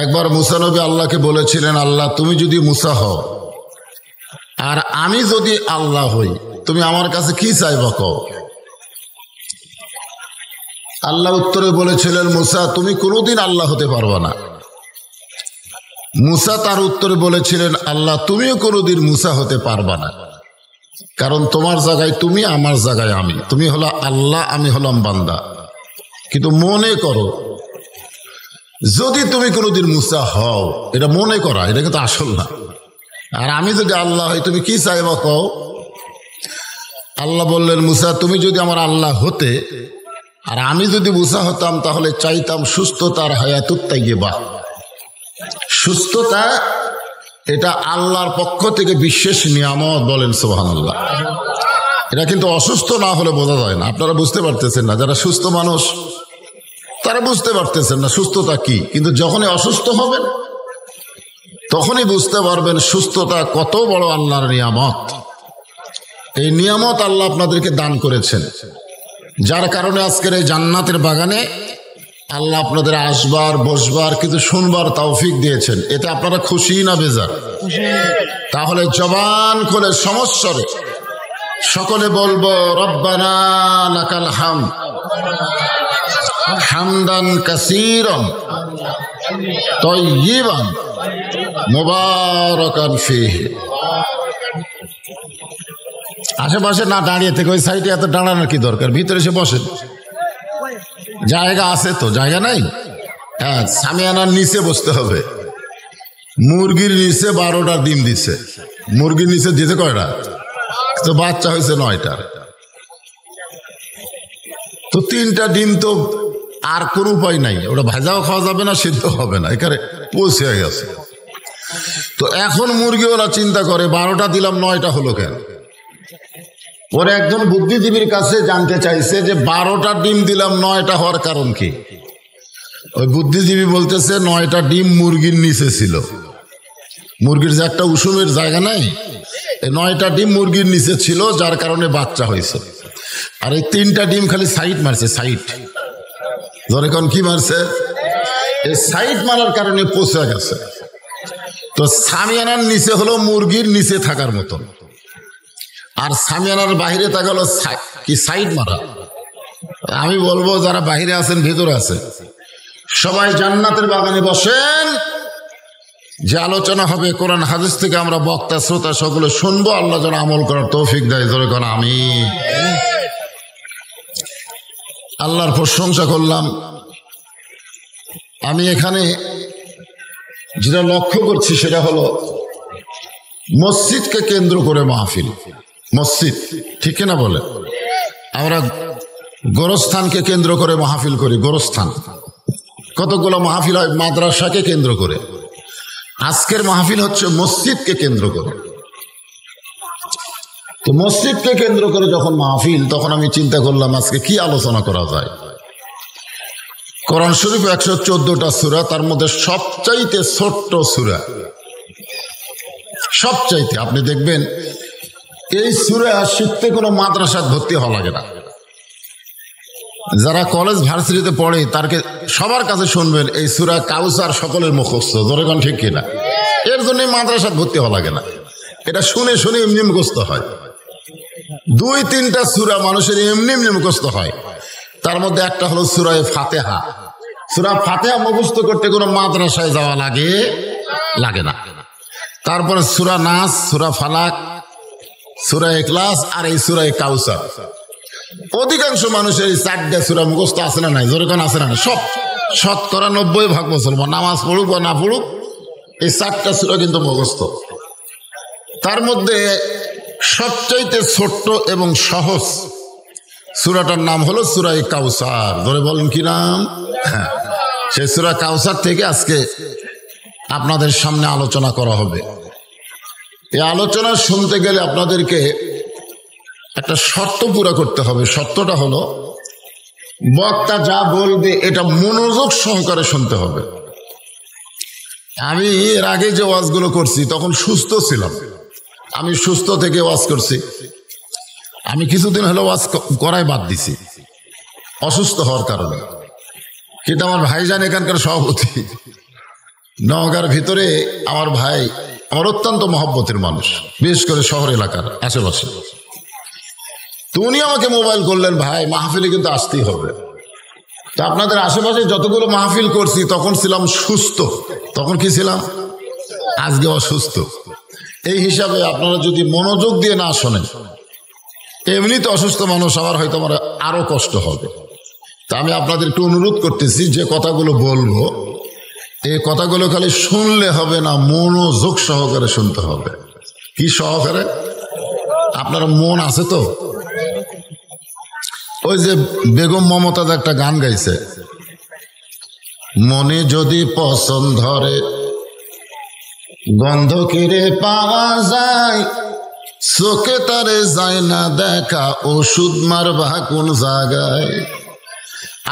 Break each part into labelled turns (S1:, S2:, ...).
S1: একবার মুসা নবী আল্লাহকে বলেছিলেন, আল্লাহ তুমি যদি মুসা হও আর আমি যদি আল্লাহ হই, তুমি আমার কাছে কি চাইবা কও? আল্লাহ উত্তরে বলেছিলেন, মুসা তুমি কোনোদিন আল্লাহ হতে পারবা না। মুসা তার উত্তরে বলেছিলেন, আল্লাহ তুমিও কোনোদিন মুসা হতে পারবা না, কারণ তোমার জায়গায় তুমি, আমার জায়গায় আমি। তুমি হলো আল্লাহ, আমি হলাম বান্দা। কিন্তু মনে করো, যদি তুমি কোনোদিন মুসা হও, এটা মনে করা, এটা কিন্তু আসল না। আর আমি যদি আল্লাহ হই, তুমি কি চাইবা কও? আল্লাহ বললেন, মুসা তুমি যদি আমার আল্লাহ হতে আর আমি যদি মুসা হতাম, তাহলে চাইতাম সুস্থতার হায়াতুত তাইয়্যিবা। সুস্থতা এটা আল্লাহর পক্ষ থেকে বিশেষ নিয়ামত, বলেন সুবহানাল্লাহ। এটা কিন্তু অসুস্থ না হলে বোঝা যায় না। আপনারা বুঝতে পারতেছেন না, যারা সুস্থ মানুষ তারা বুঝতে পারতেছেন না সুস্থতা কি, কিন্তু যখনই অসুস্থ হবেন তখনই বুঝতে পারবেন সুস্থতা কত বড় আল্লাহর নিয়ামত। এই নিয়ামত আল্লাহ আপনাদেরকে দান করেছেন, যার কারণে আজকের এই জান্নাতের বাগানে আল্লাহ আপনাদের আসবার, বসবার, কিন্তু শুনবার তৌফিক দিয়েছেন। এতে আপনারা খুশি না বেজার? তাহলে জবান খুলে সমস্বরে সকলে বলবো, রব্বানা লাকাল হামদ হামদান কাসীরান তাইয়্যিবান মুবারাকান ফীহি। আশেপাশে না দাঁড়িয়ে থেকে ওই সাইডে এত দাঁড়ানোর কি দরকার? ভিতরে এসে বসেন, জায়গা আছে তো? জায়গা নাই? হ্যাঁ, সামিয়ানার নিচে বসতে হবে। মুরগির নিচে 12টা ডিম দিছে। মুরগির নিচে দিতে কয়টা? তো বাচ্চা হয়েছে 9টা। তো 3টা ডিম তো আর কোনো উপায় নাই, ওটা ভাজাও খাওয়া যাবে না, সিদ্ধ হবে না, এখানে পৌঁছে গেছে। তো এখন মুরগিওয়ালা চিন্তা করে 12টা দিলাম 9টা হলো কেন? পরে একজন বুদ্ধিজীবীর কাছে জানতে চাইছে যে 12টা ডিম দিলাম 9টা হওয়ার কারণ কি? ওই বুদ্ধিজীবী বলতেছে 9টা ডিম মুরগির নিচে ছিল। মুরগির যে একটা উষুমের জায়গা নাই, এই 9টা ডিম মুরগির নিচে ছিল, যার কারণে বাচ্চা হয়েছে। আর এই 3টা ডিম খালি সাইড মারছে, সাইড। ধরে কোন কি মারছে? এই সাইড মারার কারণে পচে গেছে। তো সামিয়ানার নিচে হলো মুরগির নিচে থাকার মতন, আর সামিয়ানার বাহিরে থাকা হলো কি সাইড মারা। আমি বলবো যারা বাহিরে আছেন, ভিতরে আছেন, সবাই জান্নাতের বাগানে বসেন। যে আলোচনা হবে কোরআন হাদিস থেকে আমরা বক্তা শ্রোতা সকলে শুনবো। আল্লাহ যেন আমল করার তৌফিক দেয়। ধরে কোন আমিন। আল্লাহর প্রশংসা করলাম। আমি এখানে যেটা লক্ষ্য করছি সেটা হলো মসজিদকে কেন্দ্র করে মাহফিল। মসজিদ ঠিক না বলে? আমরা গোরস্থানকে কেন্দ্র করে মাহফিল করি। গোরস্থান কতগুলো মাহফিল হয় মাদ্রাসাকে কেন্দ্র করে। আজকের মাহফিল হচ্ছে মসজিদকে কেন্দ্র করে। তো মসজিদকে কেন্দ্র করে যখন মাহফিল, তখন আমি চিন্তা করলাম আজকে কি আলোচনা করা যায়। কোরআন শরীফ 114টা সূরা, তার মধ্যে সবচাইতে ছোট্ট সূরা, সবচাইতে। আপনি দেখবেন এই সূরা শিখতে কোনো মাদ্রাসায় ভর্তি হওয়া লাগে না। যারা কলেজ ভার্সিটিতে পড়ে তারকে সবার কাছে শুনবেন এই সূরা কাউসার সকলের মুখস্থ। ধরে কোন ঠিক কিনা? এর জন্য মাদ্রাসায় ভর্তি হওয়া লাগে না, এটা শুনে শুনে এমনি মুখস্থ হয়। 2-3টা সূরা মানুষের এমনি এমনি মুখস্থ হয়। তার মধ্যে একটা হলো সূরা ফাতিহা। সূরা ফাতিহা মুখস্থ করতে কোনো মাদ্রাসায় যাওয়া লাগে না। তারপরে সূরা নাস, সূরা ফালাক, সূরা ইখলাস আর এই সূরা কাউসার। অধিকাংশ মানুষের এই 4টা সূরা মুখস্থ আছে না নাই? জোরে কোন আছে না? সব শতকরা 90% মুসলমান নামাজ পড়ুক বা না পড়ুক, এই 4টা সূরা কিন্তু মুখস্থ। তার মধ্যে সবচাইতে ছোট্ট এবং সহজ সূরাটার নাম হলো সূরা কাউসার। ধরে বলেন কি নাম? হ্যাঁ, সেই সূরা কাউসার থেকে আজকে আপনাদের সামনে আলোচনা করা হবে। এই আলোচনা শুনতে গেলে আপনাদেরকে একটা শর্ত পুরা করতে হবে। শর্তটা হলো বক্তা যা বলবে এটা মনোযোগ সহকারে শুনতে হবে। আমি এর আগে যে ওয়াজগুলো করছি তখন সুস্থ ছিলাম। আমি সুস্থ থেকে ওয়াজ করছি। আমি কিছুদিন হলো ওয়াজ করাই বাদ দিছি অসুস্থ হওয়ার কারণে। কিন্তু আমার ভাইজান এখানকার সভাপতি, নওগাঁর ভিতরে আমার ভাই, আমার অত্যন্ত মহব্বতের মানুষ, বিশেষ করে শহর এলাকার আশেপাশে। তো উনি আমাকে মোবাইল করলেন, ভাই মাহফিলে কিন্তু আসতেই হবে। তা আপনাদের আশেপাশে যতগুলো মাহফিল করছি তখন ছিলাম সুস্থ, তখন কি ছিলাম, আজকে অসুস্থ। এই হিসাবে আপনারা যদি মনোযোগ দিয়ে না শোনেন, এমনিতে অসুস্থ মানুষ আমার হয়তো আমার আরো কষ্ট হবে। তা আমি আপনাদের একটু অনুরোধ করতেছি, যে কথাগুলো বলবো এই কথাগুলো খালি শুনলে হবে না, মনোযোগ সহকারে শুনতে হবে। কি সহকারে? আপনার মন আছে তো? ওই যে বেগম মমতাজ একটা গান গাইছে, মনে যদি পছন্দ ধরে গন্ধ কিরে পাওয়া যায়, চোখে তারে যায় না দেখা, ওষুধ মারবা কোন জায়গায়।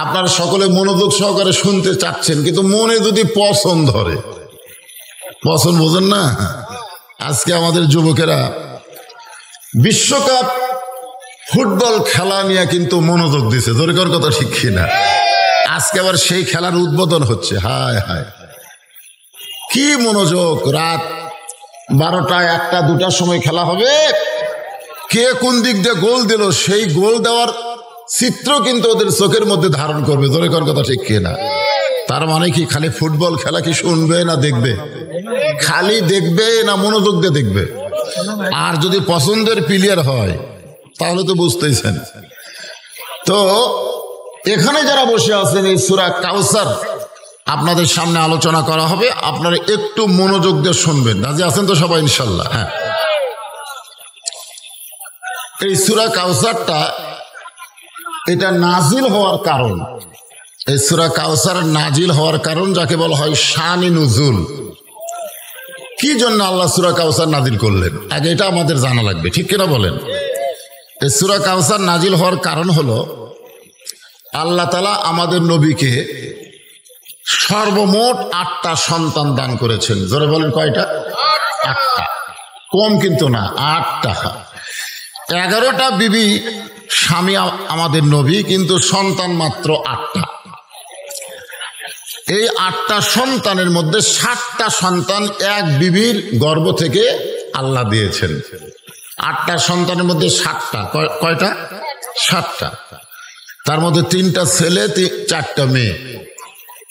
S1: আপনারা সকলে মনোযোগ সহকারে শুনতে চাচ্ছেন, কিন্তু মনে যদি পছন্দ ধরে, পছন্দ বোঝেন না। আজকে আমাদের যুবকেরা বিশ্বকাপ ফুটবল খেলা নিয়ে কিন্তু মনোযোগ দিছে, দরকার কথা ঠিক কিনা? আজকে আবার সেই খেলার উদ্বোধন হচ্ছে। হায় হায়, কি মনোযোগ! রাত 12টা, 1টা, 2টার সময় খেলা হবে। কে কোন দিক দিয়ে গোল দিল, সেই গোল দেওয়ার চিত্র কিন্তু ওদের চোখের মধ্যে ধারণ করবে, দরকার কথা ঠিক কিনা? তার মানে কি খালি ফুটবল খেলা কি শুনবে না দেখবে? খালি দেখবে না মনোযোগ দিয়ে দেখবে? আর যদি পছন্দের প্লেয়ার হয় তাহলে তো বুঝতেইছেন। তো এখানে যারা বসে আছেন, এই সূরা কাউসার আপনাদের সামনে আলোচনা করা হবে, আপনারা একটু মনোযোগ দিয়ে শুনবেন। রাজি আছেন তো সবাই ইনশাল্লাহ? হ্যাঁ। এই সূরা কাউসারটা, এটা নাজিল হওয়ার কারণ, এই সূরা কাউসার নাজিল হওয়ার কারণ যাকে বলা হয় শানি নুজুল। কি জন্য আল্লাহ সূরা কাউসার নাজিল করলেন, আগে এটা আমাদের জানা লাগবে, ঠিক কিনা বলেন? এই সূরা কাউসার নাজিল হওয়ার কারণ হলো, আল্লাহ তাআলা আমাদের নবীকে সর্বমোট 8টা সন্তান দান করেছেন। জোরে বলেন কয়টা? 8টা, কম কিন্তু না, 8টা। 11টা বিবি স্বামী আমাদের নবী, কিন্তু সন্তান মাত্র 8টা। এই 8টা সন্তানের মধ্যে 7টা সন্তান এক বিবির গর্ভ থেকে আল্লাহ দিয়েছেন। 8টা সন্তানের মধ্যে 7টা, কয়টা? 7টা। তার মধ্যে 3টা ছেলে, 4টা মেয়ে।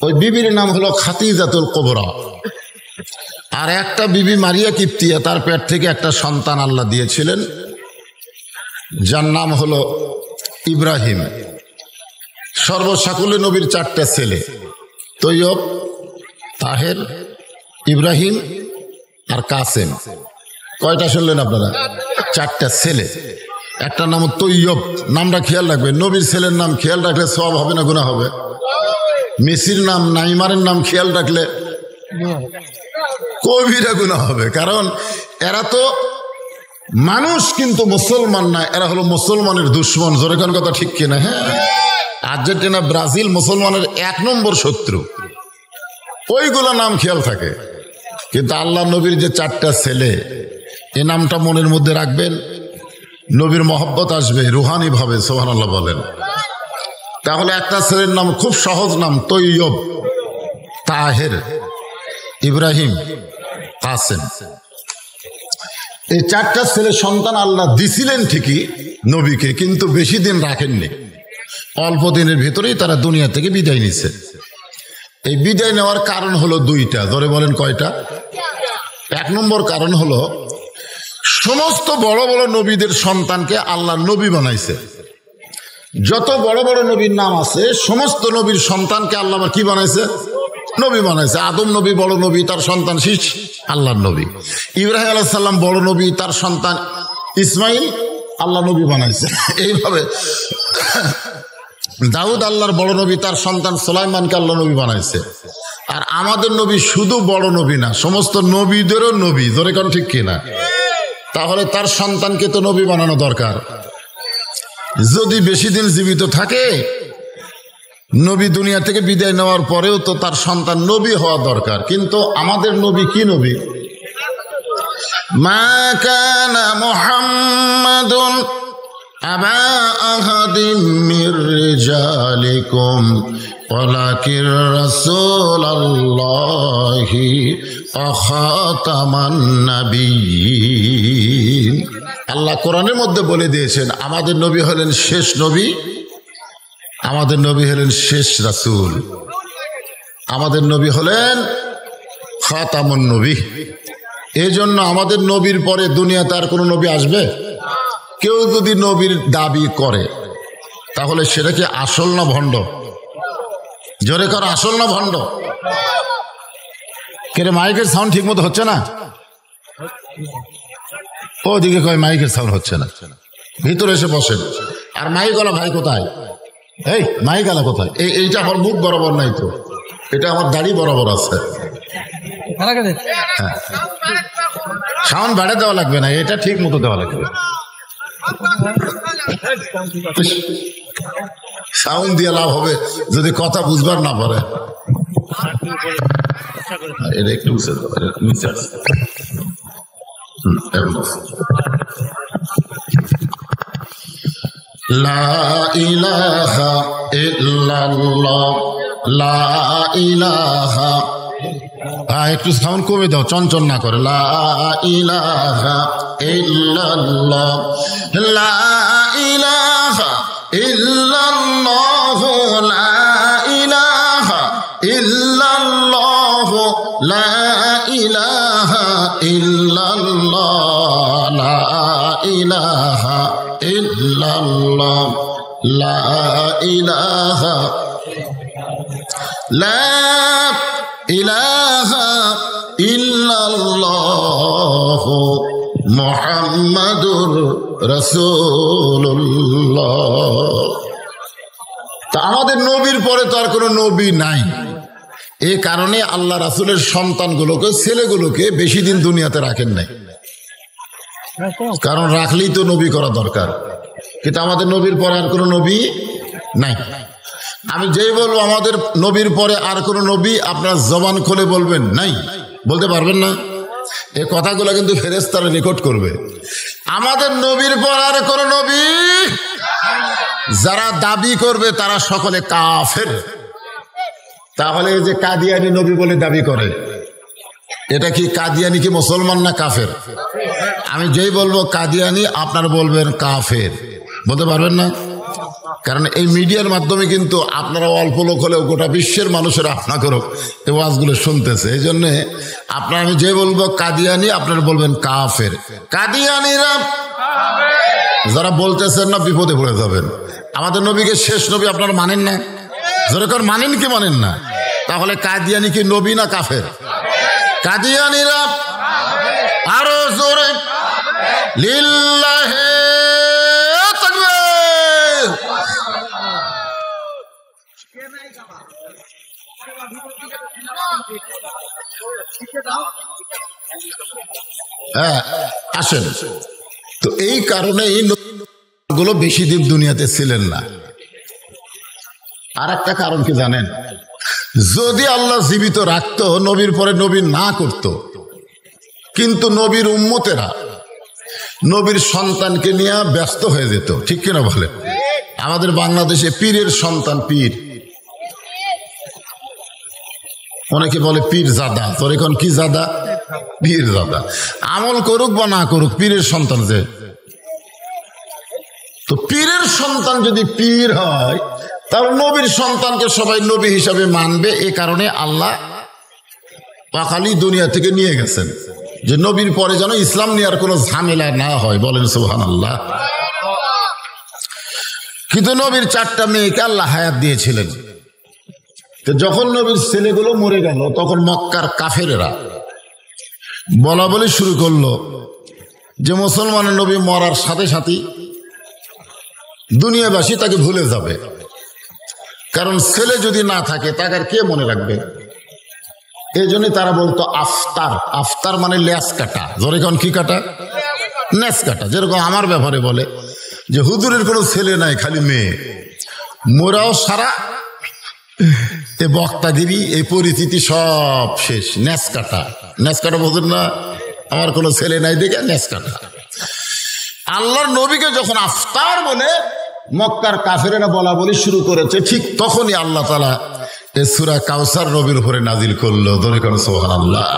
S1: ওই বিবির নাম হলো খাদিজাতুল কুবরা। আর একটা বিবি মারিয়া কিপ্তিয়া, তার পেট থেকে একটা সন্তান আল্লাহ দিয়েছিলেন, যার নাম হলো ইব্রাহিম। সর্বসাকুল্যে নবীর 4টা ছেলে, তৈয়ব, তাহের, ইব্রাহিম আর কাসেম। কয়টা শুনলেন আপনারা? 4টা ছেলে। একটা নাম তৈয়ব, নামটা খেয়াল রাখবে। নবীর ছেলের নাম খেয়াল রাখলে সওয়াব হবে না গুনাহ হবে? মেসির নাম, নাইমারের নাম খেয়াল রাখলে কবিরা গুনাহ হবে। কারণ এরা তো মানুষ কিন্তু মুসলমান না, এরা হলো মুসলমানের দুশ্মন। জোরে কোন কথা ঠিক কিনা? হ্যাঁ, আর্জেন্টিনা, ব্রাজিল মুসলমানের 1 নম্বর শত্রু। ওইগুলো নাম খেয়াল থাকে। কিন্তু আল্লাহ নবীর যে 4টা ছেলে, এ নামটা মনের মধ্যে রাখবেন, নবীর মহব্বত আসবে রুহানি ভাবে। সুবহানাল্লাহ বলেন। তাহলে একটা ছেলের নাম খুব সহজ নাম, তৈয়ব, তাহের, ইব্রাহিম, কাসেম। এই 4টা ছেলে সন্তান আল্লাহ দিছিলেন ঠিকই নবীকে, কিন্তু বেশি দিন রাখেননি। অল্প দিনের ভেতরেই তারা দুনিয়া থেকে বিদায় নিছে। এই বিদায় নেওয়ার কারণ হলো 2টা। ধরে বলেন কয়টা? 1 নম্বর কারণ হলো, সমস্ত বড় বড় নবীদের সন্তানকে আল্লাহ নবী বানাইছে। যত বড় বড় নবীর নাম আছে, সমস্ত নবীর সন্তানকে আল্লাহ কি বানাইছে? নবী বানাইছে। আদম নবী বড় নবী, তার সন্তান শীষ আল্লাহর নবী। ইব্রাহিম আলাইহিস সালাম বড় নবী, তার সন্তান ইসমাইল আল্লাহ নবী বানাইছে। এইভাবে দাউদ আল্লাহর বড় নবী, তার সন্তান সুলাইমানকে আল্লাহ নবী বানাইছে। আর আমাদের নবী শুধু বড় নবী না, সমস্ত নবীদেরও নবী। ধরে কোন ঠিক কিনা? তাহলে তার সন্তানকে তো নবী বানানো দরকার। যদি বেশি দিন জীবিত থাকে, নবী দুনিয়া থেকে বিদায় নেওয়ার পরেও তো তার সন্তান নবী হওয়া দরকার। কিন্তু আমাদের নবী কি নবী? মা কানা মুহাম্মাদুন আবা আহাদিম মির রিজালিকুম ওয়ালাকির রাসূলুল্লাহি ওয়া খাতামান নাবিয়্যিন। আল্লাহ কোরআনের মধ্যে বলে দিয়েছেন আমাদের নবী হলেন শেষ নবী, আমাদের নবী হলেন শেষ রাসূল, আমাদের নবী হলেন খাতামুন নবী। এই জন্য আমাদের নবীর পরে দুনিয়াতে আর কোনো নবী আসবে? কেউ যদি নবীর দাবি করে তাহলে সেটা কি আসল না ভণ্ড? জোরে কর, আসল না ভণ্ড? কেরে মাইকের সাউন্ড ঠিক মতো হচ্ছে না? ওদিকে কয় মাইকের সাউন্ড হচ্ছে না, ভিতরে এসে বসেন। আর মাইকওয়ালা ভাই কোথায়? এই মাইকওয়ালা কোথায়? এইটা আমার মুখ বরাবর নাই তো, এটা আমার দাড়ি বরাবর আছে। সাউন্ড বাড়ে দেওয়া লাগবে না, এটা ঠিক মতো দেওয়া লাগবে। সাউন্ড দিয়ে লাভ হবে যদি কথা বুঝবার না পারে। এটা একটু লা ইলাহা ইল্লাল্লাহ, লা ইলাহা, একটু সাউন্ড কমে দাও, চঞ্চল না করে। লা ইলাহা ইল্লাল্লাহ, লা ইলাহা ইল্লাল্লাহ, লা ইলাহা ইল্লাল্লাহ, লা ইলাহা ইল্লাল্লাহ, লা ইলাহা ইল্লাল্লাহ, লা ইলাহা, লা ইলাহা ইল্লাল্লাহ মুহাম্মাদুর রাসূলুল্লাহ। তা আমাদের নবীর পরে তো আর কোনো নবী নাই। এই কারণে আল্লাহ রাসূলের সন্তানগুলোকে, ছেলেগুলোকে বেশি দিন দুনিয়াতে রাখেন নাই, কারণ রাখলেই তো নবী করা দরকার। কিন্তু আমাদের নবীর পরে আর কোনো নবী নাই। আমি যেই বলবো আমাদের নবীর পরে আর কোনো নবী, আপনার জবান খুলে বলবেন নাই, বলতে পারবেন না। এই কথাগুলো কিন্তু ফেরেশতারা রেকর্ড করবে। আমাদের নবীর পর আর কোনো নবী, যারা দাবি করবে তারা সকলে কাফের। তাহলে এই যে কাদিয়ানি নবী বলে দাবি করে, এটা কি কাদিয়ানি কি মুসলমান না কাফের? আমি যেই বলবো কাদিয়ানি, আপনার বলবেন কাফের, বলতে পারবেন না। কারণ এই মিডিয়ার মাধ্যমে কিন্তু আপনারা অল্প লোক হলেও গোটা বিশ্বের মানুষেরা আপনাকেও এই ওয়াজগুলো শুনতেছে। এই জন্যে আপনার, আমি যে বলবো কাদিয়ানি, আপনারা বলবেন কাফের। কাদিয়ানিরা যারা বলতেছেন না, বিপদে পড়ে যাবেন। আমাদের নবীকে শেষ নবী আপনারা মানেন না, যেরকম মানেন কি মানেন না? তাহলে কাদিয়ানি কি নবী না কাফের? কাদিয়ানিরা আরো জোরে লিল্লাহে তাকবীর। হ্যাঁ, আসেন। তো এই কারণে এই গুলো বেশি দিন দুনিয়াতে ছিলেন না। আর একটা কারণ কি জানেন? যদি আল্লাহ জীবিত রাখতো, নবীর পরে নবী না করত, কিন্তু নবীর উম্মতেরা নবীর সন্তানকে নিয়ে ব্যস্ত হয়ে যেত। ঠিক কিনা বলে? আমাদের বাংলাদেশে পীরের সন্তান পীর, অনেকে বলে পীর জাদা। তোর এখন কি জাদা? পীর জাদা। আমল করুক বা না করুক, পীরের সন্তান যে। তো পীরের সন্তান যদি পীর হয়, তাহলে নবীর সন্তানকে সবাই নবী হিসাবে মানবে। এ কারণে আল্লাহ পাখালি দুনিয়া থেকে নিয়ে গেছেন, যে নবীর পরে যেন ইসলাম নেওয়ার কোনো ঝামেলা না হয়। বলেন সুবহানাল্লাহ। কিন্তু নবীর 4টা মেয়েকে আল্লাহ হায়াত দিয়েছিলেন। তো যখন নবীর ছেলেগুলো মরে গেল, তখন মক্কার কাফেরেরা বলা বলি শুরু করলো যে মুসলমানের নবী মরার সাথে সাথে দুনিয়াবাসী তাকে ভুলে যাবে, কারণ ছেলে যদি না থাকে তাকে আর কে মনে রাখবে। এই জন্যই তারা বলতো আফতার। আফতার মানে লেস কাটা। ধরে কোন কি কাটা? লেস কাটা। যেরকম আমার ব্যাপারে বলে যে হুজুরের কোনো ছেলে নাই, খালি মেয়ে। মোরাও সারা, এ বক্তাগিরি, এই পরিচিতি সব শেষ। নেস কাটা। নেস কাটা বোঝেন না? আমার কোনো ছেলে নাই দেখে নেস কাটা। আল্লাহর নবীকে যখন আফতার বলে মক্কার কাফেরেরা বলা বলি শুরু করেছে, ঠিক তখনই আল্লাহ তাআলা এ সূরা কাউসার নবীর উপরে নাজিল করলো। ধরে কোন সুবহানাল্লাহ।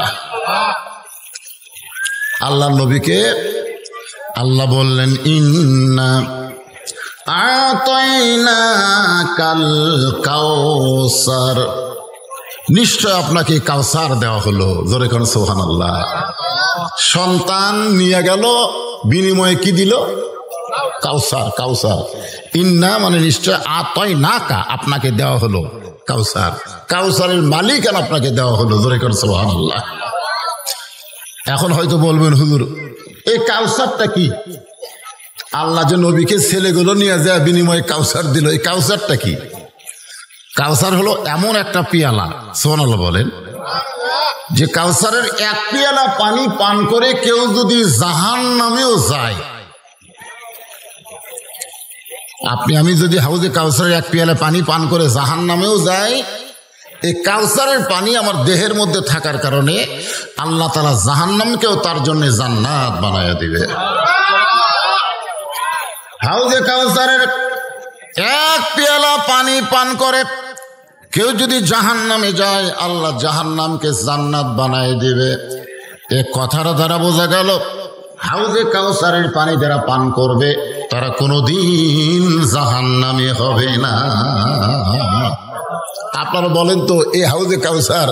S1: আল্লাহ নবীকে আল্লাহ বললেন, ইন্না আতাইনাকাল কাউসার, নিশ্চয় আপনাকে কাউসার দেওয়া হলো। জোরে কোন সুবহানাল্লাহ। সন্তান নিয়ে গেল, বিনিময়ে কি দিল? কাউসার। কাউসার ইন্না মানে নিশ্চয়, আতাইনাকা আপনাকে দেওয়া হলো কাউসার, কাউসারের মালিক আপনাকে দেওয়া হলো। জোরে কোন সুবহানাল্লাহ। এখন হয়তো বলবেন, হুজুর এই কাউসারটা কি? আল্লাহ যে নবীকে ছেলেগুলো নিয়ে যায় বিনিময়ে কাউসার দিল, এই কাউসারটা কি? কাউসার হলো এমন একটা পিয়ালা, সুবহানাল্লাহ বলেন, যে কাউসারের এক পিয়ালা পানি পান করে কেউ যদি জাহান্নামেও যায়, আপনি আমি যদি হাউজে কাউসারের এক পিয়ালা পানি পান করে জাহান্নামেও যাই, এই কাউসারের পানি আমার দেহের মধ্যে থাকার কারণে আল্লাহ তাআলা জাহান্নামকেও তার জন্য জান্নাত বানায়া দিবে। হাউজে কাউসারের এক পেয়ালা পানি পান করে কেউ যদি জাহান্নামে যায়, আল্লাহ জাহান্নামকে জান্নাত বানায় দিবে। এ কথাটা দ্বারা বোঝা গেল, হাউজে কাউসারের পানি যারা পান করবে তারা কোনোদিন জাহান্নামে হবে না। আপনারা বলেন তো, এই হাউজে কাউসার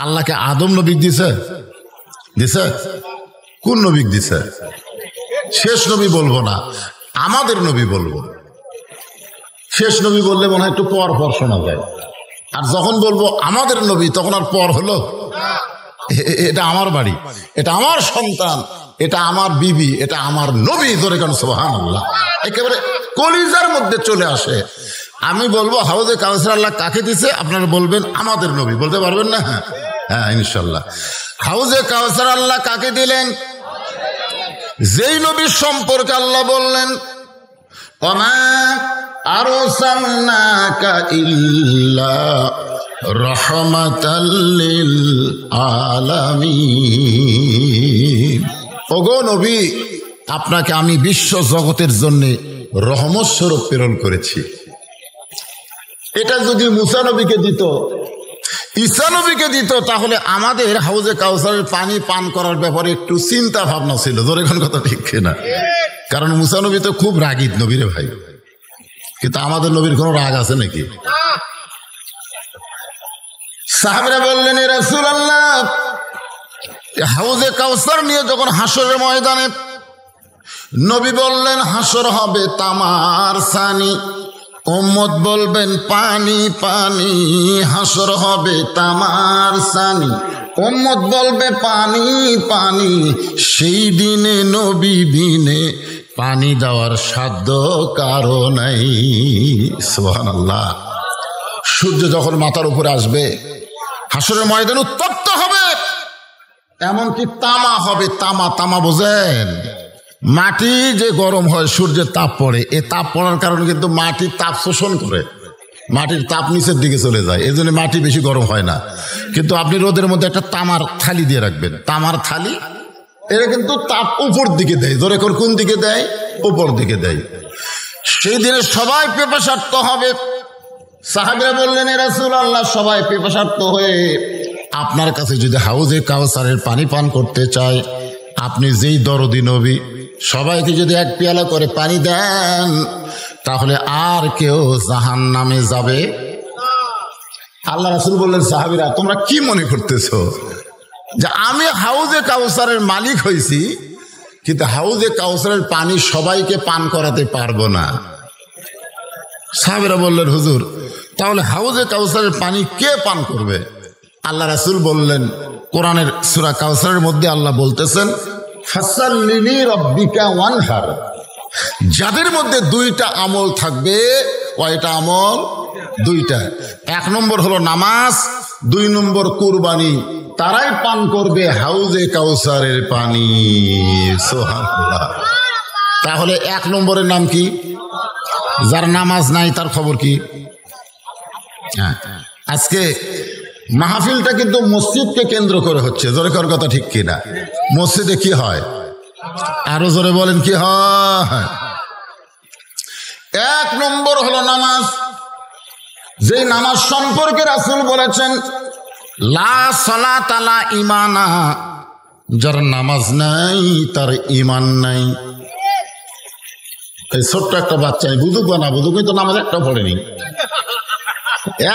S1: আল্লাহকে আদম নবী দিছে? দিছে? কোন নবী দিছে? শেষ নবী বলবো না, আমাদের নবী বলবো। শেষ নবী বললে মনে হয় একটু পর পর শোনা যায়, আর যখন বলবো আমাদের নবী তখন আর পর হলো। এটা আমার বাড়ি, এটা আমার সন্তান, এটা আমার বিবি, এটা আমার নবী। ধরে কেন সুবহানাল্লাহ, একেবারে কলিজার মধ্যে চলে আসে। আমি বলবো হাউজে কাউসার আল্লাহ কাকে দিছে, আপনারা বলবেন আমাদের নবী। বলতে পারবেন না? হ্যাঁ ইনশাল্লাহ। হাউজে কাউসার আল্লাহ কাকে দিলেন? যেই নবীর সম্পর্কে আল্লাহ বললেন, ওমা আরসালনাকা ইল্লা রাহমাতাল লিল আলামিন। ওগো নবী, আপনাকে আমি বিশ্ব জগতের জন্য রহমত স্বরূপ প্রেরণ করেছি। এটা যদি মুসা নবীকে দিত, ঈসা নবীকে দিত, তাহলে আমাদের হাউজে কাউসারের পানি পান করার ব্যাপারে একটু চিন্তা ভাবনা ছিল। ধরে কোন কথা ঠিক কিনা? কারণ মুসা নবী তো খুব রাগীদ নবী রে ভাই, কিন্তু আমাদের নবীর কোনো রাগ আছে নাকি? সাহাবীরা বললেন, এ রাসূলুল্লাহ, হাউজে কাউসার নিয়ে যখন হাসরের ময়দানে নবী বললেন হাসর হবে তামার সানি, উম্মত বলবেন পানি পানি, হাসর হবে তামার সানি, উম্মত বলবে পানি পানি। সেই দিনে নবী বিনে পানি দেওয়ার সাধ্য কারো নাই। সুবহানাল্লাহ। সূর্য যখন মাথার উপরে আসবে, হাসরের ময়দান উত্তপ্ত হবে, এমনকি তামা হবে। তামা, তামা বোঝেন? মাটি যে গরম হয়, সূর্যের তাপ পড়ে, এ তাপ পড়ার কারণে কিন্তু মাটির তাপ শোষণ করে, মাটির তাপ নিচের দিকে চলে যায়, এই জন্য মাটি বেশি গরম হয় না। কিন্তু আপনি রোদের মধ্যে একটা তামার থালি দিয়ে রাখবেন, তামার থালি, এটা কিন্তু তাপ উপর দিকে দেয়। ধরে কোন দিকে দেয়? উপর দিকে দেয়। সেই দিনে সবাই পিপাসার্ত হবে। সাহাবীরা বললেন, এ রাসূলুল্লাহ, সবাই পিপাসার্ত হয়ে আপনার কাছে যদি হাউজে কাউসারের পানি পান করতে চায়, আপনি যেই দরদি নবী, সবাইকে যদি এক পেয়ালা করে পানি দেন, তাহলে আর কেউ জাহান্নামে যাবে। আল্লাহ রাসূল বললেন, সাহাবীরা তোমরা কি মনে করতেছো যে আমি হাউজে কাউসারের মালিক হয়েছি, কিন্তু হাউজে কাউসারের পানি সবাইকে পান করাতে পারবো না? সাহাবীরা বললেন, হুজুর তাহলে হাউজে কাউসারের পানি কে পান করবে? আল্লাহ রাসূল বললেন, কোরআনের সূরা কাউসারের মধ্যে আল্লাহ বলতেছেন, ফাসাল্লি লিরাব্বিকা ওয়ানহার। যাদের মধ্যে দুইটা আমল থাকবে, কয়টা আমল? দুইটা। এক নম্বর হলো নামাজ, দুই নম্বর কুরবানি, তারাই পান করবে হাউজে কাউসারের পানি। সুবহানাল্লাহ। তাহলে এক নম্বরের নাম কি? যার নামাজ নাই তার খবর কি? আজকে মাহফিলটা কিন্তু মসজিদকে কেন্দ্র করে হচ্ছে। জোরে কর কথা ঠিক কিনা? মসজিদে কি হয়? আরো জোরে বলেন, কি হয়? এক নম্বর হলো নামাজ, যে নামাজ সম্পর্কে রাসূল বলেছেন লা সালাতা লা ঈমানা, যার নামাজ নাই তার ঈমান নাই। এই ছোট্ট একটা বাচ্চা বুঝুক বা না বুঝুক, তো নামাজ একটা পড়েনি,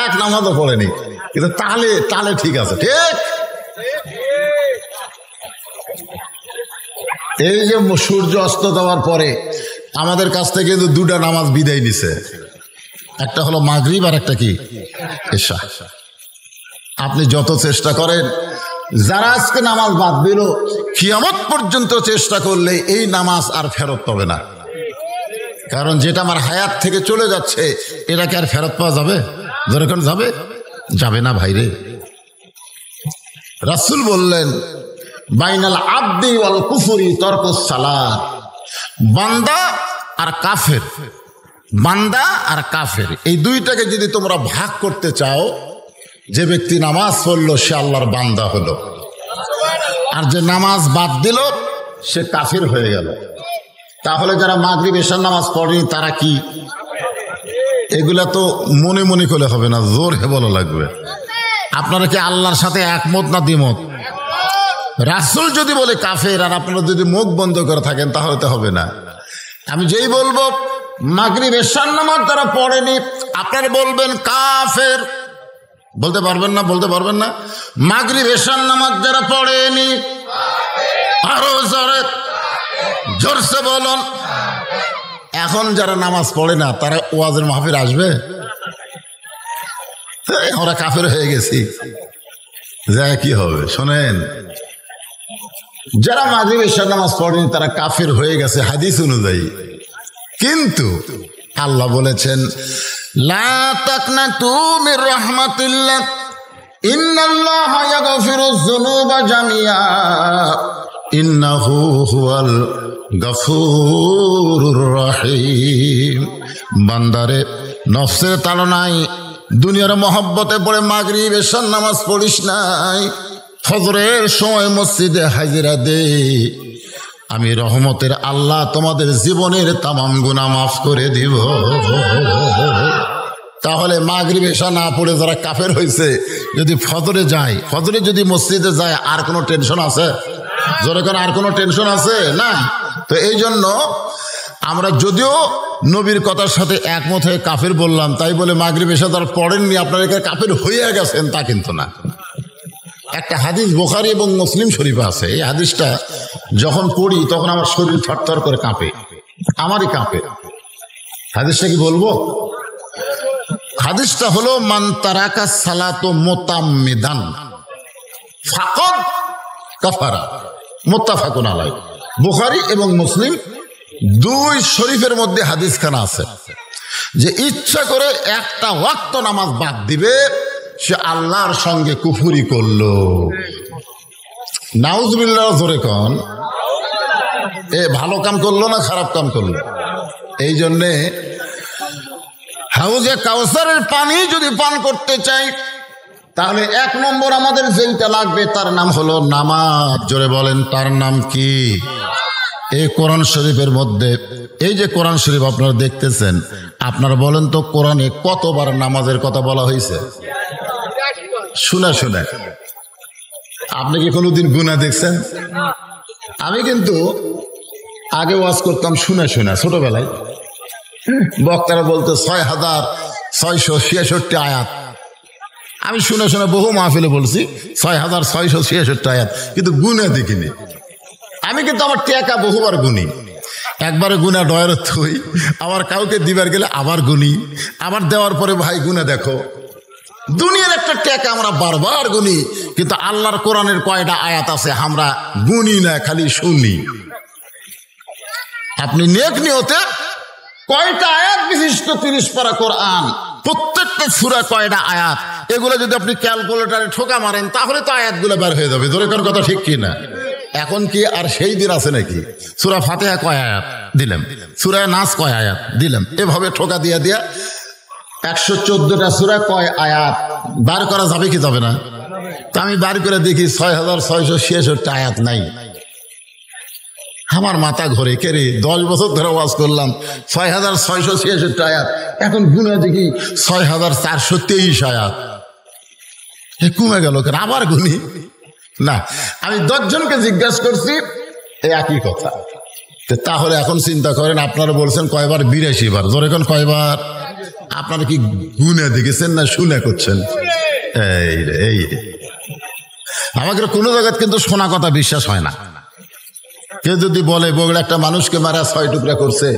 S1: এক নামাজও পড়েনি, কিন্তু তাহলে তাহলে ঠিক আছে। ঠিক এই যে সূর্য অস্ত যাওয়ার পরে আমাদের কাছ থেকে কিন্তু দুটা নামাজ বিদায় নিছে, একটা হলো মাগরিব আর একটা কি এশা। আপনি যত চেষ্টা করেন, যারা আজকে নামাজ বাদ দিল কিয়ামত পর্যন্ত চেষ্টা করলে এই নামাজ আর ফেরত পাবে না। কারণ যেটা আমার হায়াত থেকে চলে যাচ্ছে এটাকে আর ফেরত পাওয়া যাবে? যেরকম যাবে যাবে না ভাইরে। রাসূল বললেন বাইনাল আবদি ওয়াল কুফরি তরকুস সালাত, বান্দা আর কাফের, বান্দা আর কাফের এই দুইটাকে যদি তোমরা ভাগ করতে চাও, যে ব্যক্তি নামাজ পড়লো সে আল্লাহর বান্দা হলো, আর যে নামাজ বাদ দিল সে কাফের হয়ে গেল। তাহলে যারা মাগরিব এশার নামাজ পড়েনি তারা কি? এগুলা তো মনে মনে করলে হবে না, জোর হে বলা লাগবে। আপনারা কি আল্লাহর সাথে একমত না দ্বিমত? রাসূল যদি বলে কাফের আর আপনারা যদি মুখ বন্ধ করে থাকেন তাহলে তো হবে না। আমি যেই বলবো মাগরিব এশার নামাজ তারা পড়েনি, আপনারা বলবেন কাফের। বলতে পারবেন না? বলতে পারবেন না? মাগরিব এশার নামাজ যারা পড়েনি, আরো জোরে জোরসে বলুন। এখন যারা নামাজ পড়ে না তারা ওয়াজের মাহফিল আসবে? আমরা কাফের হয়ে গেছি, যা কি হবে? শোনেন, যারা মাগরিব এশার নামাজ পড়েনি তারা কাফের হয়ে গেছে হাদিস অনুযায়ী। কিন্তু আল্লাহ বলেছেন লা তাকনাতু মির রাহমাতিল্লাহ ইন্নাল্লাহা ইয়াগফিরুয যুনুবা জামিআ ইন্নাহু হুয়াল গফুরুর রহিম। বান্দারে, নফসের তাড়নায় দুনিয়ার মহব্বতে পড়ে মাগরিব এশার নামাজ পড়িস নাই, ফজরের সময় মসজিদে হাজিরা দে, আমি রহমতের আল্লাহ তোমাদের জীবনের তামাম গুনাহ মাফ করে দিব। তাহলে মাগরিব এশা না পড়ে যারা কাফের হয়েছে যদি ফজরে যায়, ফজরে যদি মসজিদে যায়, আর কোনো টেনশন আছে? জোরে করে আর কোনো টেনশন আছে? না। তো এই জন্য আমরা যদিও নবীর কথার সাথে একমত হয়ে কাফের বললাম, তাই বলে মাগরিব এশা তারা পড়েননি আপনারা কাফের হয়ে গেছেন তা কিন্তু না। একটা হাদিস বুখারী এবং মুসলিম শরীফে আছে, এই হাদিসটা যখন পড়ি তখন আমার শরীর থরথর করে কাঁপে, আমারই কাঁপে। হাদিসটা কি বলবো? হাদিসটা হলো মান তারাকা সালাতু মুতাম্মিদান ফাকাদ কাফারা, মুত্তাফাকুন আলাইহি। বুখারী এবং মুসলিম দুই শরীফের মধ্যে হাদিসখানা আছে যে ইচ্ছা করে একটা ওয়াক্ত নামাজ বাদ দিবে সে আল্লাহর সঙ্গে কুফরি করলো। নাউজুবিল্লাহ, জোরে কন। এ ভালো কাম করলো না খারাপ কাম করলো? এই জন্যে হাউজে কাউসারের পানি যদি পান করতে চাই তাহলে এক নম্বর আমাদের যেটা লাগবে তার নাম হলো নামাজ। জোরে বলেন, তার নাম কি? এই কোরআন শরীফের মধ্যে, এই যে কোরআন শরীফ আপনারা দেখতেছেন, আপনারা বলেন তো কোরআনে কতবার নামাজের কথা বলা হয়েছে? শুনে শুনে আপনি কি কোনোদিন গুনাহ দেখছেন? আমি কিন্তু আগে ওয়াজ করতাম শুনে শুনে, ছোটবেলায় বক্তারা বলতো 6,666 আয়াত। আমি শুনে শুনে বহু মাহফিলে বলছি 6,666 আয়াত, কিন্তু গুনাহ দেখিনি। আমি কিন্তু আমার টেকা বহুবার গুনি, একবারে গুনা ডয়ের থই, আবার কাউকে দিবার গেলে আবার গুনি, আবার দেওয়ার পরে ভাই গুনা দেখো। দুনিয়ার একটা টেকা আমরা বারবার গুনি, কিন্তু আল্লাহর কোরআনের কয়টা আয়াত আছে আমরা গুনি না, খালি শুনি। আপনি নেক নিয়তে কয়টা আয়াত বিশিষ্ট 30 পারা কোরআন, প্রত্যেকটা সূরা কয়টা আয়াত, এগুলো যদি আপনি ক্যালকুলেটরে ঠোকা মারেন তাহলে তো আয়াতগুলো বের হয়ে যাবে। ধরে কোন কথা ঠিক কি না? এখন কি আর সেই দিন আছে নাকি? সূরা ফাতিহা কয় আয়াত দিলাম, সূরা নাস কয় আয়াত দিলাম, এভাবে ঠোকা দিয়া দিয়া 114টা সূরা কয় আয়াত বার করা যাবে কি যাবে না? তা আমি বার করে দেখি 6,666 আয়াত নাই। আমার মাথা ঘরে কে রে, 10 বছর ধরে ওয়াজ করলাম 6666 আয়াত, এখন গুনে দেখি 6423 আয়াত। কমে গেল কেন? আবার গুনি না। আমি 10 জনকে জিজ্ঞাসা করছি এই একই কথা। তাহলে এখন চিন্তা করেন, আপনারা বলছেন কয়বার? 82 বার। জোরে কোন কয়বার? আপনারা কি গুনে দেখেছেন না শুনে করছেন? এই রে এই রে, আমাকে কোনো জায়গায় কিন্তু শোনা কথা বিশ্বাস হয় না। কেউ যদি বলে বগুড়া একটা মানুষকে মারা 6 টুকরা করছে,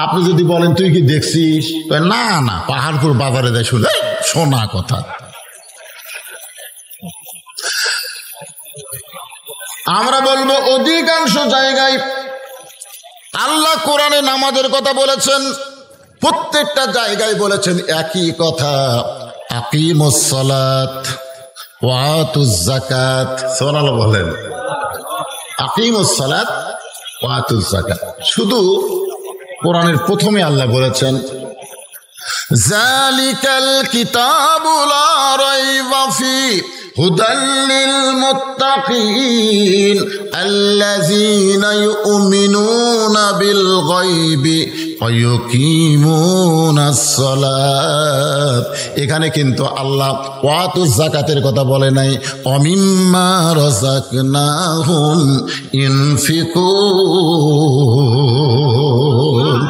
S1: আপনি যদি বলেন তুই কি দেখছিস? না না, পাহাড়পুর বাজারে দেয় শুনে শোনা কথা। আমরা বলবো অধিকাংশ জায়গায় আল্লাহ কোরআনে নামাজের কথা বলেছেন, প্রত্যেকটা জায়গায় বলেছেন একই কথা, আকিমুস সালাত ওয়া আতুজ যাকাত। সুবহানাল্লাহ বলেন, আকিমুস সালাত ওয়া আতুজ যাকাত। শুধু কোরআনের প্রথমে আল্লাহ বলেছেন যালিকাল কিতাবু লা রাইবা ফিহি হুদাল লিল মুত্তাকিন আল্লাযীনা ইউমিনুনা বিল গায়বি ওয়া ইউকিমুনাস সালাত। এখানে কিন্তু আল্লাহ ওয়াতুজ যাকাতের কথা বলে নাই, অমিম্মা রাযাকনাহুম ইনফিকুন।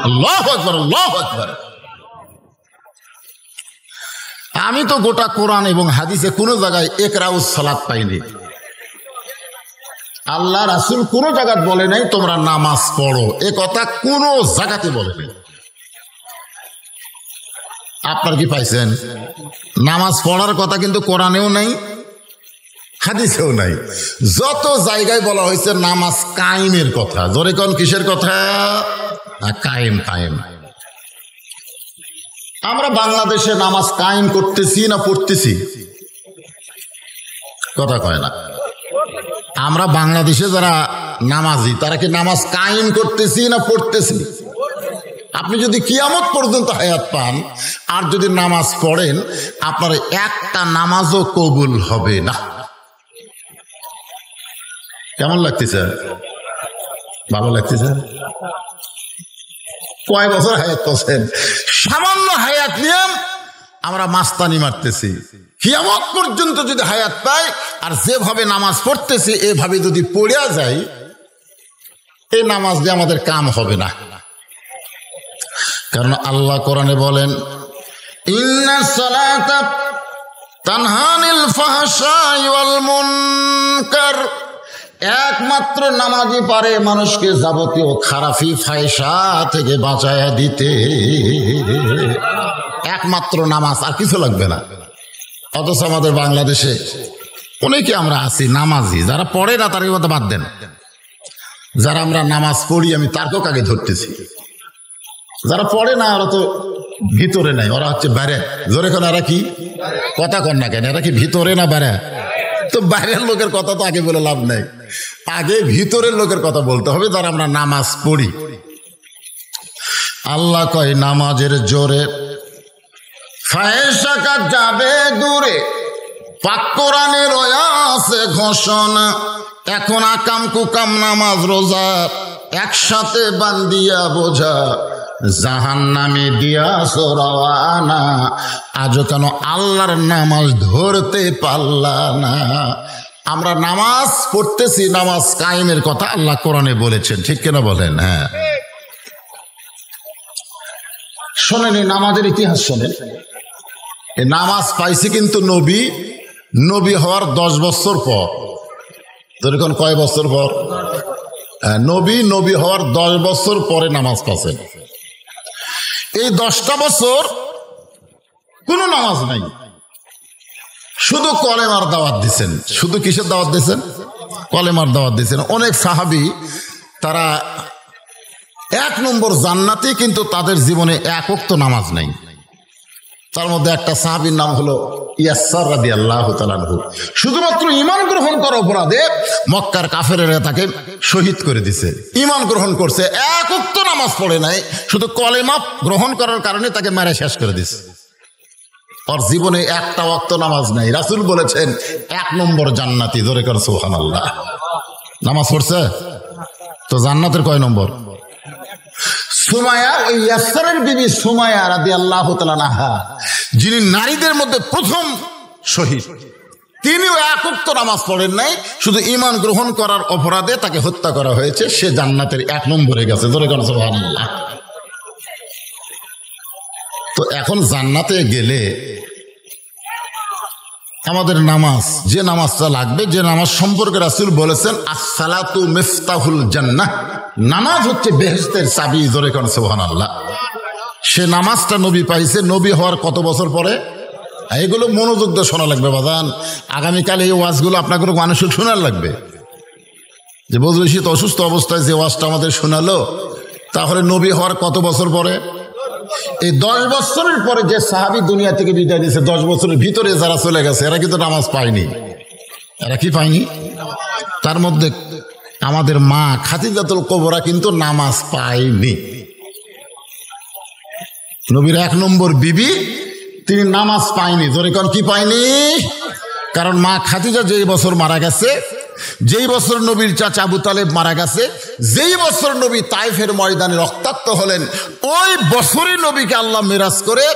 S1: আল্লাহু আকবার, আল্লাহু আকবার। আমি তো গোটা কোরআন এবং হাদিসে কোনো জায়গায় ইকরাউস সালাত পাইনি। আল্লাহ রাসূল কোনো জায়গায় বলে নাই তোমরা নামাজ পড়ো, এ কথা কোনো জায়গাতে বলে নাই। আপনার কি পাইছেন? নামাজ পড়ার কথা কিন্তু কোরআনেও নাই, হাদিসেও নাই। যত জায়গায় বলা হয়েছে নামাজ কায়েমের কথা। জোরে কোন কিসের কথা? কায়েম, কায়েম। আমরা বাংলাদেশে নামাজ কায়েম করতেছি না পড়তেছি? কথা কয় না। আমরা বাংলাদেশে যারা নামাজি তারা কি নামাজ কায়েম করতেছি না পড়তেছি? আপনি যদি কিয়ামত পর্যন্ত হায়াত পান আর যদি নামাজ পড়েন, আপনার একটা নামাজও কবুল হবে না। কেমন লাগতেছে? ভালো লাগতেছে? কয় বছর হায়াত করছেন? সামান্য হায়াত নিয়ে আমরা মাস্তানি মারতেছি। কিয়ামত পর্যন্ত যদি হায়াত পাই আর যেভাবে নামাজ পড়তেছি এভাবে যদি পড়িয়া যাই, এই নামাজ দিয়ে আমাদের কাম হবে না। কারণ আল্লাহ কোরআনে বলেন ইন্নাস সালাতা তানহা আনিল ফাহশাই ওয়াল মুনকার। একমাত্র নামাজই পারে মানুষকে যাবতীয় খারাপি ফায়সা থেকে বাঁচায়া দিতে। একমাত্র নামাজ, আর কিছু লাগবে না। অথচ আমাদের বাংলাদেশে অনেকে আমরা আছি নামাজি, যারা পড়ে না তার কথা বাদ দেন, যারা আমরা নামাজ পড়ি আমি তারকেও আগে ধরতেছি। যারা পড়ে না ওরা তো ভিতরে নাই, ওরা হচ্ছে বাইরে। জোরে কোন এরা কি কথা কন না কেন? এরা কি ভিতরে না বাইরে? তো বাইরের লোকের কথা তো আগে বলে লাভ নাই, আগে ভিতরের লোকের কথা বলতে হবে, যারা আমরা নামাজ পড়ি। আল্লাহ কয় নামাজের জোরে ফায়সা কাজ যাবে দূরে, পাক কোরআনে রয়াছে ঘোষণা। এখন আকাম কুকাম নামাজ রোজা একসাথে বান্দিয়া বোঝা, জাহান্নামে দিয়াছ রওয়ানা। আজও কেন আল্লাহর নামাজ ধরতে পারলা না? আমরা নামাজ পড়তেছি, নামাজ কায়েমের কথা আল্লাহ কোরআনে বলেছেন, ঠিক কিনা বলেন? হ্যাঁ, শোনেন এই নামাজের ইতিহাস শোনেন। এই নামাজ পাইছে কিন্তু নবী হওয়ার 10 বছর পর। যেরকম কয় বছর পর? নবী হওয়ার 10 বছর পরে নামাজ পাচ্ছেন। এই 10টা বছর কোনো নামাজ নাই, শুধু কলেমার দাওয়াত দিচ্ছেন। শুধু কিসের দাওয়াত দিচ্ছেন? কলেমার দাওয়াত দিচ্ছেন। অনেক সাহাবী তারা 1 নম্বর জান্নাতি, কিন্তু তাদের জীবনে 1 ওয়াক্ত নামাজ নাই। তার মধ্যে একটা সাহাবীর নাম হলো ইয়াসার রাদিয়াল্লাহু তাআলা আনহু। শুধুমাত্র ঈমান গ্রহণ করার অপরাধে মক্কার কাফেরেরা তাকে শহীদ করে দিছে। ঈমান গ্রহণ করছে, 1 ওয়াক্ত নামাজ পড়ে নাই, শুধু কলেমা গ্রহণ করার কারণে তাকে মেরে শেষ করে দিছে। ওর জীবনে 1টা ওয়াক্ত নামাজ নাই। রাসূল বলেছেন 1 নম্বর জান্নাতি। জোরে কর সুবহানাল্লাহ। নামাজ পড়ছে? তো জান্নাতের কয় নম্বর? সুমাইয়া, ওই ইয়াসসারের বিবি সুমাইয়া রাদিয়াল্লাহু তাআলা আনহা, যিনি নারীদের মধ্যে প্রথম শহীদ, তিনিও এক ওয়াক্ত নামাজ পড়েন নাই, শুধু ঈমান গ্রহণ করার অপরাধে তাকে হত্যা করা হয়েছে। সে জান্নাতের 1 নম্বরে গেছে। ধরে কেন? সুবহানাল্লাহ। তো এখন জান্নাতে গেলে আমাদের নামাজ, যে নামাজটা লাগবে, যে নামাজ সম্পর্কে রাসূল বলেছেন আসসালাতু মিফতাহুল জান্নাহ, নামাজ হচ্ছে বেহেশতের চাবি। ধরে কেন? সুবহানাল্লাহ। সে নামাজটা নবী পাইছে। নবী হওয়ার কত বছর পরে? এগুলো মনোযোগ দিয়ে শোনা লাগবে বাদান। আগামীকাল এই ওয়াজগুলো আপনাকে মানুষের শোনার লাগবে। যে বজরশীত অসুস্থ অবস্থায় যে ওয়াজটা আমাদের শোনালো, তাহলে নবী হওয়ার কত বছর পরে? এই 10 বছরের পরে যে সাহাবী দুনিয়া থেকে বিদায় দিয়েছে, 10 বছরের ভিতরে যারা চলে গেছে, এরা কিন্তু নামাজ পায়নি। এরা কি পায়নি? তার মধ্যে আমাদের মা খাদিজাতুল কুবরা কিন্তু নামাজ পায়নি। নবীর 1 নম্বর বিবি, তিনি নামাজ পায়নি। ধরে কোন কি পায়নি? কারণ মা খাদিজা যেই বছর মারা গেছে, যেই বছর নবীর চাচা আবু তালেব মারা গেছে, যেই বছর নবী তাইফের ময়দানে রক্তাক্ত হলেন, ওই বছরই নবীকে আল্লাহ মিরাজ করে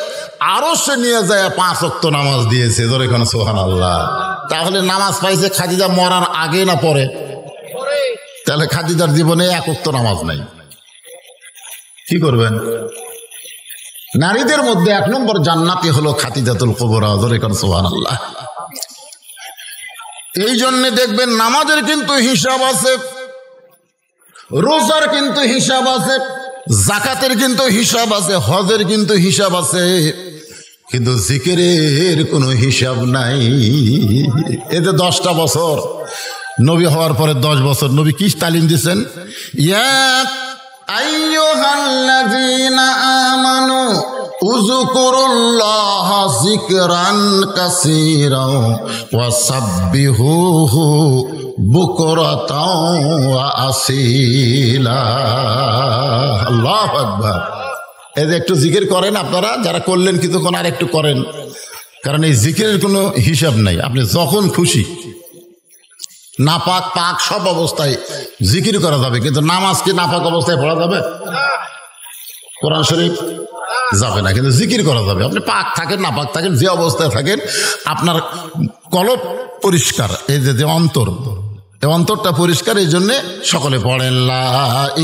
S1: আরশে নিয়ে যায় 5 ওয়াক্ত নামাজ দিয়েছে। ধরে কোন সুবহানাল্লাহ। তাহলে নামাজ পাইছে খাদিজা মরার আগে না পরে? তাহলে খাদিজার জীবনে 1 ওয়াক্ত নামাজ নাই। কি করবেন? নারীদের মধ্যে 1 নম্বর জান্নাতি হলো খাদিজাতুল কুবরা। ধরে কোন সুবহানাল্লাহ। এই জন্য দেখবেন নামাজের কিন্তু হিসাব আছে, রোজার কিন্তু হিসাব আছে, যাকাতের কিন্তু হিসাব আছে, হজের কিন্তু হিসাব আছে, কিন্তু জিকিরের কোনো হিসাব নাই। এতে 10টা বছর নবী হওয়ার পরে 10 বছর নবী কি তালিম দিয়েছেন? ইয়া আইয়ুহাল্লাযীনা আমানু উযকুরুল্লাহ যিকরান কাসীরা ওয়া সাব্বিহুহু বুকরাতাও ওয়া আসীলা। আল্লাহু আকবার। এই যে একটু জিকির করেন আপনারা, যারা করলেন কিছুক্ষণ আর একটু করেন, কারণ এই জিকিরের কোনো হিসাব নাই। আপনি যখন খুশি নাপাক পাক সব অবস্থায় জিকির করা যাবে, কিন্তু নামাজ কি নাপাক অবস্থায় পড়া যাবে? কোরআন শরীফ যাবে না, কিন্তু জিকির করা যাবে। আপনি পাক থাকেন নাপাক থাকেন, যে অবস্থায় থাকেন, আপনার কলব পরিষ্কার। এই যে অন্তর, এই অন্তরটা পরিষ্কার। এই জন্যে সকলে পড়েন লা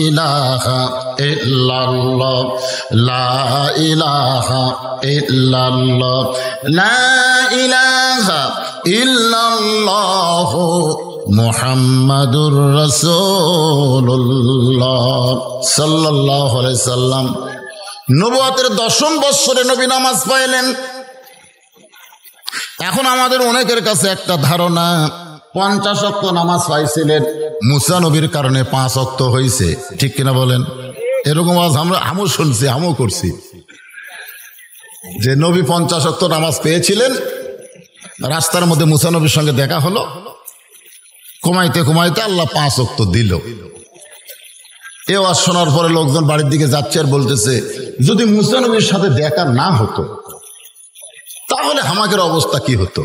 S1: ইলাহা ইল্লাল্লাহ, লা ইলাহা ইল্লাল্লাহ, লা ইলাহা ইল্লাল্লাহ মুহাম্মাদুর রাসূলুল্লাহ সাল্লাল্লাহু আলাইহি সাল্লাম। নবুয়তের 10ম বৎসরে নবী নামাজ পাইলেন। এখন আমাদের অনেকের কাছে একটা ধারণা, 50 ওয়াক্ত নামাজ পাইছিলেন, মুসা নবীর কারণে 5 ওয়াক্ত হয়েছে। ঠিক কিনা বলেন? এরকম আজ আমও শুনছি, আমও করছি, যে নবী 50 ওয়াক্ত নামাজ পেয়েছিলেন। রাস্তার মধ্যে মুসা নবীর সঙ্গে দেখা হলো, কমাইতে কমাইতে আল্লাহ 5 ওয়াক্ত দিল। এ ওয়াজ শোনার পরে লোকজন বাড়ির দিকে যাচ্ছে আর বলতেছে, যদি মুসা নবীর সাথে দেখা না হতো তাহলে আমাদের অবস্থা কি হতো?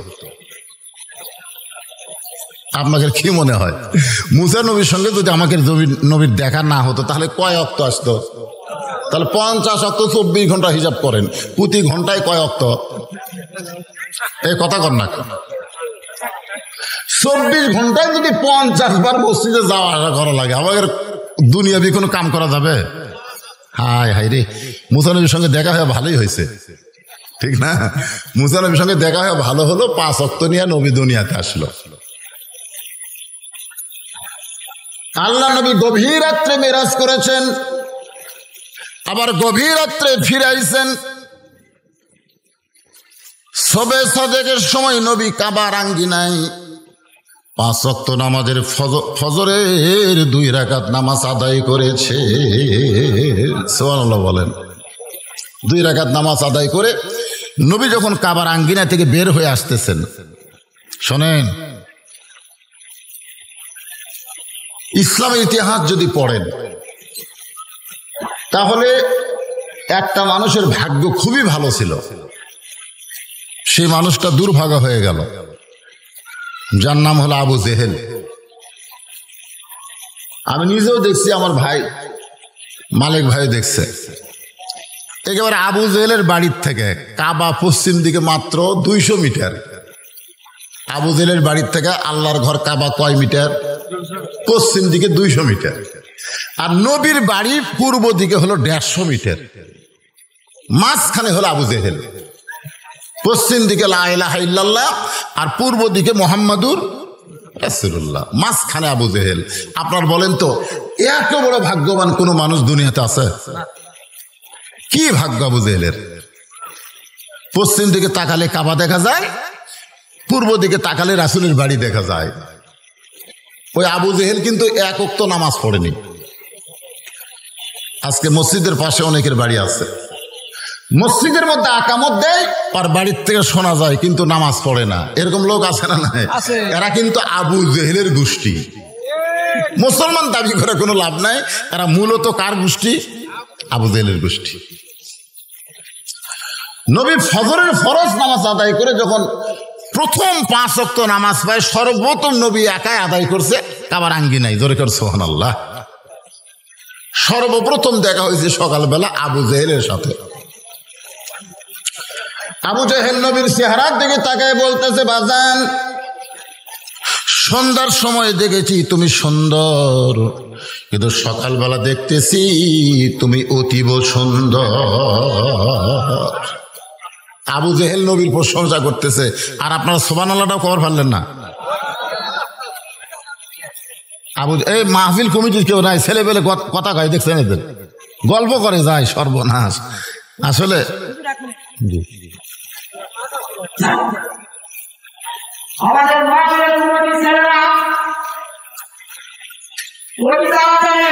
S1: আপনাদের কি মনে হয়? মুসা নবীর সঙ্গে যদি আমাদের নবীর দেখা না হতো তাহলে কয় ওয়াক্ত আসতো? তাহলে 50 ওয়াক্ত 24 ঘন্টা হিসাব করেন, প্রতি ঘন্টায় কয় ওয়াক্ত? এই কথা কর না। 24 ঘন্টায় যদি 50 বার মসজিদে যাওয়া আসা করা লাগে, আমাদের দুনিয়াবি কোনো কাম করা যাবে? হায় হায় রে, মুসা নবীর সঙ্গে দেখা হয়ে ভালোই হয়েছে, ঠিক না? মুসা নবীর সঙ্গে দেখা হয়ে ভালো হলো, 5 ওয়াক্ত নিয়ে নবী দুনিয়াতে আসলো। আল্লাহ নবী গভীর রাত্রে মেরাজ করেছেন, আবার গভীর রাত্রে ফিরে আইছেন। সবে সাদেকের সময় নবী কাবার আঙ্গিনায় 5 ওয়াক্ত নামাজের ফজরের 2 রাকাত নামাজ আদায় করেছে। সুবহানাল্লাহ বলেন। 2 রাকাত নামাজ আদায় করে নবী যখন কাবার আঙ্গিনা থেকে বের হয়ে আসতেছেন, শোনেন, ইসলামের ইতিহাস যদি পড়েন তাহলে একটা মানুষের ভাগ্য খুবই ভালো ছিল, সেই মানুষটা দুর্ভাগা হয়ে গেল, যার নাম হলো আবু জেহেল। আমি নিজেও দেখছি, আমার ভাই মালিক ভাই দেখছে। একেবারে আবু জেহেলের বাড়ির থেকে কাবা পশ্চিম দিকে মাত্র 200 মিটার। আবু জেহেলের বাড়ির থেকে আল্লাহর ঘর কাবা কয় মিটার? পশ্চিম দিকে 200 মিটার। আর নবীর বাড়ি পূর্ব দিকে হলো 150 মিটার। মাঝখানে হলো আবু জেহেল। পশ্চিম দিকে লা ইলাহা ইল্লাল্লাহ আর পূর্ব দিকে মুহাম্মাদুর রাসূলুল্লাহ, মাঝখানে আবু জেহেল। আপনার বলেন তো এত বড় ভাগ্যবান কোন মানুষ দুনিয়াতে আছে? কি ভাগ্য আবু জেহেলের! পশ্চিম দিকে তাকালে কাবা দেখা যায়, পূর্ব দিকে তাকালে রাসূলের বাড়ি দেখা যায়। ওই আবু জেহেল কিন্তু এক ওয়াক্ত নামাজ পড়েনি। আজকে মসজিদের পাশে অনেকের বাড়ি আছে, মসজিদের মধ্যে আকামত দেয় আর বাড়ির থেকে শোনা যায় কিন্তু নামাজ পড়ে না। এরকম লোক আছে না? নাই? এরা কিন্তু আবু জেহেলের গোষ্ঠী। মুসলমান দাবি করে কোনো লাভ নাই, এরা মূলত কার গোষ্ঠী? আবু জেহেলের গোষ্ঠী। নবী ফজরের ফরজ নামাজ আদায় করে যখন প্রথম 5 ওয়াক্ত নামাজ পায়, সর্বপ্রথম নবী একাই আদায় করছে কাবার আঙ্গিনায়। জোরে করে সুবহানাল্লাহ। সর্বপ্রথম দেখা হয়েছে সকালবেলা আবু জেহেলের সাথে। আবু জেহেল নবীর চেহারার দিকে তাকায় বলতেছে, বাজান সন্ধ্যার সময় দেখেছি তুমি সুন্দর, কিন্তু সকালবেলা দেখতেছি তুমি অতীব সুন্দর। আবু জেহেল নবীর প্রশংসা করতেছে, আর আপনারা সুবহানাল্লাহটাও কবর ফেললেন না। এই মাহফিল কমিটির কেউ নাই, ছেলেবেলে কথা কয় দেখছেন, এদের গল্প করে যায়, সর্বনাশ। আসলে
S2: আমাদের মাহফিলের কমিটির ছেলেরা ওই জায়গায়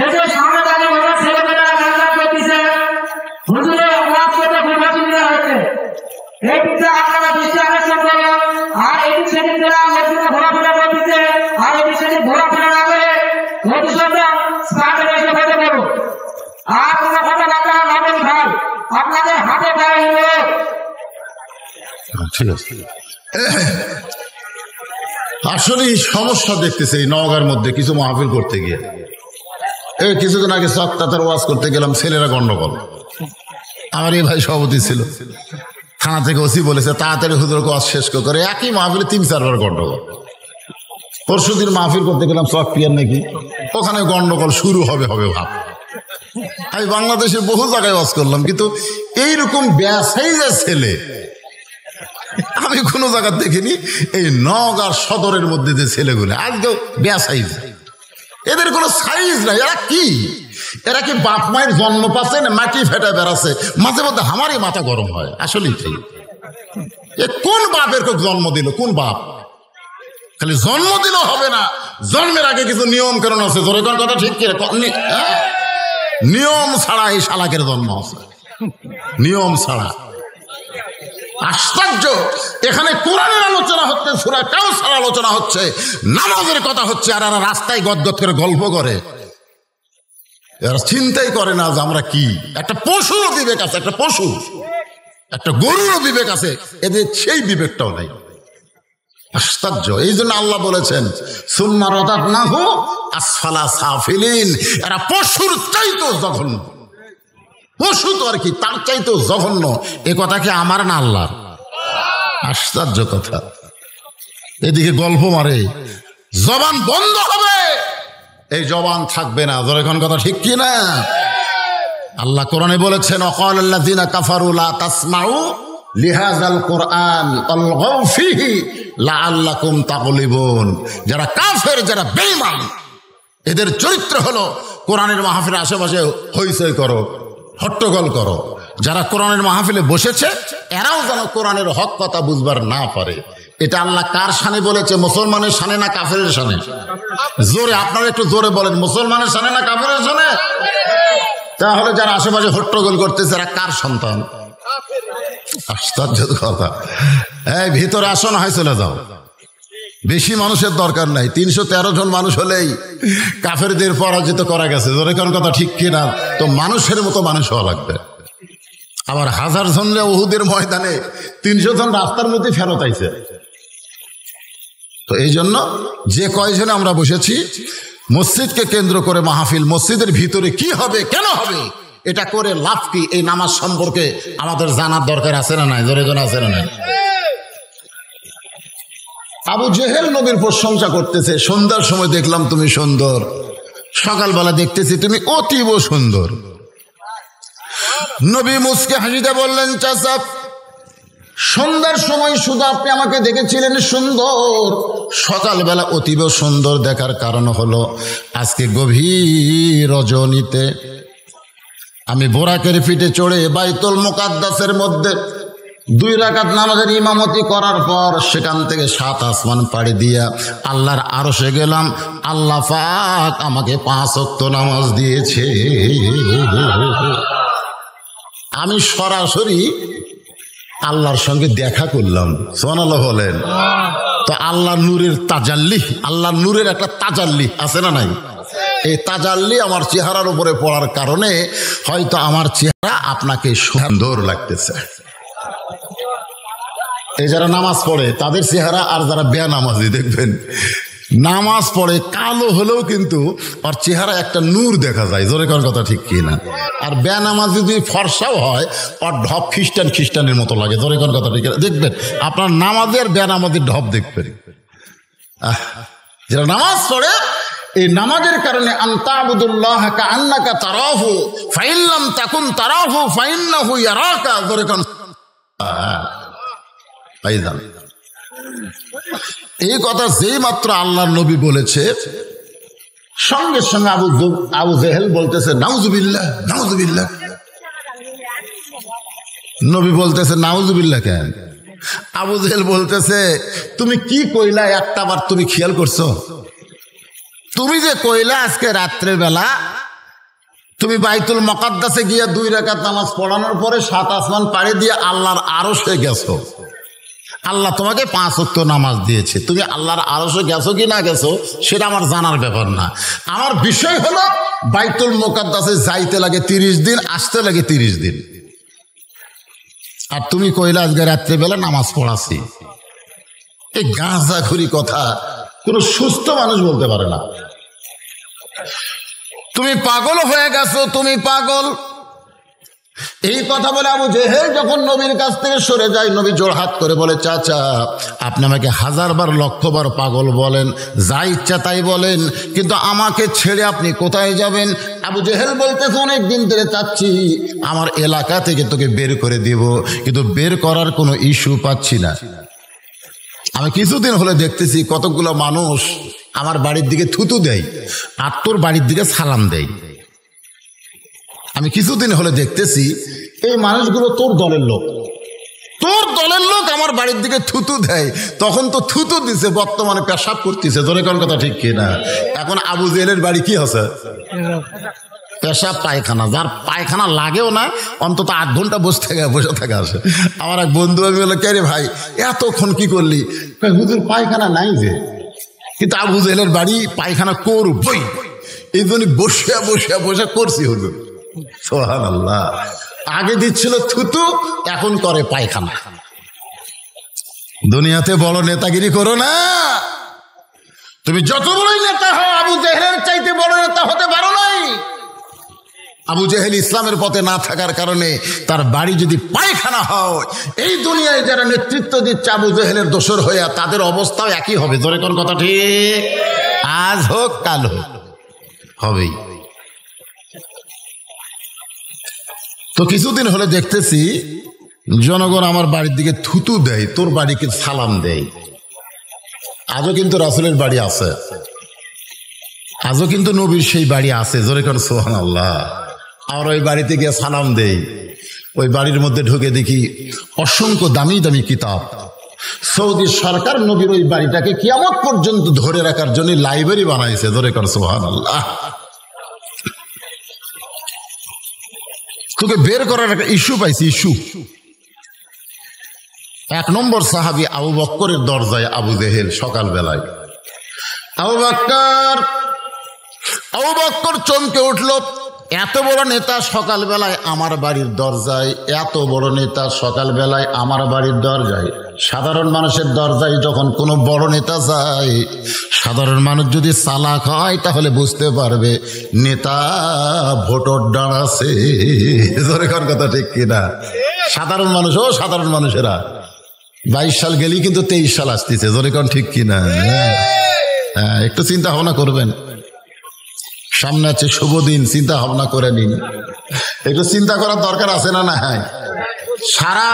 S2: এসে সামনে দাঁড়িয়ে ওরা ছেলেমেয়েরা গাঁজা করতেছে, হুজুরের ওয়াজ করতে ঘোষণা দেওয়া হয়েছে। এই দিকে আপনারা দৃষ্টি আকর্ষণ করবেন। আর এই সেদিন যারা মসজিদে ঘোরাফেরা করতেছে, আর এই সেদিন ঘোরাফেরা না করে ভবিষ্যতে স্টার্টে এসে বসে দেবো। আর কোনো কথা বার্তা নামেন ভাই, আপনাদের হাতে পায়ে হলো।
S1: ঠিক আছে। আসলে সমস্যা দেখতেছে এই নওগাঁর মধ্যে কিছু মাহফিল করতে গিয়ে। এই কিছুদিন আগে সপ্তাহের ওয়াজ করতে গেলাম, ছেলেরা গন্ডগোল। আমার এই ভাই সভাপতি ছিল, থানা থেকে ওসি বলেছে তাড়াতাড়ি হুজুরকে ওয়াজ শেষ করে। একই মাহফিলে 3-4 বার গন্ডগোল। পরশুদিন মাহফিল করতে গেলাম সফটওয়্যার নাকি, ওখানে গন্ডগোল শুরু হবে ভাব। আমি বাংলাদেশের বহু জায়গায় ওয়াজ করলাম, কিন্তু এইরকম ব্যাসাইজের ছেলে আমি কোনো জায়গা দেখিনি। এই নওগাঁ সদরের মধ্যে যে ছেলেগুলো আজকেও ব্যাসাইজ, এদের কোনো সাইজ নাই। এরা কি বাপ মায়ের জন্ম পাচ্ছে না মাটি ফেটে বেড়াচ্ছে? মাঝে মধ্যে আমারই মাথা গরম হয়। আসলেই তাই। এ কোন বাপের জন্ম দিল? কোন বাপ? খালি জন্ম দিল হবে না, জন্মের আগে কিছু নিয়ম কারণ আছে। জোরে কোন কথা ঠিক কি? নিয়ম ছাড়া এই শালাকের জন্ম আছে, নিয়ম ছাড়া। আশ্চর্য! এখানে কোরআনের আলোচনা হচ্ছে, সূরা কাউসার আলোচনা হচ্ছে, নামাজের কথা হচ্ছে, আর এরা রাস্তায় গদগদ করে গল্প করে। এরা চিন্তাই করে না যে আমরা কি। একটা পশুরও বিবেক আছে, একটা পশু, একটা গরুরও বিবেক আছে, এদের সেই বিবেকটাও নাই। আশ্চর্য! এই জন্য আল্লাহ বলেছেন সুম্মা রাদাদনাহু আসফালা সাফিলিন। এরা পশুর চাইতেও জঘন্য। পশু তো আর কি, তার চাইতেও জঘন্য। এ কথা কি আমার না আল্লাহর? আশ্চর্য কথা। এদিকে গল্প মারে, জবান বন্ধ হবে, এই জবান থাকবে না। যখন কথা ঠিক কি না? আল্লাহ কোরআনে বলেছেন ওয়াকাল আল্লাযিনা কাফারু লা তাসমাউ লিহাযাল কুরআন আলগাউ ফীহি লাআল্লাকুম তাগলিবুন। যারা কাফের, যারা বেঈমান, এদের চরিত্র হলো কোরআনের মাহফিলের আশেপাশে হইচই করো, হট্টগোল করো। যারা কোরআনের মাহফিলে বসেছে এরাও যেন কোরআনের হক কথা বুঝবার না পারে। এটা আল্লাহ কার শানে বলেছে? মুসলমানের শানে না কাফেরের শানে? জোরে, আপনারা একটু জোরে বলেন, মুসলমানের শানে না কাফেরের শানে? তাহলে যারা আশেপাশে হট্টগোল করতেছে এরা কার সন্তান? আশ্চর্য কথা। এই ভিতরে আসো না হয় চলে যাও, বেশি মানুষের দরকার নাই। 313 জন মানুষ হলেই কাফেরদের পরাজিত করা গেছে। জোরে কোন কথা ঠিক কিনা? তো মানুষের মতো মানুষ হওয়া লাগবে। আবার 1000 জন উহুদের ময়দানে 300 জন রাস্তার মধ্যে ফেরত আইছে। তো এই জন্য যে কয়জনে আমরা বসেছি মসজিদকে কেন্দ্র করে মাহফিল, মসজিদের ভিতরে কি হবে, কেন হবে, এটা করে লাভ কি? এই নামাজ সম্পর্কে আমাদের জানার দরকার আছে না নাই? জোরে জোরে আছে না নাই? আবু জেহেল নবীর প্রশংসা করতেছে, সন্ধ্যার সময় দেখলাম তুমি সুন্দর, সকালবেলা দেখতেছি তুমি অতীব সুন্দর। নবী মুসকে হাসিতে বললেন, চাচা সন্ধ্যার সময় শুধু আপনি আমাকে দেখেছিলেন সুন্দর, সকালবেলা অতীব সুন্দর দেখার কারণ হলো আজকে গভীর রজনীতে আমি বোরাকের পিঠে চড়ে বাইতুল মুকাদ্দাসের মধ্যে 2 রাকাত নামাজের ইমামতি করার পর সেখান থেকে 7 আসমান পাড়ি দিয়া আল্লাহর আরশে গেলাম। আল্লাহ পাক আমাকে 5 ওয়াক্ত নামাজ দিয়েছে। আমি সরাসরি আল্লাহর সঙ্গে দেখা করলাম। সুবহানাল্লাহ বলেন। তো আল্লাহ নূরের তাজাল্লি, আল্লাহ নূরের একটা তাজাল্লি আছে না নাই? এই তাজাল্লি আমার চেহারার উপরে পড়ার কারণে হয়তো আমার চেহারা আপনাকে সুন্দর লাগতেছে। এই যারা নামাজ পড়ে তাদের চেহারা, আর যারা বেনামাজি দেখবেন নামাজ পড়ে কালো হলেও কিন্তু ওর চেহারা একটা নূর দেখা যায়। জোরে কোন কথা ঠিক কি না? আর বেনামাজি যদি ফর্সাও হয় ওর ঢপ খ্রিস্টানের মতো লাগে। জোরে কোন কথা ঠিক না? দেখবেন আপনার নামাজে আর বেনামাজির ঢপ দেখবেন। যারা নামাজ পড়ে এই নামাজের কারণে আনতাবুদুল্লাহ কাআন্নাকা তারাহু ফাইন লাম তাকুন তারাহু ফাইন্নাহু ইয়ারাকা। জোরে কোন ভাইজান, এই কথা যেই মাত্র আল্লাহর নবী বলেছে সঙ্গে সঙ্গে আবু জেহেল বলতেছে নাউজুবিল্লাহ নাউজুবিল্লাহ। নবী বলতেছে নাউজুবিল্লাহ কেন? আবু জেহেল বলতেছে তুমি কি কইলা একটা বার তুমি খেয়াল করছো? তুমি যে কইলা আজকে রাত্রে বেলা তুমি বাইতুল মুকাদ্দাসে গিয়া 2 রাকাত নামাজ পড়ানোর পরে 7 আসমান পাড়ি দিয়ে আল্লাহর আরশে গেছো, আল্লাহ তোমাকে 5 ওয়াক্ত নামাজ দিয়েছে, তুমি আল্লাহর আরশে গেছো কি না গেছো সেটা আমার জানার ব্যাপার না। আমার বিষয় হলো বাইতুল মুকাদ্দাসে যাইতে লাগে 30 দিন, আসতে লাগে 30 দিন। আর তুমি কইলা আজকে রাত্রেবেলা নামাজ পড়াছি। এই গাঁজাখুরি কথা কোনো সুস্থ মানুষ বলতে পারে না। তুমি পাগল হয়ে গেছো, তুমি পাগল। এই কথা বলে আবু জেহেল যখন নবীর কাছ থেকে সরে যায়, নবী জোড়হাত করে বলে, চাচা আপনি আমাকে 1000 বার 1,00,000 বার পাগল বলেন, যা ইচ্ছা তাই বলেন, কিন্তু আমাকে ছেড়ে আপনি কোথায় যাবেন? আবু জেহেল বলতেছে অনেক দিন ধরে চাচ্ছি আমার এলাকা থেকে তোকে বের করে দিব, কিন্তু বের করার কোনো ইস্যু পাচ্ছি না। আমি কিছুদিন হলে দেখতেছি কতগুলো মানুষ আমার বাড়ির দিকে থুতু দেয় আর তোর বাড়ির দিকে সালাম দেয়। আমি কিছুদিন হলে দেখতেছি এই মানুষগুলো তোর দলের লোক, তোর দলের লোক আমার বাড়ির দিকে থুতু দেয়। তখন তো থুতু দিছে, বর্তমানে পেশাব করতেছে। জোরে কোন কথা ঠিক কিনা? এখন আবু জেহেলের বাড়ি কি আছে? পেশাব পায়খানা। যার পায়খানা লাগেও না অন্তত 8 ঘন্টা বসে থাকে আসে। আমার এক বন্ধু আমি বললো, কে রে ভাই এতক্ষণ কি করলি? হুজুর পায়খানা নাই যে, কিন্তু আবু জেহেলের বাড়ি পায়খানা করবই, এই জন্য বসে করছি হুজুর। সুবহানাল্লাহ। আগে দিচ্ছিল থুতু, এখন করে পায়খানা। দুনিয়াতে বড় নেতাগিরি করো না। তুমি যত বড়ই নেতা হও আবু জেহেলের চাইতে বড় নেতা হতে পারো নাই। আবু জেহেল ইসলামের পথে না থাকার কারণে তার বাড়ি যদি পায়খানা হয়, এই দুনিয়ায় যারা নেতৃত্ব দিচ্ছে আবু জেহেলের দোসর হইয়া, তাদের অবস্থাও একই হবে। জোরে কোন কথা ঠিক? আজ হোক কাল হোক হবেই। তো কিছুদিন হলে দেখতেছি জনগণ আমার বাড়ির দিকে থুতু দেয়, তোর বাড়িকে সালাম দেয়। আজও কিন্তু রাসূলের বাড়ি আছে, আজও কিন্তু নবীর সেই বাড়ি আছে। জোরে কোন সুবহানাল্লাহ। আর ওই বাড়িতে গিয়ে সালাম দেই। ওই বাড়ির মধ্যে ঢুকে দেখি অসংখ্য দামি দামি কিতাব। সৌদি সরকার নবীর ওই বাড়িটাকে কিয়ামত পর্যন্ত ধরে রাখার জন্য লাইব্রেরি বানাইছে। জোরে কোন সুবহানাল্লাহ। তোকে বের করার একটা ইস্যু পাইছি, ইস্যু। 1 নম্বর সাহাবী আবু বকরের দরজায় আবু জেহেল সকালবেলায়। আবু বকর চমকে উঠল। এত বড় নেতা সকালবেলায় আমার বাড়ির দরজায়, এত বড় নেতা সকালবেলায় আমার বাড়ির দরজায়। সাধারণ মানুষের দরজায় যখন কোনো বড় নেতা যায়, সাধারণ মানুষ যদি চালাক হয় তাহলে বুঝতে পারবে নেতা ভোটর দাঁড়াছে। দরকার কথা ঠিক কিনা? সাধারণ মানুষ, ও সাধারণ মানুষেরা 22 সাল গেলেই কিন্তু 23 সাল আসতেছে। দরকার ঠিক কিনা? হ্যাঁ, একটু চিন্তা ভাবনা করবেন। সামনে আছে শুভ দিন, চিন্তা ভাবনা করে নিন। একটু চিন্তা করার দরকার আছে না? না, হ্যাঁ, সারা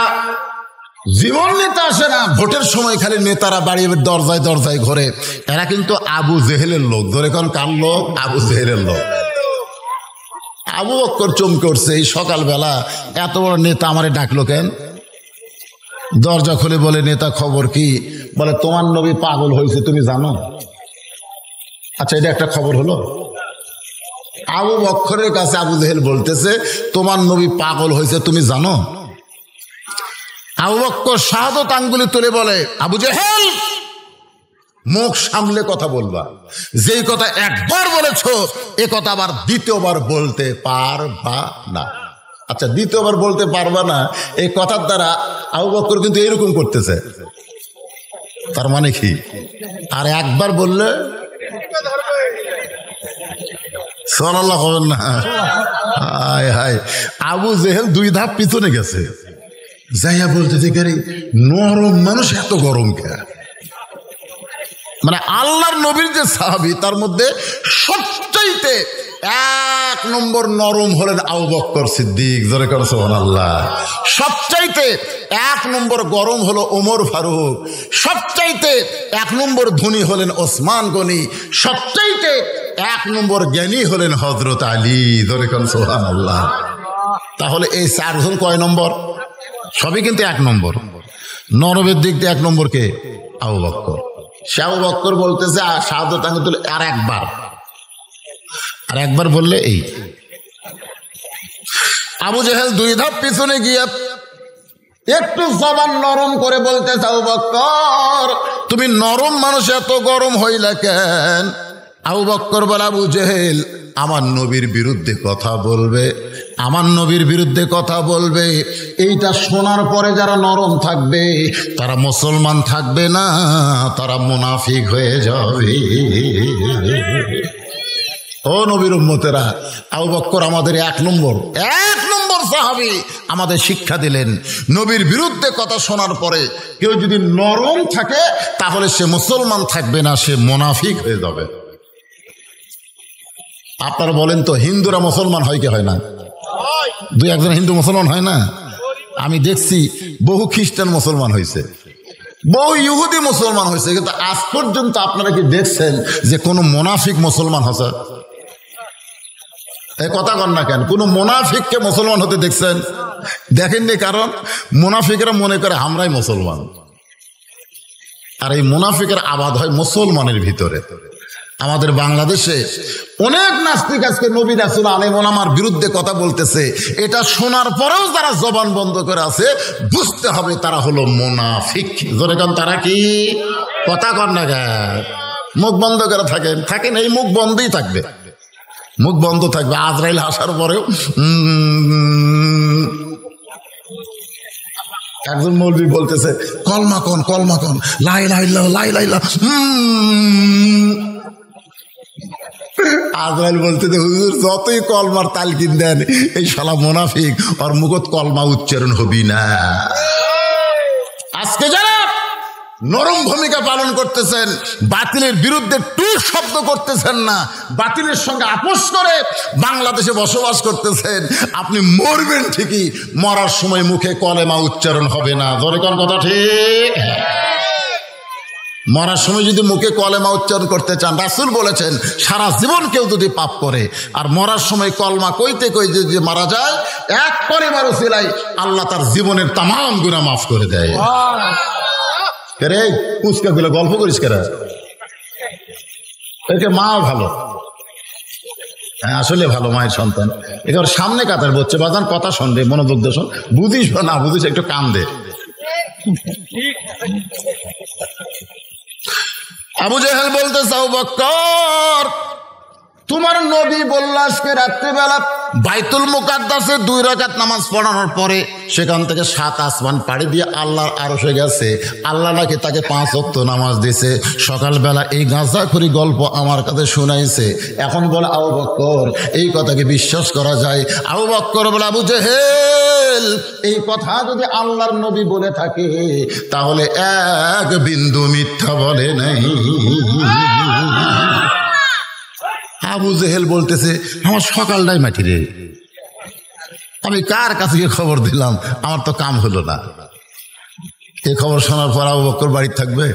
S1: জীবন নেতা আসে না, ভোটের সময় খালি নেতারা বাড়ি দরজায় দরজায় ঘরে। এরা কিন্তু আবু জেহেলের লোক। ধরে কোন কার লোক? আবু জেহেলের লোক। আবু বকর চমকে উঠছে, এই সকালবেলা এত বড় নেতা আমারে ডাকলো কেন? দরজা খুলে বলে, নেতা খবর কি? বলে, তোমার নবী পাগল হয়েছে, তুমি জানো? আচ্ছা, এটা একটা খবর হলো। আবু বকরের কাছে আবু জেহেল বলতেছে, তোমার নবী পাগল হয়েছে, তুমি জানো? আবু বকর শাহাদত আঙ্গুলি তুলে বলে, আবু জেহেল, মুখ সামলে কথা বলবা। যেই কথা একবার বলেছ, এ কথা আবার দ্বিতীয়বার বলতে পারবা না। আচ্ছা, দ্বিতীয়বার বলতে পারবা না, এই কথার দ্বারা আবু বকর কিন্তু এরকম করতেছে। তার মানে কি? আর একবার বললে সুবহানাল্লাহ হবেন না? হায় হায়, আবু জেহেল 2 ধাপ পিছনে গেছে, যাইয়া বলতেছে, নরম মানুষ এত গরম কে? মানে আল্লাহর নবীর যে সাহাবী, তার মধ্যে সবচাইতে 1 নম্বর নরম হলেন আবু বকর সিদ্দিক। জোরে করে সুবহানাল্লাহ। সবচাইতে 1 নম্বর গরম হলো ওমর ফারুক। সবচাইতে 1 নম্বর ধনী হলেন ওসমান গনি। সবচাইতে 1 নম্বর জ্ঞানী হলেন হযরত আলী। জোরে করে সুবহানাল্লাহ। তাহলে এই 4 জন কয় নম্বর? সবই কিন্তু 1 নম্বর। নরমের দিক দিয়ে 1 নম্বর কে? আবু বকর। সে আবু বকর বলতেছে, শাহাদাত আঙ্গুল আর একবার বললে এই। আবু জেহেল 2 ধাপ পিছনে গিয়ে একটু জবান নরম করে বলতেছে, আবু বকর, তুমি নরম মানুষ, এত গরম হইলা কেন? আবু বকর বলে, আবু জেহেল আমার নবীর বিরুদ্ধে কথা বলবে, আমার নবীর বিরুদ্ধে কথা বলবে, এইটা শোনার পরে যারা নরম থাকবে তারা মুসলমান থাকবে না, তারা মুনাফিক হয়ে যাবে। ও নবীর উম্মতেরা, আবু বকর আমাদের 1 নম্বর সাহাবী, আমাদের শিক্ষা দিলেন, নবীর বিরুদ্ধে কথা শোনার পরে কেউ যদি নরম থাকে তাহলে সে মুসলমান থাকবে না, সে মুনাফিক হয়ে যাবে। আপনারা বলেন তো, হিন্দুরা মুসলমান হয় কি হয় না? 2-1 জন হিন্দু মুসলমান হয় না? আমি দেখছি বহু খ্রিস্টান মুসলমান হয়েছে, বহু ইহুদি মুসলমান হয়েছে, কিন্তু আজ পর্যন্ত আপনারা কি দেখছেন যে কোনো মুনাফিক মুসলমান হচ্ছে? এই কথা কন না কেন? কোনো মুনাফিককে মুসলমান হতে দেখছেন? দেখেননি। কারণ মুনাফিকরা মনে করে আমরাই মুসলমান, আর এই মুনাফিকের আবাদ হয় মুসলমানের ভিতরে। আমাদের বাংলাদেশে অনেক নাস্তিক আজকে নবী রাসূল আলাইহিস সালামের বিরুদ্ধে কথা বলতেছে। এটা শোনার পরেও যারা জবান বন্ধ করে আছে, বুঝতে হবে তারা হলো মুনাফিক। জোরে কান, তারা কি? কথা কন না কেন? মুখ বন্ধ করে থাকেন, এই মুখ বন্ধই থাকবে, মুখ বন্ধ থাকবে। আজরাইল আসার পরেও একজন মৌলবী বলতেছে, কলমা কন, লা ইলাহা ইল্লাল্লাহ, লা ইলাহা ইল্লাল্লাহ। আজরাইল বলতে, হুজুর যতই কলমার তালকিন দেন, এই শালা মুনাফিক, আর মুখত কলমা উচ্চারণ হবি না। আজকে যারা নরম ভূমিকা পালন করতেছেন, বাতিলের বিরুদ্ধে টু শব্দ করতেছেন না, বাতিলের সঙ্গে আপোষ করে বাংলাদেশে বসবাস করতেছেন, আপনি মরবেন ঠিকই, মরার সময় মুখে কলেমা উচ্চারণ হবে না। ধরে কোন কথা ঠিক? মরার সময় যদি মুখে কলেমা উচ্চারণ করতে চান, রাসূল বলেছেন সারা জীবন কেউ যদি পাপ করে আর মরার সময় কলমা কইতে যদি মারা যায়, 1 পরিবার উসিলায় আল্লাহ তার জীবনের তামাম গুনাহ মাফ করে দেয়। রে পুচকা গুলো গল্প করিস কেরা? একে মা ভালো, হ্যাঁ আসলে ভালো মায়ের সন্তান। এবার সামনে কাতার বলছে, বাজান কথা শুনবে, মনোযোগ দিয়ে শোন, বুঝিস না বুঝিস একটু কান দে। আবু জেহেল বলতে, আবু বকর, তোমার নবী বলল আজকে রাত্রিবেলা বাইতুল মুকাদ্দাসে 2 রাকাত নামাজ পড়ানোর পরে সেখান থেকে 7 আসমান পাড়ি দিয়ে আল্লাহর আরশে গেছে। আল্লাহ নাকি তাকে 5 ওয়াক্ত নামাজ দিয়েছে। সকালবেলা এই গাঁজাখুরি গল্প আমার কাছে শোনাইছে। এখন বলে আবু বকর এই কথাকে বিশ্বাস করা যায়? আবু বকর বলে আবু জেহেল এই কথা যদি আল্লাহর নবী বলে থাকে তাহলে এক বিন্দু মিথ্যা বলে নাই। আবু জেহেল বলতেছে আমার সকালটাই মাটি রে, আমি কার কাছে গিয়ে খবর দিলাম, আমার তো কাম হলো না। এই খবর শোনার পর আবু বকর বাড়ি থাকবে?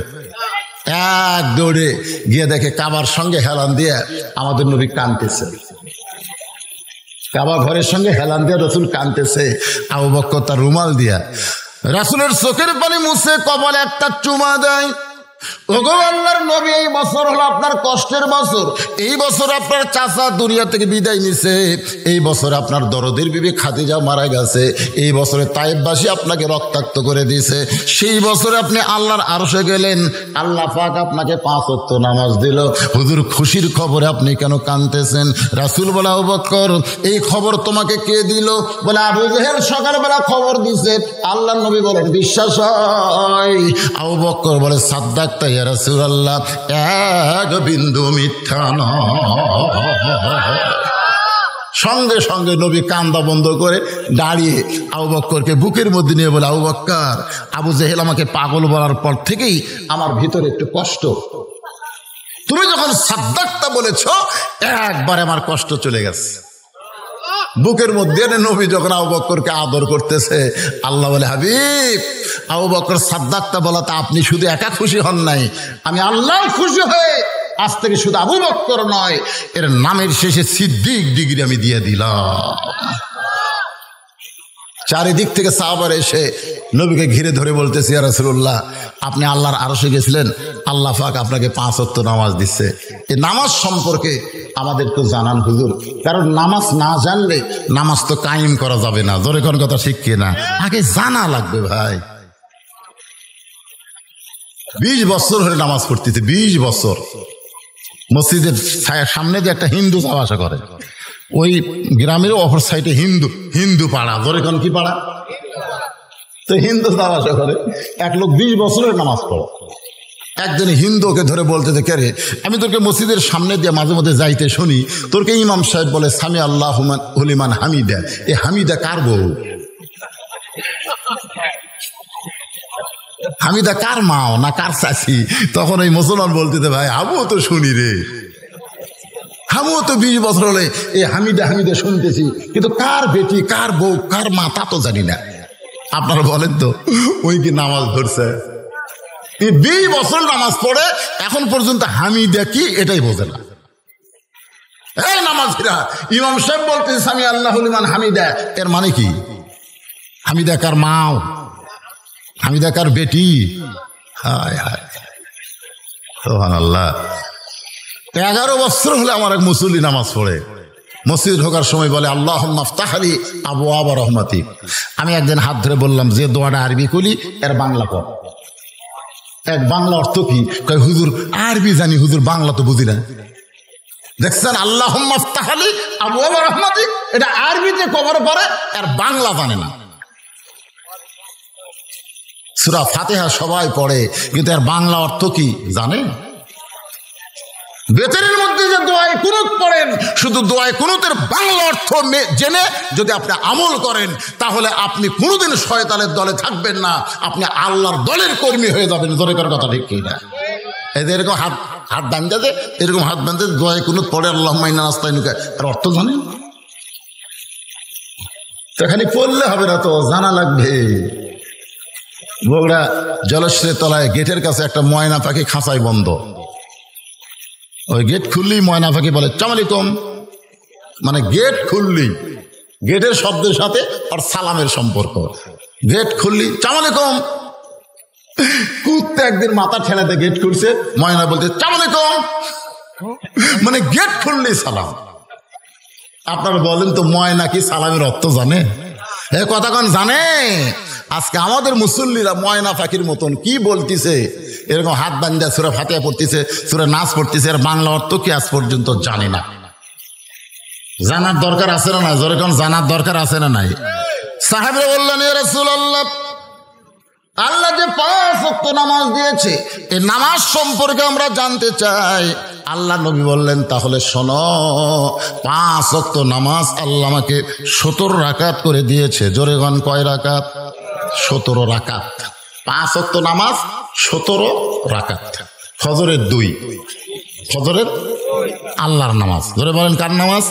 S1: এক দৌড়ে গিয়ে দেখে কাবার সঙ্গে হেলান দিয়ে আমাদের নবী কাঁদতেছে। কাবা ঘরের সঙ্গে হেলান দিয়ে রসুল কাঁদতেছে। আবু বকর তার রুমাল দিয়া রাসূলের চোখের পানি মুছে কপালে একটা চুমা দেয়। ওগো আল্লাহর নবী এই বছর হলো আপনার কষ্টের বছর। এই বছর আপনার চাচা দুনিয়া থেকে বিদায় নিছে। এই বছর আপনার দরদের বিবি খাদিজা মারা গেছে। এই বছরে তায়েববাসী আপনাকে রক্তাক্ত করে দিয়েছে। সেই বছরে আপনি আল্লাহর আরশে গেলেন, আল্লাহ পাক আপনাকে 5 ওয়াক্ত নামাজ দিল। হুজুর খুশির খবরে আপনি কেন কাঁদতেছেন? রাসূল বলে আবু বকর এই খবর তোমাকে কে দিল? বলে আবু জেহেল সকালবেলা খবর দিছে। আল্লাহর নবী বলেন বিশ্বাস হয়? আবু বকর বলে সাদ্দাক ইয়া রাসূলুল্লাহ এক বিন্দু মিথ্যা নয়। সঙ্গে সঙ্গে নবী কান্দা বন্ধ করে দাঁড়িয়ে আবু বকরকে বুকের মধ্যে নিয়ে বলে আবু বকর আবু জেহেল আমাকে পাগল বলার পর থেকেই আমার ভিতরে একটু কষ্ট। তুমি যখন সাদ্দাকটা বলেছ একবারে আমার কষ্ট চলে গেছে। বুকের মধ্যে নবী যখন আবু বকরকে আদর করতেছে, আল্লাহ বলে হাবিব আবু বকর সাদ্দাকটা বলাতে আপনি শুধু একা খুশি হন নাই, আমি আল্লাহ খুশি হয়ে আজ থেকে শুধু আবু বকর নয় এর নামের শেষে সিদ্দিক ডিগ্রি আমি দিয়ে দিলাম। চারিদিক থেকে সাহাবারা এসে নবীকে ঘিরে ধরে বলতেছে ইয়া রাসূলুল্লাহ আপনি আল্লাহর আরশে গেছিলেন, আল্লাহ পাক আপনাকে 5 ওয়াক্ত নামাজ দিচ্ছে। এই নামাজ সম্পর্কে আমাদের তো জানান হুজুর, কারণ নামাজ না জানলে নামাজ তো কায়েম করা যাবে না। জোরে কোন কথা ঠিক কিনা? আগে জানা লাগবে ভাই। 20 বছর হলে নামাজ পড়তেছে, 20 বছর। মসজিদের সামনে দিয়ে একটা হিন্দু যাওয়া আসা করে, ওই গ্রামের অপর সাইডে হিন্দু পাড়া। ধরে কোন কি পাড়া? তো হিন্দু যাওয়া আসা করে। এক লোক 20 বছরের নামাজ পড়ে। একজন হিন্দুকে ধরে বলতেছে কে রে, আমি তোকে মসজিদের সামনে দিয়ে মাঝে মধ্যে যাইতে শুনি, তোরকে ইমাম সাহেব বলে সামি আল্লাহু লিমান হামিদা। এ হামিদা কার বউ? হামিদা কার মাও না কার চাচি? তখন ওই মুসলমান বলতেছে ভাই আমিও তো শুনি রে, আমিও তো 20 বছর হলে এই হামিদা হামিদা শুনতেছি, কিন্তু কার বেটি কার বউ কার মা তা তো জানি না। আপনারা বলেন তো ওই কি নামাজ ধরছে? 20 বছর নামাজ পড়ে এখন পর্যন্ত হামিদা কি এটাই বোঝে না। এই নামাজিরা ইমাম সাহেব বলতেছে সামি আল্লাহু লিমান হামিদা, এর মানে কি? হামিদা কার মাও, হামিদা কার বেটি? হায় হায় সুবহানাল্লাহ। 11 বছর হলে আমার এক মুসল্লি নামাজ পড়ে, মসজিদ ঢোকার সময় বলে আল্লাহুম্মা ইফতাহ লি আবওয়াব রাহমাতিক। আমি একদিন হাত ধরে বললাম যে দোয়াটা আরবি কলি এর বাংলা পড়। এক বাংলা অর্থ কি? কয় হুজুর আরবি জানি, হুজুর বাংলা তো বুঝি না। দেখছেন আল্লাহুম্মা ইফতাহ লি আবওয়াব রাহমাতিক, এটা আরবিতে কভার করে, এর বাংলা জানে না। সূরা ফাতিহা সবাই পড়ে, কিন্তু এর বাংলা অর্থ কি জানে? বেতের মধ্যে যে দোয়ায়ে কুনুত পড়েন, শুধু দোয়ায়ে কুনুতের বাংলা অর্থ জেনে যদি আপনি আমল করেন তাহলে আপনি কোনোদিন শয়তানের দলে থাকবেন না, আপনি আল্লাহর দলের কর্মী হয়ে যাবেন। জোরে করে কথা ঠিক কি না? এদের এরকম হাত বান্ধা দে, এরকম হাত বান্ধে দোয়ায়ে কুনুত পড়ে আল্লাহুম্মা ইন্না নাস্তাইনুকা, এর অর্থ জানেন? তো খালি পড়লে হবে না, তো জানা লাগবে। বগুড়া জলশ্রী তলায় গেটের কাছে একটা ময়না পাখি খাঁচায় বন্ধ। ওই গেট খুললেই ময়না পাখি বলে আসসালামু আলাইকুম, মানে গেট খুললেই গেটের শব্দের সাথে আর সালামের সম্পর্ক। গেট খুললি আসসালামু আলাইকুম। কুত্তে একদিন মাথা ঠেলাতে গেট খুলছে, ময়না বলতে আসসালামু আলাইকুম, মানে গেট খুললেই সালাম। আপনারা বলেন তো ময়না কি সালামের অর্থ জানে? এ কথা কোন জানে? আজকে আমাদের মুসল্লিরা ময়না পাখির মতন কি বলতিছে, এরকম হাত বান্ধা সূরা ফাতিহা পড়তেছে, সূরা নাস পড়তেছে, এর বাংলা অর্থ কি আজ পর্যন্ত জানে না। জানার দরকার আছে না নাই? জোরে কোন জানার দরকার আছে না নাই? সাহাবীরা বললেন, ইয়া রাসূলুল্লাহ, আল্লাহ যে 5 ওয়াক্ত নামাজ দিয়েছে, এই নামাজ সম্পর্কে আমরা জানতে চাই। আল্লাহ নবী বললেন, তাহলে শোনো, 5 ওয়াক্ত নামাজ আল্লাহ আমাকে 17 রাকাত করে দিয়েছে। জোরে গান, কয় রাকাত? 17 রাকাত। 5 ওয়াক্ত নামাজ 17 রাকাত। ফজরের 2, ফজরের আল্লাহর নামাজ। জোরে বলেন, কার নামাজ?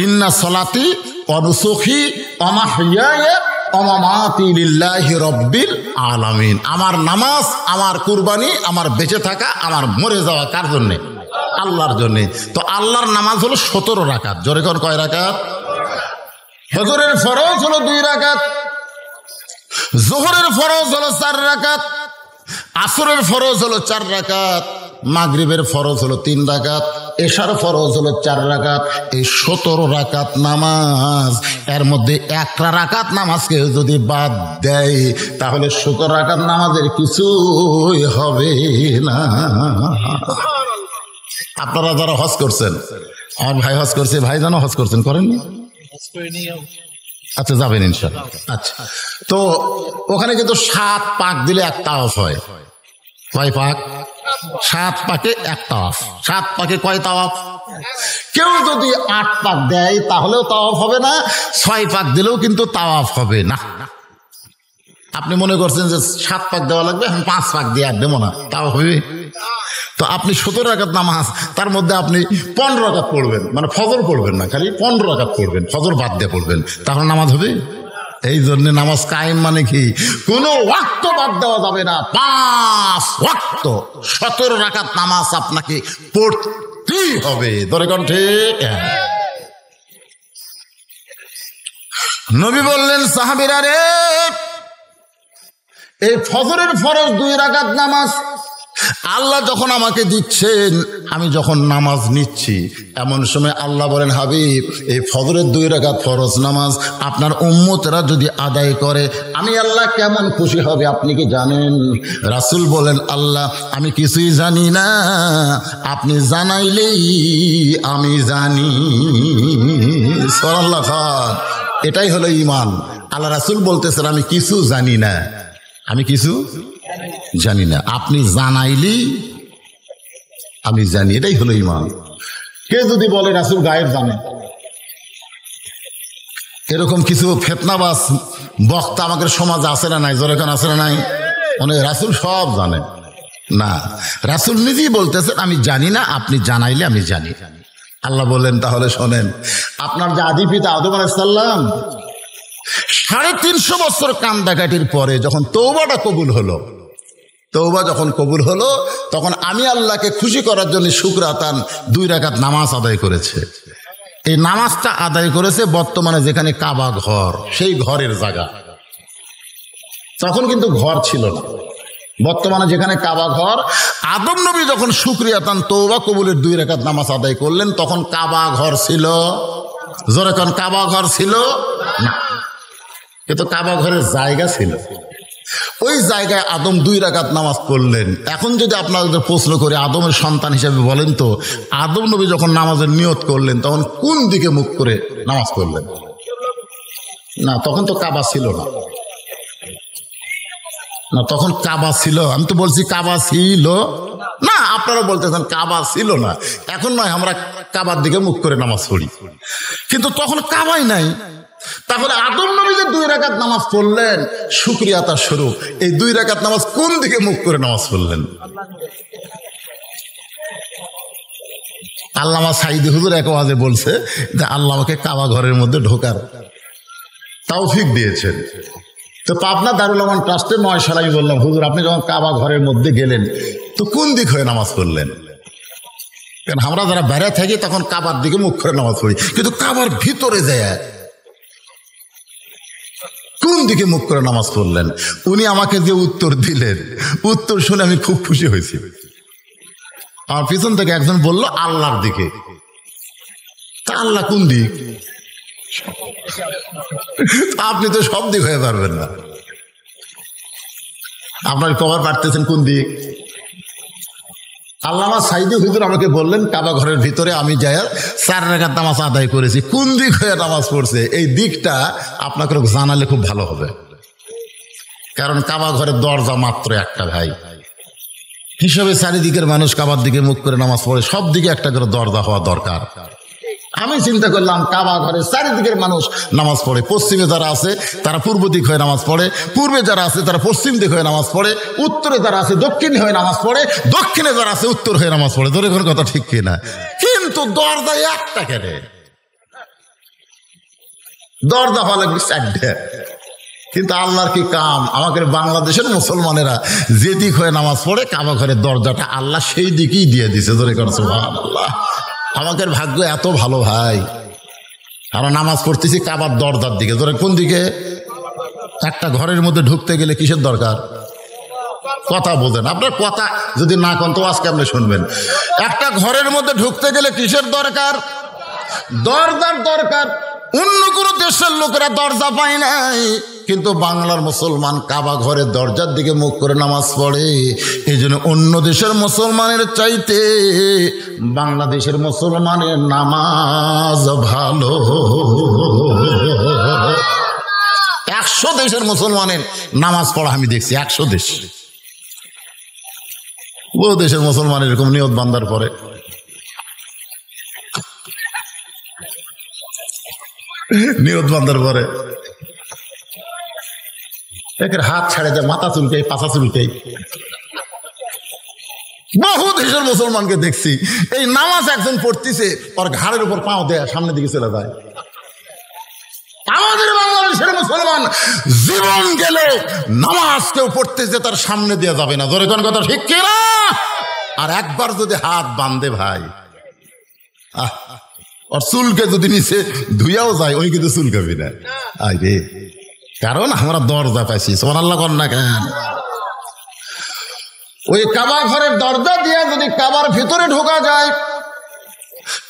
S1: ইন্না সলাতি ওয়া নুসুকি ওয়া মাহইয়ায়া ওয়া মামাতি লিল্লাহি রাব্বিল আলামিন। আমার নামাজ, আমার কুরবানি, আমার বেঁচে থাকা, আমার মরে যাওয়া কার জন্যে? আল্লাহর জন্যে। তো আল্লাহর নামাজ হলো 17 রাকাত। জোরে কোন কয় রাকাত? ফজরের ফরজ হলো 2 রাকাত, যোহরের ফরজ হলো 4 রাকাত, আসরের ফরজ হলো 4 রাকাত, মাগরিবের ফরজ হলো 3 রাকাত, এশার ফরজ হলো 4 রাকাত। এই 17 রাকাত নামাজ, এর মধ্যে 1 রাকাত নামাজকে যদি বাদ দেয়, তাহলে 17 রাকাত নামাজের কিছুই হবে না। আপনারা যারা হজ করছেন, আমার ভাই হজ করছে, ভাই জানো হজ করছেন, করেননি? আচ্ছা, যাবেন ইনশাআল্লাহ। আচ্ছা, তো ওখানে কিন্তু 7 পাক দিলে 1 তাওয়াফ হয়। কয় পাক? 7 পাকে 1 তাওয়াফ। 7 পাকে কয় তাওয়াফ? কেউ যদি 8 পাক দেয় তাহলেও তাওয়াফ হবে না, 6 পাক দিলেও কিন্তু তাওয়াফ হবে না। আপনি মনে করছেন যে 7 পাক দেওয়া লাগবে, আমি 5 পাক দিয়ে আর দেবো না, তাও হবে? তো আপনি 17 রাকাত নামাজ, তার মধ্যে আপনি 15 রাকাত পড়বেন, মানে ফজর পড়বেন না, খালি 15 রাকাত পড়বেন, ফজর বাদ দিয়ে পড়বেন, তাহলে নামাজ হবে? এই জন্য নামাজ কায়েম মানে কি? কোনো ওয়াক্ত বাদ দেওয়া যাবে না। 5 ওয়াক্ত 17 রাকাত নামাজ আপনাকে পড়তেই হবে। ধরে কোন ঠিক? নবী বললেন, সাহাবীরা রে, এই ফজরের ফরজ 2 রাকাত নামাজ আল্লাহ যখন আমাকে দিচ্ছেন, আমি যখন নামাজ নিচ্ছি, এমন সময় আল্লাহ বলেন, হাবিব, এই ফজরের 2 রাকাত ফরজ নামাজ আপনার উম্মতরা যদি আদায় করে, আমি আল্লাহ কেমন খুশি হবে আপনি কি জানেন? রাসূল বলেন, আল্লাহ, আমি কিছুই জানি না, আপনি জানাইলেই আমি জানি। সুবহানাল্লাহ খান। এটাই হলো ঈমান। আল্লাহ রাসূল বলতেছেন, আমি কিছু জানি না, আমি কিছু জানি না, আপনি জানাইলি আমি জানি। এটাই হলো ঈমান। কে যদি বলে রাসূল গায়েব জানে, এরকম কিছু ফেতনাবাজ বক্তা আমাদের সমাজে আছে না নাই? জোরে কোন আছে না নাই? মানে রাসূল সব জানে না, রাসূল নিজেই বলতেছেন, আমি জানি না, আপনি জানাইলে আমি জানি। আল্লাহ বললেন, তাহলে শোনেন, আপনার যে আদি পিতা আদম আলাইহিস সালাম 350 বছর কান্দাকাটির পরে যখন তওবাটা কবুল হলো, তওবা যখন কবুল হলো, তখন আমি আল্লাহকে খুশি করার জন্য শুকরাতান 2 রাকাত নামাজ আদায় করেছে। এই নামাজটা আদায় করেছে বর্তমানে যেখানে কাবা ঘর, সেই ঘরের জায়গা। তখন কিন্তু ঘর ছিল না, বর্তমানে যেখানে কাবা ঘর। আদম নবী যখন শুকরিয়াতান তওবা কবুলের 2 রাকাত নামাজ আদায় করলেন, তখন কাবা ঘর ছিল? জোরে কোন, কাবা ঘর ছিল না, কিন্তু কাবা ঘরের জায়গা ছিল। ওই জায়গায় আদম 2 রাকাত নামাজ পড়লেন। এখন যদি আপনাদের প্রশ্ন করে, আদমের সন্তান হিসেবে বলেন তো, আদম নবী যখন নামাজের নিয়ত করলেন, তখন কোন দিকে মুখ করে নামাজ পড়লেন? না, তখন তো কাবা ছিল না। না, তখন কাবা ছিল? আমি তো বলছি কাবা ছিল না, আপনারা বলতেছেন কাবা ছিল না। এখন নয় আমরা কাবার দিকে মুখ করে নামাজ পড়ি, কিন্তু তখন কাবাই নাই। তাহলে আদম নবী যে 2 রাকাত নামাজ পড়লেন শুকরিয়াতার স্বরূপ, এই 2 রাকাত নামাজ কোন দিকে মুখ করে নামাজ পড়লেন? আল্লামা সাঈদী হুজুর এক ওয়াজে বলছে যে আল্লাহ আমাকে কাবা ঘরের মধ্যে ঢোকার তৌফিক দিয়েছেন। তো পাবনা দারুল আমান ট্রাস্টের মহাশয় আমি বললাম, হুজুর, আপনি যখন কাবা ঘরের মধ্যে গেলেন, তো কোন দিক হয়ে নামাজ পড়লেন? কারণ আমরা যারা বাইরে থাকি তখন কাবার দিকে মুখ করে নামাজ পড়ি, কিন্তু কাবার ভিতরে যায় কোন দিকে মুখ করে নামাজ পড়লেন? উনি আমাকে যে উত্তর দিলেন, উত্তর শুনে আমি খুব খুশি হয়েছি। আমার পিছন থেকে একজন বলল, আল্লাহর দিকে। তা আল্লাহ কোন দিক? আপনি তো সব দিক হয়ে পারবেন না, আপনার কভার পারতেছেন কোন দিক? আল্লামা সাইদি হুজুর আমাকে বললেন কাবা ঘরের ভিতরে আমি যাই 4 রাকাত নামাজ আদায় করেছি, কোন দিক হয়ে নামাজ পড়ছে এই দিকটা আপনাকে জানালে খুব ভালো হবে। কারণ কাবা ঘরের দরজা মাত্র একটা ভাই, হিসাবে চারিদিকের মানুষ কাবার দিকে মুখ করে নামাজ পড়ে, সব দিকে একটা করে দরজা হওয়া দরকার। আমি চিন্তা করলাম কাবা ঘরের চারিদিকের মানুষ নামাজ পড়ে, পশ্চিমে যারা আছে তারা পূর্ব দিক হয়ে নামাজ পড়ে, পূর্বে যারা আছে তারা পশ্চিম দিক হয়ে নামাজ পড়ে, উত্তরে যারা আছে দক্ষিণ হয়ে নামাজ পড়ে, দক্ষিণে যারা আছে উত্তর হয়ে নামাজ পড়ে। ধরে কোনো কথা ঠিক কিনা? কিন্তু দরজা একটা কেটে, দরজা হলে 4টে। কিন্তু আল্লাহর কি কাম, আমাদের বাংলাদেশের মুসলমানেরা যে দিক হয়ে নামাজ পড়ে কাবা ঘরের দরজাটা আল্লাহ সেই দিকেই দিয়ে দিছে। ধরে কোনো সুবহানাল্লাহ। আমাদের ভাগ্য এত ভালো ভাই, আমরা নামাজ পড়তেছি কাবার দরজার দিকে। ধরে কোন দিকে? একটা ঘরের মধ্যে ঢুকতে গেলে কিসের দরকার? কথা বোঝেন আপনার, কথা যদি না কন তো আজকে আপনি শুনবেন। একটা ঘরের মধ্যে ঢুকতে গেলে কিসের দরকার? দরজার দরকার। অন্য কোন দেশের লোকেরা দরজা পায় নাই, কিন্তু বাংলার মুসলমান কাবা ঘরের দরজার দিকে মুখ করে নামাজ পড়ে। এই জন্য অন্য দেশের মুসলমানের চাইতে বাংলাদেশের মুসলমানের নামাজ ভালো। 100 দেশের মুসলমানের নামাজ পড়া আমি দেখছি, 100 দেশ। বহু দেশের মুসলমান এরকম নিয়ত বান্দার পরে নিয়ত বান্দার পরে একের হাত ছাড়ে যায়, মাথা চুলকাই, পাছা চুলকাই। বহু দেশের মুসলমানকে দেখছি এই নামাজ একজন পড়তেছে, ওর ঘাড়ের উপর পাও দেয়, সামনের দিকে চলে যায়। আমাদের বাংলাদেশের মুসলমান জীবন গেলে নামাজ কেউ পড়তেছে তার সামনে দিয়ে যাবে না। ধরে কোন কথা ঠিক কিনা? আর একবার যদি হাত বাঁধে ভাই, আর চুলকে যদি নিচে ধুইয়াও যায় ওই কিন্তু চুলকাবি না। আরে কারণ আমরা দরজা পাইছি। সুবহানাল্লাহ কর না কেন? ওই কাবা ঘরের দরজা দিয়ে যদি কাবার ভিতরে ঢোকা যায়,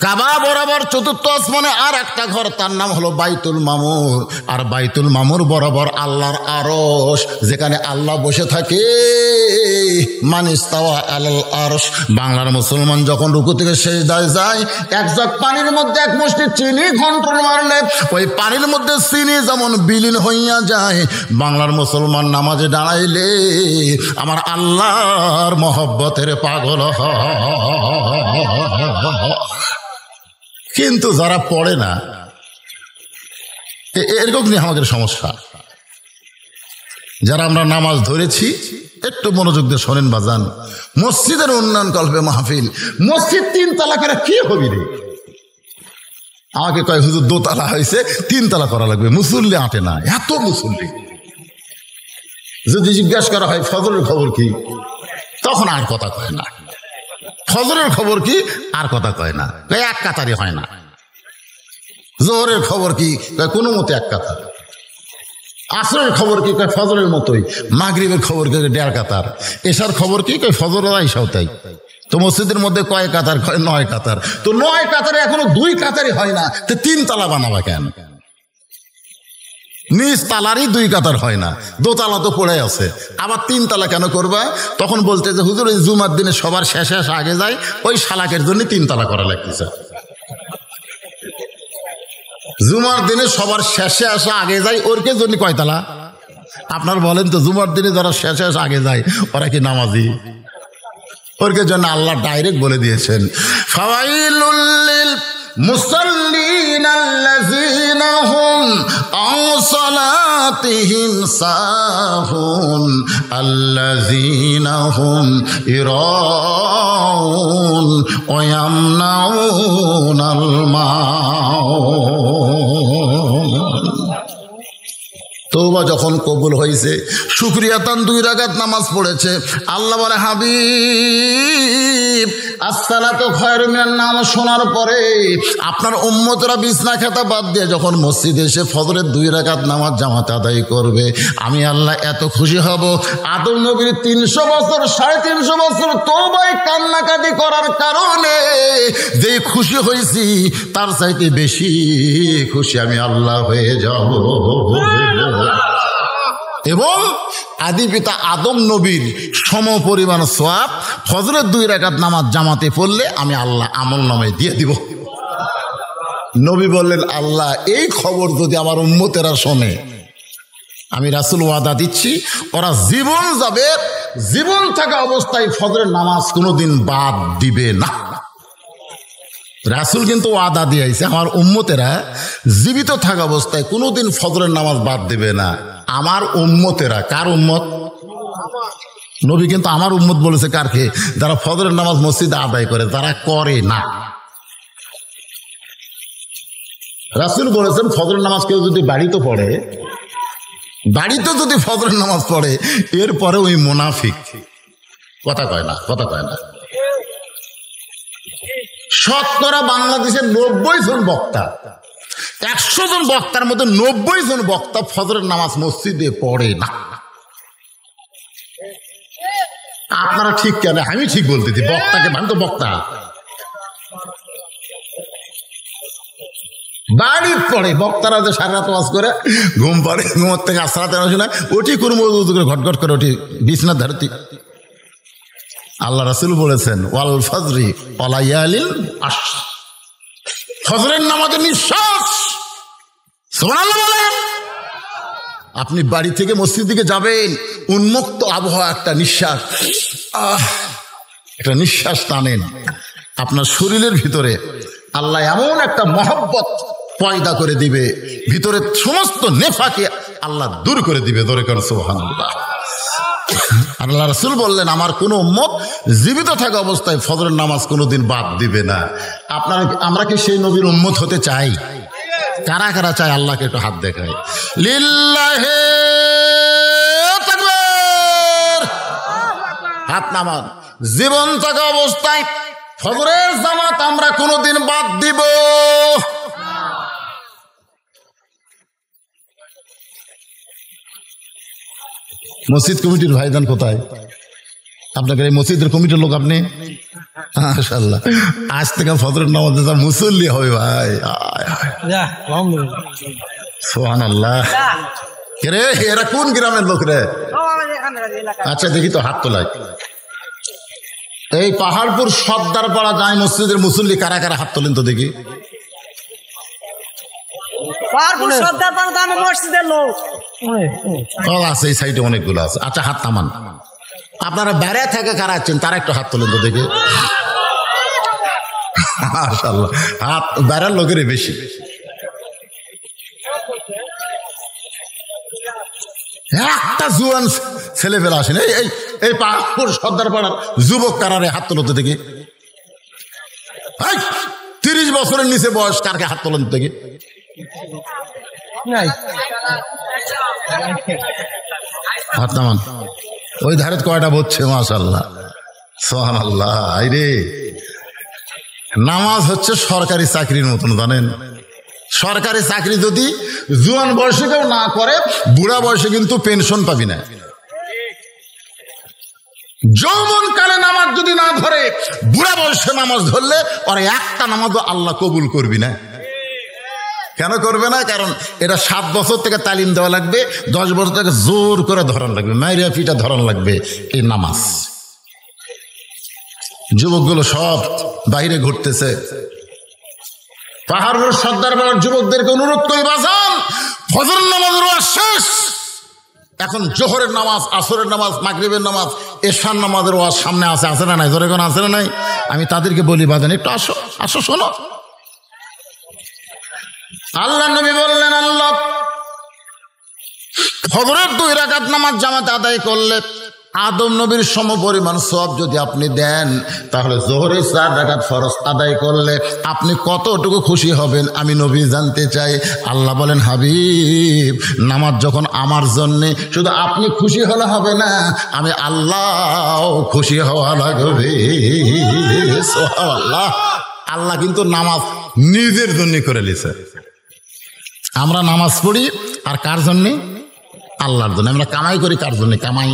S1: কাবা বরাবর চতুর্থ আসমানে আর একটা ঘর, তার নাম হলো বাইতুল মামুর। আর বাইতুল মামুর বরাবর আল্লাহর আরশ, যেখানে আল্লাহ বসে থাকে। মানিস্তাওয়া আলাল আরশ। বাংলার মুসলমান যখন রুকু থেকে সিজদায় যায়, এক জগ পানির মধ্যে এক মুষ্টি চিনি ঘন্টন মারলে ওই পানির মধ্যে চিনি যেমন বিলীন হইয়া যায়, বাংলার মুসলমান নামাজে দাঁড়াইলে আমার আল্লাহর মহব্বতের পাগল হয়। কিন্তু যারা পড়ে না, এরকম নিয়ে আমাদের সমস্যা। যারা আমরা নামাজ ধরেছি একটু মনোযোগ দিয়ে শোনেন বাজান। মসজিদের উন্নয়ন কল্পে মাহফিল, মসজিদ 3 তালা করে কি হবি রে? আমাকে কয় হুজুর 2 তালা হয়েছে, 3 তালা করা লাগবে, মুসল্লি আটে না, এত মুসল্লি। যদি জিজ্ঞাসা করা হয় ফজরের খবর কি, তখন আর কথা কয় না। ফজরের খবর কি, আর কথা কয় না, এক কাতারি হয় না। জোহরের খবর কি, কোনো মতে এক কাতার। আসরের খবর কি, কয় ফজরের মতোই। মাগরিবের খবর কি, 1.5 কাতার। এশার খবর কি, কয় ফজরের আইসাও তাই। তো মসজিদের মধ্যে কয় কাতার, কয় 9 কাতার। তো 9 কাতারে এখনো 2 কাতারই হয় না, তো 3 তালা বানাবা কেন? নিজ তালারই 2 কাতার হয় না, 2 তালা তো পড়ে আছে, আবার 3 তালা কেন করবা? তখন বলতে যে হুজুর ওই জুমার দিনে সবার শেষে আগে যায়, ওই শালাকের জন্য 3 তালা করা লাগতেছে। জুমার দিনে সবার শেষে আসা আগে যায়, ওরকে জন্য কয় তালা? আপনার বলেন তো, জুমার দিনে যারা শেষে আসা আগে যায় ওরা কি নামাজি? ওরকে জন্য আল্লাহ ডাইরেক্ট বলে দিয়েছেন, ফাওয়াইলুল লিল মুসাল্লিন আল্লাযীনা হুম আন সালাতিহিম সাহুন আল্লাযীনা হুম ইরাউন ওয়া ইয়ামনাউনাল মাউন। তওবা যখন কবুল হয়েছে, শুকরিয়া তান 2 রাকাত নামাজ পড়েছে, আল্লাহ বলে হাবিব আসসালাতু খায়রুম মিনান নাম শোনার পরে আপনার উম্মতরা বিছনা খেতা বাদ দিয়ে যখন মসজিদে এসে ফজরের 2 রাকাত নামাজ জামাতে আদায় করবে, আমি আল্লাহ এত খুশি হব। আদম নবীর 300 বছর 350 বছর তওবায় কান্নাকাটি করার কারণে যে খুশি হয়েছি, তার চাইতে বেশি খুশি আমি আল্লাহ হয়ে যাব। এবং আদি পিতা আদম নবীর সম পরিমাণ সওয়াব ফজরের 2 রাকাত নামাজ জামাতে পড়লে আমি আল্লাহ আমল নামায় দিয়ে দিব। নবী বললেন, আল্লাহ এই খবর যদি আমার উম্মতেরা শোনে, আমি রাসূল ওয়াদা দিচ্ছি ওরা জীবন যাবে, জীবন থাকা অবস্থায় ফজরের নামাজ কোনোদিন বাদ দিবে না। রাসূল কিন্তু ওয়াদা দিয়েছে আমার উম্মতেরা জীবিত থাকা অবস্থায় কোনোদিন ফজরের নামাজ বাদ দিবে না। আমার উম্মতেরা, কার উম্মত? নবী কিন্তু আমার উম্মত বলেছে কারকে? যারা ফজরের নামাজ মসজিদে আদায় করে, তারা করে না। রাসূল বলেছেন ফজরের নামাজ কেউ যদি বাড়িতে পড়ে, বাড়িতে যদি ফজরের নামাজ পড়ে, এরপরে ওই মুনাফিক। কথা কয় না, কথা কয় না। শতকরা বাংলাদেশের 90 জন বক্তা, 100 জন বক্তার মধ্যে 90 জন বক্তা ফজরের নামাজ মসজিদে পড়ে না। আপনারা ঠিক কেন? আমি ঠিক বলতেছি, বক্তাকে আমি তো বক্তা। বাড়ি পড়ে বক্তারা যে সারা রাত ওয়াজ করে, ঘুম পাড়ে, ঘুমোর থেকে আসরাতে না ওটি করবো করে ঘটঘট করে ওটি বিছনার ধারতি। আল্লাহ রাসূল বলেছেন, ওয়াল ফজরি ওয়ালায়ালিল আশর, ফজরের নামাজের নিঃশ্বাস। সুবহানাল্লাহ বলেন। আপনি বাড়ি থেকে মসজিদ দিকে যাবেন, উন্মুক্ত আবহাওয়া, একটা নিঃশ্বাস, একটা নিঃশ্বাস টানেন, আপনার শরীরের ভিতরে আল্লাহ এমন একটা মহব্বত পয়দা করে দিবে, ভিতরে সমস্ত নেফাকে আল্লাহ দূর করে দিবে। ধরে করেন সুবহানাল্লাহ। আল্লাহ রাসূল বললেন, আমার কোনো উম্মত জীবিত থাকা অবস্থায় ফজরের নামাজ কোনোদিন বাদ দিবে না। আমরা কি সেই নবীর উম্মত হতে চাই? কারা কারা চাই? আল্লাহকে একটু হাত দেখায়। লিল্লাহি তাকবীর। হাত নামান। জীবন থাকা অবস্থায় ফজরের জামাত আমরা কোনোদিন বাদ দিব। মসজিদ কমিটির ভাইজান কোথায়? আপনাকে এই মসজিদের কমিটির লোক আপনি? মাশাআল্লাহ, আজ থেকে ফজরের নামাজে যা মুসল্লি হবে ভাই। সুবহানাল্লাহ। রে এরা কোন গ্রামের লোক রে? আচ্ছা দেখি তো হাত তোলায়। এই পাহাড়পুর সর্দার পাড়া যায় মসজিদের মুসল্লি কারা কারা? হাত তোলেন তো দেখি। আছে এই সাইডে অনেকগুলো আছে। আচ্ছা হাত নামান। আপনারা বেড়ে থেকে কারা আছেন তারা একটু হাত তোলেন তো দেখি। মাশাআল্লাহ, হাত বেড়ার লোকেরই বেশি। একটা জুয়ান ছেলে ফেলা আসেন। এই এই পাহাড়পুর সর্দার পাড়ার যুবক কারারে হাত তোলো তো দেখি। 30 বছরের নিচে বয়স কারকে হাত তোলেন দেখি। হাত নামান। ওই ধারে কয়টা বলছে? মাশাআল্লাহ, সুবহানাল্লাহ। আইরে নামাজ হচ্ছে সরকারি চাকরির মতন, জানেন? সরকারি চাকরি যদি জুয়ান বয়সে কেউ না করে, বুড়া বয়সে কিন্তু পেনশন পাবি না। যৌবন কালে নামাজ যদি না ধরে, বুড়া বয়সে নামাজ ধরলে ওরা একটা নামাজও আল্লাহ কবুল করবি না। কেন করবে না? কারণ এটা 7 বছর থেকে তালিম দেওয়া লাগবে, 10 বছর থেকে জোর করে ধরান লাগবে, মাইরিয়া পিটা ধরান লাগবে এই নামাজ। যুবকগুলো সব বাইরে ঘুরতেছে। পাহাড়ের সর্দার পাড়ার যুবকদেরকে অনুরোধ করি, বাজান ফজরের নামাজের ওয়াজ শেষ, এখন জোহরের নামাজ, আসরের নামাজ, মাগরিবের নামাজ, এশার নামাজের ওয়াজ সামনে আছে। আছে না নাই? ধরে কোন আছে না নাই? আমি তাদেরকে বলি, বাজান একটু আসো, আসো শোনো। আল্লাহ নবী বললেন, আল্লাহ ফজরের 2 রাকাত নামাজ জামাতে আদায় করলে আদম নবীর সম পরিমাণ সওয়াব যদি আপনি দেন, তাহলে জোহরের 4 রাকাত ফরজ আদায় করলে আপনি কতটুকু খুশি হবেন আমি নবী জানতে চাই। আল্লাহ বলেন, হাবিব নামাজ যখন আমার জন্যে, শুধু আপনি খুশি হলে হবে না, আমি আল্লাহ খুশি হওয়া লাগবে। সুবহানাল্লাহ। আল্লাহ কিন্তু নামাজ নিজের জন্য করে নিছে। আমরা নামাজ পড়ি আর কার জন্যে? আল্লাহর জন্য। আমরা কামাই করি কার জন্যে? কামাই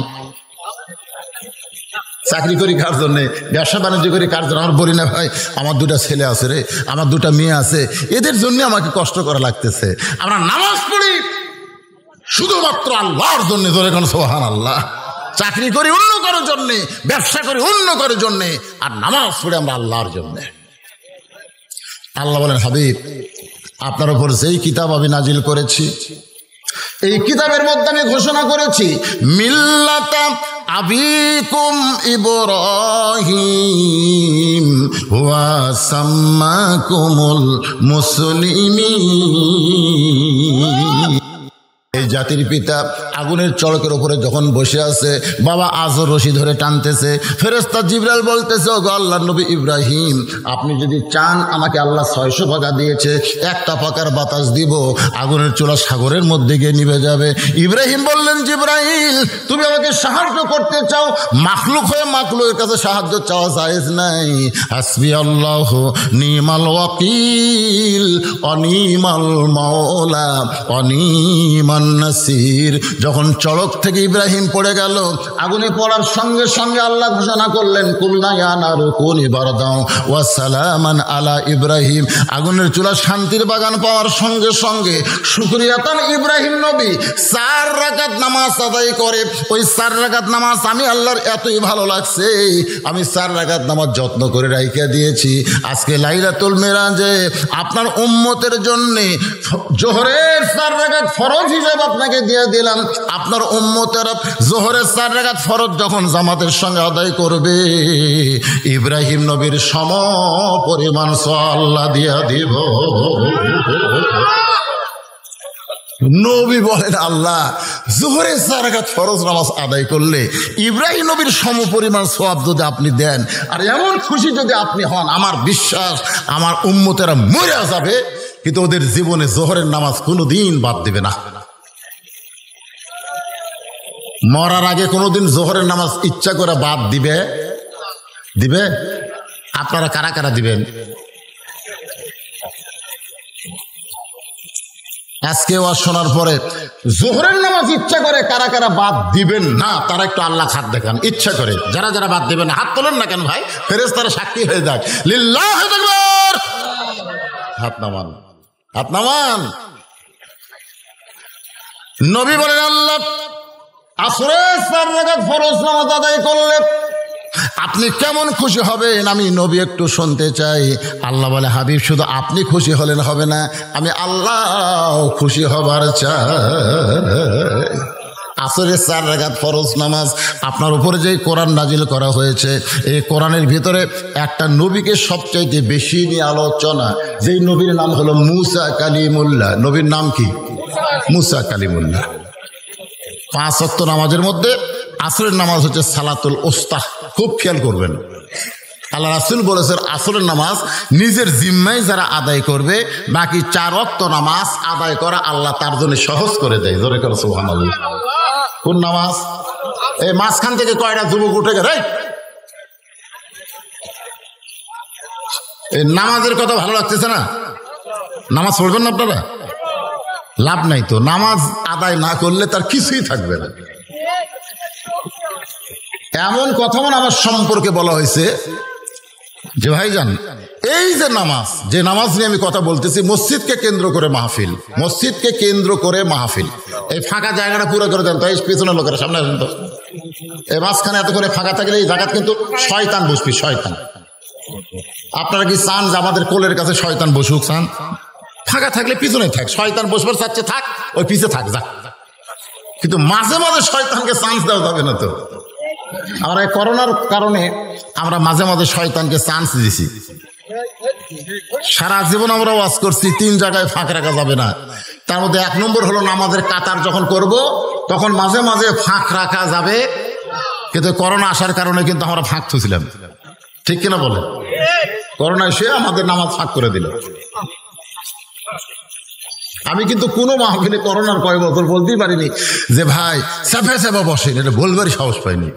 S1: চাকরি করি কার জন্যে? ব্যবসা বাণিজ্য করি কার জন্য? আমার বলি না ভাই আমার 2টা ছেলে আছে রে, আমার 2টা মেয়ে আছে, এদের জন্য আমাকে কষ্ট করা লাগতেছে। আমরা নামাজ পড়ি শুধুমাত্র আল্লাহর জন্য। ধরে কোন সুবহানাল্লাহ। চাকরি করি অন্য কারোর জন্যে, ব্যবসা করি অন্য কারোর জন্যে, আর নামাজ পড়ি আমরা আল্লাহর জন্যে। আল্লাহ বলেন, হাবিব আপনার উপর যেই কিতাব আমি নাজিল করেছি, এই কিতাবের মধ্যে আমি ঘোষণা করেছি মিল্লাতা আবিকুম ইব্রাহিম ওয়া সাম্মাকুমুল মুসলিমিন। এই জাতির পিতা আগুনের চড়কের উপরে যখন বসে আছে, বাবা আজর রশি ধরে টানতেছে, ফেরেশতা জিবরাইল বলতেছে, ওগো আল্লাহর নবী ইব্রাহিম, আপনি যদি চান আমাকে আল্লাহ 600 পাকা দিয়েছে, একটা পাকার বাতাস দিব, আগুনের চুলা সাগরের মধ্যে গিয়ে নিভে যাবে। ইব্রাহিম বললেন, জিবরাইল তুমি আমাকে সাহায্য করতে চাও, মাখলুক হয়ে মাখলুকের কাছে সাহায্য চাওয়া জায়েজ নাই। হাসবি আল্লাহ নিমাল ওয়াকিল অনিমাল মাওলা অনিমান নাসির। যখন চড়ক থেকে ইব্রাহিম পড়ে গেল, আগুনে পড়ার সঙ্গে সঙ্গে আল্লাহ ঘোষণা করলেন, কুলনা ইয়া নারু কুনি বারদাও ওয়া সালামান আলা ইব্রাহিম। আগুনের চুলা শান্তির বাগান পাওয়ার সঙ্গে সঙ্গে শুকরিয়াতান ইব্রাহিম নবী 4 রাকাত নামাজ আদায় করে। ওই 4 রাকাত নামাজ আমি আল্লাহর এতই ভালো লাগছে, আমি 4 রাকাত নামাজ যত্ন করে রাইখা দিয়েছি। আজকে লাইলাতুল মিরাজে আপনার উম্মতের জন্য জোহরের 4 রাকাত ফরজ হিসেবে আপনাকে দিয়ে দিলাম। আপনার উম্মতের জোহরের 4 রাকাত ফরজ যখন জামাতের সঙ্গে আদায় করবে, ইব্রাহিম নবীর সম পরিমাণ আল্লাহ দিয়া দিব। নবী বলেন, আল্লাহ জোহরের 4 রাকাত ফরজ নামাজ আদায় করলে ইব্রাহিম নবীর সম পরিমাণ সওয়াব যদি আপনি দেন, আর এমন খুশি যদি আপনি হন, আমার বিশ্বাস আমার উম্মতেরা মরে যাবে, কিন্তু ওদের জীবনে জোহরের নামাজ কোনোদিন বাদ দিবে না। মরার আগে কোনোদিন জোহরের নামাজ ইচ্ছা করে বাদ দিবে? আপনারা কারা কারা দিবেন? আজকে ওয়াজ শোনার পরে জোহরের নামাজ ইচ্ছা করে কারা কারা বাদ দিবেন না, তারা একটু আল্লাহ হাত দেখান ইচ্ছা করে। যারা যারা বাদ দিবেন হাত তোলেন না কেন ভাই? ফেরেশতারা সাক্ষী হয়ে যাক। লিল্লাহু আকবার। হাত নামান, হাত নামান। নবী বলেন, আল্লাহ আসরের 4 রাকাত ফরজ নামাজ আদায় করলে আপনি কেমন খুশি হবেন আমি নবী একটু শুনতে চাই। আল্লাহ বলে, হাবিব শুধু আপনি খুশি হলেন হবে না, আমি আল্লাহ খুশি হবার চাই। আসরের 4 রাকাত ফরজ নামাজ আপনার উপরে যে কোরআন নাজিল করা হয়েছে, এই কোরআনের ভিতরে একটা নবীকে সবচাইতে বেশি নিয়ে আলোচনা, যেই নবীর নাম হলো মুসা কালিমুল্লাহ। নবীর নাম কি? মুসা কালিমুল্লাহ। 5 ওয়াক্ত নামাজের মধ্যে আসরের নামাজ হচ্ছে সালাতুল উস্তা। খুব খেয়াল করবেন, আল্লাহ রাসূল বলেছেন আসরের নামাজ নিজের জিম্মায় যারা আদায় করবে, বাকি 4 ওয়াক্ত নামাজ আদায় করা আল্লাহ তার জন্য সহজ করে দেয়। জোরে করে সুবহানাল্লাহ। কোন নামাজ? এই মাঝখান থেকে কয়টা যুবক উঠে গেছে? এই নামাজের কথা ভালো লাগতেছে না? নামাজ পড়বেন না আপনারা? লাভ নাই তো, নামাজ আদায় না করলে তার কিছুই থাকবে না। এমন কথা আমার সম্পর্কে বলা হয়েছে যে ভাইজান, এই যে নামাজ, যে নামাজ নিয়ে আমি কথা বলতেছি, মসজিদকে কেন্দ্র করে মাহফিল, মসজিদকে কেন্দ্র করে মাহফিল। এই ফাঁকা জায়গাটা পুরো করে দেন তো, এই পেছনের লোকেরা সামনে আসেন তো। এই মাঝখানে এত করে ফাঁকা থাকলে এই জায়গা কিন্তু শয়তান বসবি, শয়তান। আপনারা কি চান যে আমাদের কোলের কাছে শয়তান বসুক? চান? ফাঁকা থাকলে পিছনে থাক, শয়তান বসবার চাচ্ছে থাক, ওই পিছে থাক যা। কিন্তু মাঝে মাঝে শয়তানকে চান্স দেওয়া যাবে না তো। আমরা এই করোনার কারণে আমরা মাঝে মাঝে শয়তানকে চান্স দিছি। সারা জীবন আমরা ওয়াজ করছি 3 জায়গায় ফাঁক রাখা যাবে না। তার মধ্যে 1 নম্বর হলো নামাজের কাতার যখন করব তখন মাঝে মাঝে ফাঁক রাখা যাবে, কিন্তু করোনা আসার কারণে কিন্তু আমরা ফাঁক থুছিলাম। ঠিক কিনা বলে? করোনা এসে আমাদের নামাজ ফাঁক করে দিল। আমি কিন্তু কোনো মাহফিলে করোনার কয়েক বছর বলতেই পারিনি যে ভাই চাপা চাপা বসেন, এটা বলবারই সাহস পাইনি।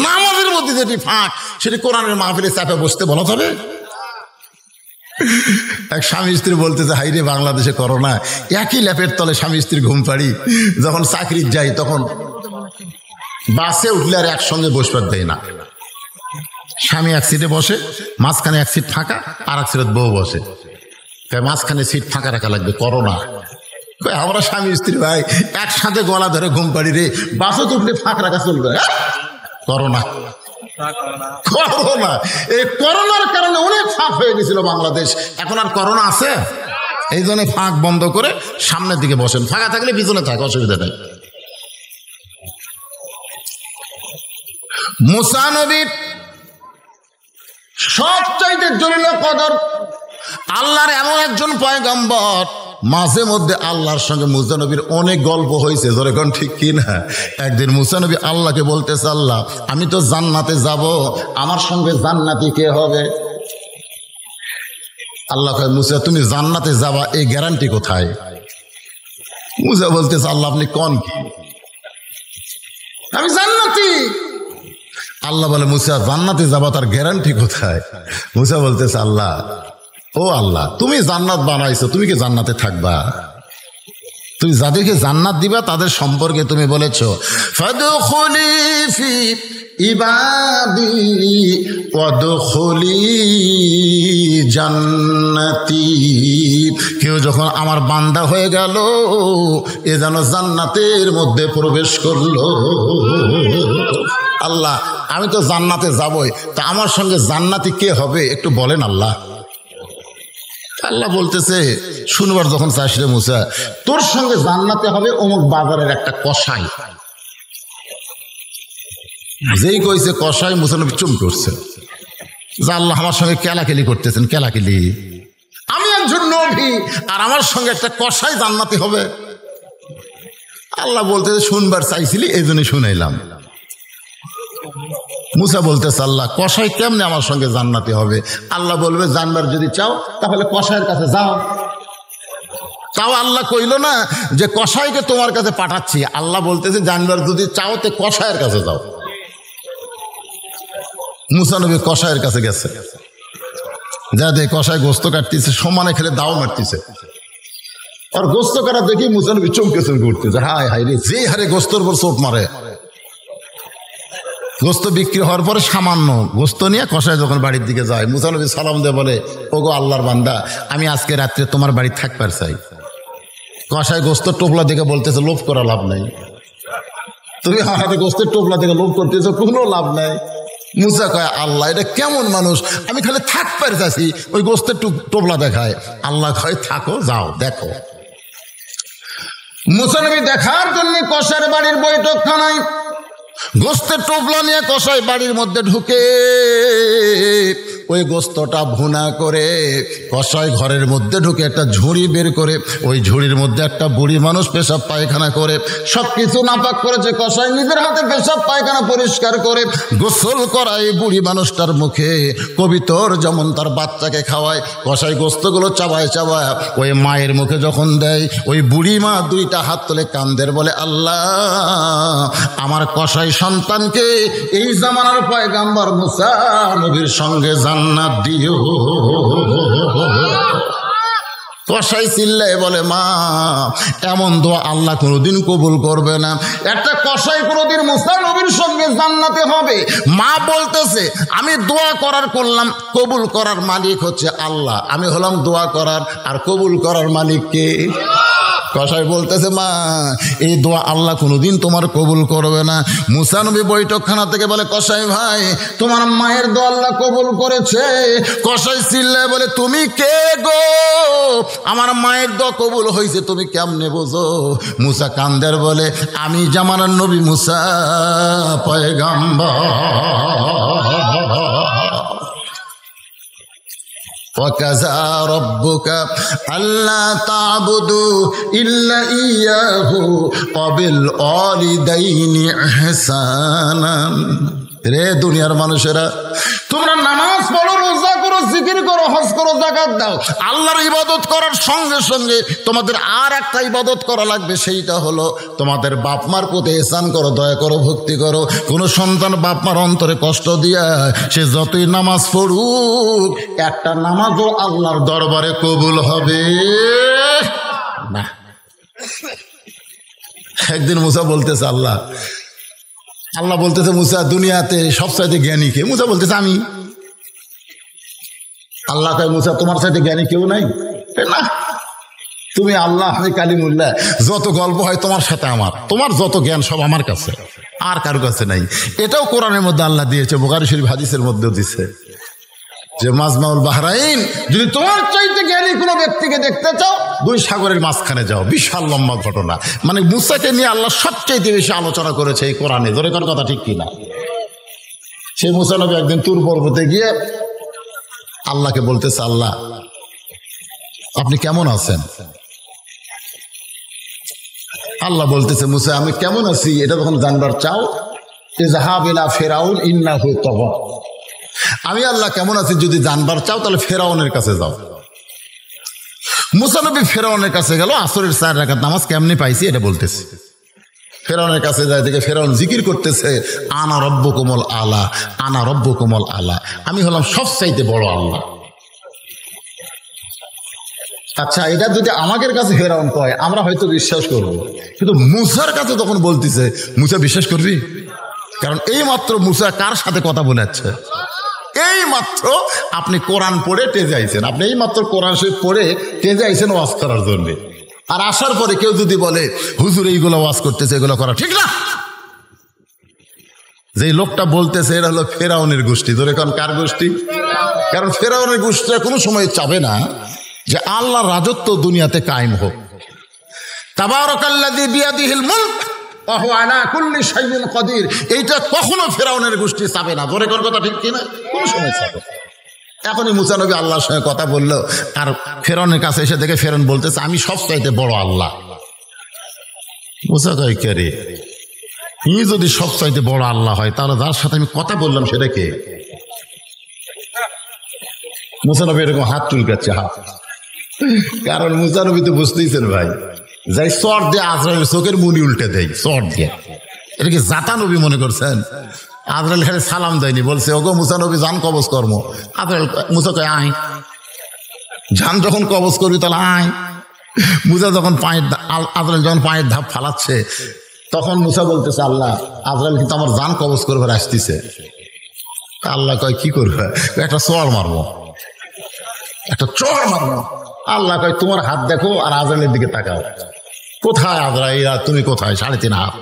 S1: নামাজের মধ্যে যেটি ফাঁক, সেটি কোরআনের মাহফিলে চাপে বসতে বলা যাবে? এক স্বামী স্ত্রী বলতেছে, হাই রে বাংলাদেশে করোনা, একই ল্যাপের তলে স্বামী স্ত্রী ঘুম পাড়ি। যখন চাকরির যাই তখন বাসে উঠলে আর একসঙ্গে বসবার দেয় না। স্বামী এক সিটে বসে, মাঝখানে এক সিট ফাঁকা, আর এক সিটে বউ বসে। তাই মাঝখানে সিট ফাঁকা রাখা লাগবে, করোনা। আমরা স্বামী স্ত্রী ভাই একসাথে গলা ধরে ঘুম পাড়ি রে, বাসে উঠলে ফাঁক রাখা চলবে। করোনা করোনা, এই করোনার কারণে অনেক ফাঁক হয়ে গেছিল বাংলাদেশ। এখন আর করোনা আছে? এই জন্য ফাঁক বন্ধ করে সামনের দিকে বসেন, ফাঁকা থাকলে পিছনে থাক, অসুবিধা নেই। মুসা নবীর সবচাইতে জলিল কদর আল্লাহর এমন একজন পয়গম্বর, মাঝে মধ্যে আল্লাহর সঙ্গে মুসা নবীর অনেক গল্প হয়েছে, ধরে কোন ঠিক কিনা। একদিন মুসা নবী আল্লাহকে বলতেছে, আল্লাহ আমি তো জান্নাতে যাব, আমার সঙ্গে জান্নাতি কে হবে? আল্লাহ কয়, মুসা তুমি জান্নাতে যাবা এই গ্যারান্টি কোথায়? মুসা বলতেছে, আল্লাহ আপনি কোন কি, আমি জান্নাতি। আল্লাহ বলে, মুসা জান্নাতে যাবা তার গ্যারান্টি কোথায়? মুসা বলতেছে, আল্লাহ ও আল্লাহ তুমি জান্নাত বানাইছো, তুমি কি জান্নাতে থাকবা? তুমি যাদেরকে জান্নাত দিবা তাদের সম্পর্কে তুমি বলেছো, ফাদখুলি ফি ইবাদি ওয়াদখুলি জান্নাতি। কেউ যখন আমার বান্দা হয়ে গেল, এ যেন জান্নাতের মধ্যে প্রবেশ করলো। আল্লাহ আমি তো জান্নাতে যাবই, তা আমার সঙ্গে জান্নাতি কে হবে একটু বলেন আল্লাহ। আল্লাহ বলতেছে, শুনবার যখন চাস রে মুসা, তোর সঙ্গে জান্নাতে হবে অমুক বাজারের একটা কসাই। যেই কইছে কসাই, মুসা নবী চুপ করছে যে আল্লাহ আমার সঙ্গে কেলাকেলি করতেছেন। কেলাকেলি? আমি একজন নবী আর আমার সঙ্গে একটা কসাই জান্নাতি হবে? আল্লাহ বলতেছে, শুনবার চাইছিলি এই জন্য শুনাইলাম। মুসা বলতেছে, আল্লাহ কসাই কেমনে আমার সঙ্গে জান্নাতি হবে? আল্লাহ বলবে, জানবার যদি চাও তাহলে কসাইয়ের কাছে যাও। তাও আল্লাহ কইল না যে কসাইকে তোমার কাছে পাঠাচ্ছি, আল্লাহ বলতেছে জানবার যদি চাও তো কসাইয়ের কাছে যাও। মুসা নবী কসাইয়ের কাছে গেছে, যা দে কসাই গোস্ত কাটতেছে, সমানে খেলে দাও মারতেছে। আর গোস্ত কাটা দেখি মুসা নবী চমকে চমকে উঠতেছে, হায় হায় রে, যে হারে গোস্তর উপর চোট মারে। গোস্ত বিক্রি হওয়ার পরে সামান্য গোস্ত নিয়ে কসাই যখন বাড়ির দিকে যায়, মুসা নবী সালাম দিয়ে বলে, ওগো আল্লাহর বান্দা, আমি আজকে রাত্রে তোমার বাড়ি থাকবার চাই। কসাই গোস্ত টোপলা দেখে বলতেছে, লোভ করা লাভ নাই, তুমি আমার হাতে গোস্তের টোপলা দেখে লোভ করতেছো, কোনো লাভ নাই। মুসা কয়, আল্লাহ এটা কেমন মানুষ, আমি খালি থাকবার চাইছি, ওই গোস্তের টোপলা দেখায়। আল্লাহ কয়, থাকো, যাও দেখো। মুসা নবী দেখার জন্য কসাইয়ের বাড়ির বৈঠকখানায় গোস্তের টোপলা নিয়ে কসাই বাড়ির মধ্যে ঢুকে ওই গোস্তটা ভুনা করে কসাই ঘরের মধ্যে ঢুকে একটা ঝুড়ি বের করে, ওই ঝুড়ির মধ্যে একটা বুড়ি মানুষ পেশাব পায়খানা করে সবকিছু নাপাক করেছে। কসাই নিজের হাতে পেশাব পায়খানা পরিষ্কার করে গোসল করায় বুড়ি মানুষটার মুখে, কবিতর যেমন তার বাচ্চাকে খাওয়ায়, কসাই গোস্তগুলো চাবায় চাবায় ওই মায়ের মুখে যখন দেয়, ওই বুড়ি মা দুইটা হাত তুলে কান্দের, বলে, আল্লাহ আমার কসাই সন্তানকে এই জামানার পয়গাম্বর মুসা নবীর সঙ্গে জান্নাত দিও। কসাই চিল্লায় বলে, মা এমন দোয়া আল্লাহ কোনোদিন কবুল করবে না, একটা কসাই কোনোদিন মুসা নবীর সঙ্গে জান্নাতে হবে। মা বলতেছে, আমি দোয়া করার করলাম, কবুল করার মালিক হচ্ছে আল্লাহ, আমি হলাম দোয়া করার, আর কবুল করার মালিক কে? কসাই বলতেছে, মা এই দোয়া আল্লাহ কোনোদিন তোমার কবুল করবে না। মুসা নবী বৈঠকখানা থেকে বলে, কসাই ভাই তোমার মায়ের দোয়া আল্লাহ কবুল করেছে। কসাই চিল্লায় বলে, তুমি কে গো? আমার মায়ের দোয়া কবুল হয়েছে তুমি কেমনে বোঝো? মুসা কান্দের বলে, আমি জামানার নবী মুসা পয়গাম্বর। وَكَذَا رَبُّكَ أَلَّا تَعْبُدُوا إِلَّا إِيَّاهُ وَبِالْوَالِدَيْنِ إِحْسَانًا। রে দুনিয়ার মানুষেরা, তোমরা নামাজ পড়ো, রোজা করো, জিকির করো, হজ করো, যাকাত দাও, আল্লাহর ইবাদত করার সঙ্গে সঙ্গে তোমাদের আর একটা ইবাদত করা লাগবে, সেইটা হলো তোমাদের বাপ মার প্রতি ihsan করো, দয়া করো, ভক্তি করো। কোনো সন্তান বাপ মার অন্তরে কষ্ট দিয়া সে যতই নামাজ পড়ুক, একটা নামাজও আল্লাহর দরবারে কবুল হবে না। একদিন মুসা বলতেছে, আল্লাহ বলতেছে, মুসা দুনিয়াতে সবচাইতে জ্ঞানী কে? মুসা বলতেছে, আমি। আল্লাহ কয়, মুসা তোমার সাথে জ্ঞানী কেউ নাই? না, তুমি আল্লাহ, আমি কালিমুল্লাহ, যত গল্প হয় তোমার সাথে আমার, তোমার যত জ্ঞান সব আমার কাছে, আর কারো কাছে নাই। এটাও কোরআনের মধ্যে আল্লাহ দিয়েছে, বুখারী শরীফ হাদিসের মধ্যেও দিচ্ছে যে মাজমাউল বাহরাইন, যদি তোমার চাইতে জ্ঞানী কোনো ব্যক্তিকে দেখতে চাও, দুই সাগরের মাঝখানে যাও। বিশাল লম্বা ঘটনা, মানে মুসাকে নিয়ে আল্লাহ সবচাইতে বেশি আলোচনা করেছে এই কোরআনে। ধরে কোন কথা ঠিক কিনা? সেই মুসা নবী একদিন তুর পর্বতে গিয়ে আল্লাহকে বলতেছে, আল্লাহ আপনি কেমন আছেন? আল্লাহ বলতেছে, মুসা আমি কেমন আছি এটা যখন জানবার চাও, ইযহাব ইলা ফিরাউন ইন্নাহু তাগা, আমি আল্লাহ কেমন আছি যদি জানবার চাও তাহলে ফেরাউনের কাছে যাও। মুসা নবী ফেরাউনের কাছে গেল, আসরের 4 রাকাত নামাজ কেমনি পাইছি এটা বলতেছে। ফেরাউনের কাছে যায়, দেখে ফেরাউন জিকির করতেছে, আনা রব্বুকুমুল আলা, আনা রব্বুকুমুল আলা, আমি হলাম সবচাইতে বড় আল্লাহ। আচ্ছা, এটা যদি আমাদের কাছে ফেরাউন কয় আমরা হয়তো বিশ্বাস করব, কিন্তু মুসার কাছে তখন বলতেছে, মুসা বিশ্বাস করবি? কারণ এই মাত্র মুসা কার সাথে কথা বলেছে? এই মাত্র আপনি কোরআন পড়ে টেজে আইছেন, আপনি এই মাত্র কোরআন শরীফ পড়ে টেজে আইছেন ওয়াজ করার জন্য। আর আসার পরে কেউ যদি বলে হুজুর এইগুলো ওয়াজ করতেছে, এগুলো করা ঠিক না, যে লোকটা বলতেছে এরা হলো ফেরাউনের গোষ্ঠী। ধরে কারণ কার গোষ্ঠী? কারণ ফেরাউনের গোষ্ঠীরা কোনো সময় চাবে না যে আল্লাহর রাজত্ব দুনিয়াতে কায়েম হোক। তাবারাকাল্লাযী বিয়াদিহিল মুলক ওয়া হুয়া আলা কুল্লি শাইইন কাদির, এইটা কখনো ফেরাউনের গোষ্ঠী চাবে না। ধরে কোন কথা ঠিক কিনা? কোনো সময় চাবে। এখনই মুসা নবী আল্লাহর সঙ্গে কথা বললো, আর ফেরাউনের কাছে এসে দেখে ফেরাউন বলতেছে আমি সবচাইতে বড় আল্লাহ। মুসা কয় কে রে? ই যদি সবচাইতে বড় আল্লাহ হয় তাহলে যার সাথে আমি কথা বললাম সেটা কে? মুসা নবী এরকম হাত চুলকাচ্ছে, হাত। কারণ মুসা নবী তো বুঝতেইছেন ভাই, যাই চট দিয়ে আজরাইলের চোখের মুনি উল্টে দেয়, চট দিয়ে। এটা কি জাতা নবী মনে করছেন? আজরাইল খালি সালাম দেয়নি, বলছে ওগো মুসা নবী যান কবজ কর্ম। আজরাইল মুসা কয় আয়, যান যখন কবজ করবি তাহলে আয়। মুসা যখন আজরাইল যখন পায়ের ধাপ ফালাচ্ছে, তখন মুসা বলতেছে আল্লাহ, আজরাইল কিন্তু আমার যান কবজ করবার আসতেছে। আল্লাহ কয় কি করবে? একটা চড় মারবো, একটা চড় মারবো। আল্লাহ কয় তোমার হাত দেখো আর আজরাইলের দিকে তাকাও। কোথায় আজরাইল? তুমি কোথায়? 3.5 হাত।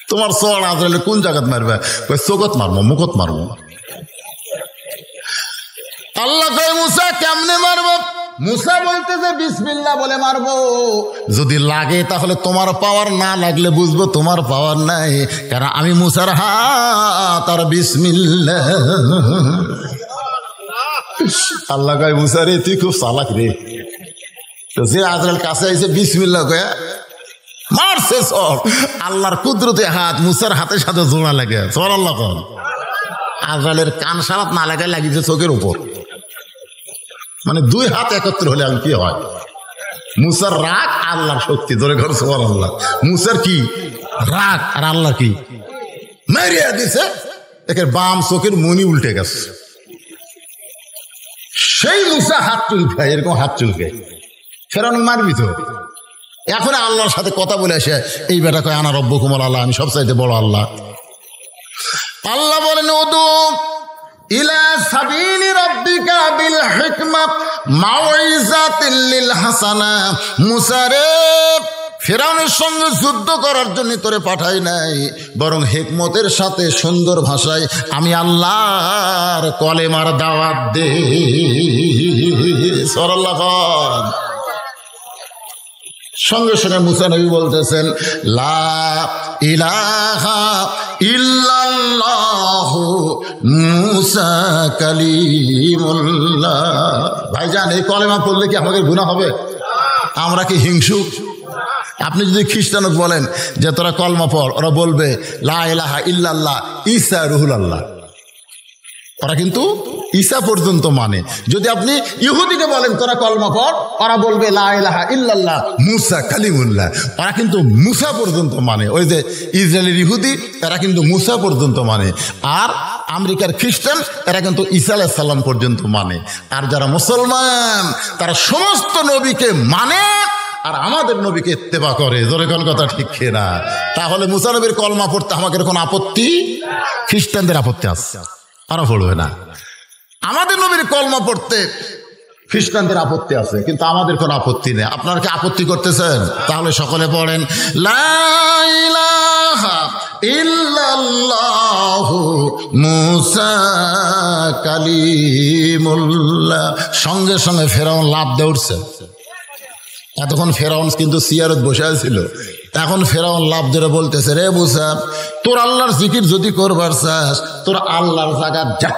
S1: তোমার চড় আজরাইলে কোন জায়গাত মারবে? কয় চোখত মারবো, মুখত মারবো। আল্লাহ কয় মুসা কেমনে মারবো? মুসা বলতেছে বিসমিল্লাহ বলে মারবো। যদি লাগে তাহলে তোমার পাওয়ার, না লাগলে বুঝবো তোমার পাওয়ার নাই, কারণ আমি মুসার হাত আর বিসমিল্লাহ। আল্লাহ কয় মুসা রে তুই খুব চালাক রে। তো যে আজরাইল কাছে আইছে বিসমিল্লাহ কয়ে মারছে সব, আল্লাহর কুদরতে হাত মুসার হাতের সাথে জোড়া লাগে। সুবহানাল্লাহ কন। আজরাইলের কান সারাত না লাগায় লাগিয়েছে চোখের উপর। মানে 2 হাত একত্র হলে আর কি হয়? মুসার রাগ, আল্লাহর শক্তি। ধরে ঘর সুবহানাল্লাহ। মুসার কি রাগ আর আল্লাহ কি মারিয়া দিছে, একের বাম চোখের মনি উল্টে গেছে। সেই মুসা হাত চুলকায়, এরকম হাত চুলকায়। ফেরাউন মারবি তো। এখন আল্লাহর সাথে কথা বলে আসে, এই বেটা কয় আনা রব্বুকুমুল আলা, আমি সবচাইতে বড় আল্লাহ। আল্লাহ বলেন উদু ইলা সাবিলি রাব্বিকা বিল হিকমা মাউইজাতিল লিল হাসানা। মুসা রে, ফেরাউনের সঙ্গে যুদ্ধ করার জন্য তোরে পাঠাই নাই, বরং হিকমতের সাথে সুন্দর ভাষায় আমি আল্লাহর কলেমার দাওয়াত দে। সুবহানাল্লাহ। সঙ্গে সঙ্গে মুসা নবী বলতেছেন লা ইলাহা ইল্লাল্লাহু মুসা কালিমুল্লাহ। ভাইজান, এই কলেমা পড়লে কি আমাদের গুনাহ হবে? আমরা কি হিংসুক? আপনি যদি খ্রিস্টানক বলেন যে তোরা কলমা পড়, ওরা বলবে লা ইলাহা ইল্লাল্লাহ ঈসা রুহুল আল্লাহ। ওরা কিন্তু ঈসা পর্যন্ত মানে। যদি আপনি ইহুদিকে বলেন তোরা কলমা পড়, ওরা বলবে লা ইলাহা ইল্লাল্লাহ মুসা কালিমুল্লাহ। ওরা কিন্তু মুসা পর্যন্ত মানে। ওই যে ইসরায়েলের ইহুদি, এরা কিন্তু মুসা পর্যন্ত মানে। আর আমেরিকার খ্রিস্টান, এরা কিন্তু ঈসা আলাইহিস সালাম পর্যন্ত মানে। আর যারা মুসলমান, তারা সমস্ত নবীকে মানে আর আমাদের নবীকে ইত্তেবা করে। জোরে কোন কথা ঠিক না? তাহলে মুসা নবীর কলমা পড়তে আমাদের কোনো আপত্তি? খ্রিস্টানদের আপত্তি আছে, তারা পড়বে না। আমাদের নবীর কলমা পড়তে খ্রিস্টানদের আপত্তি আছে, কিন্তু আমাদের কোনো আপত্তি নেই। আপনারা কি আপত্তি করতেছেন? তাহলে সকলে পড়েন লা ইলাহা ইল্লাল্লাহু মুসা কালিমুল্লাহ। সঙ্গে সঙ্গে ফেরাউন লাফ দিয়ে উঠছে। এতক্ষণ ফেরাউন কিন্তু সিয়ারত বসে ছিল, এখন ফেরাউন লাভ ধরে বলতেছে, রে মুসা, তোর আল্লাহর জিকির যদি করবার চাস তোর আল্লাহর জায়গা যা।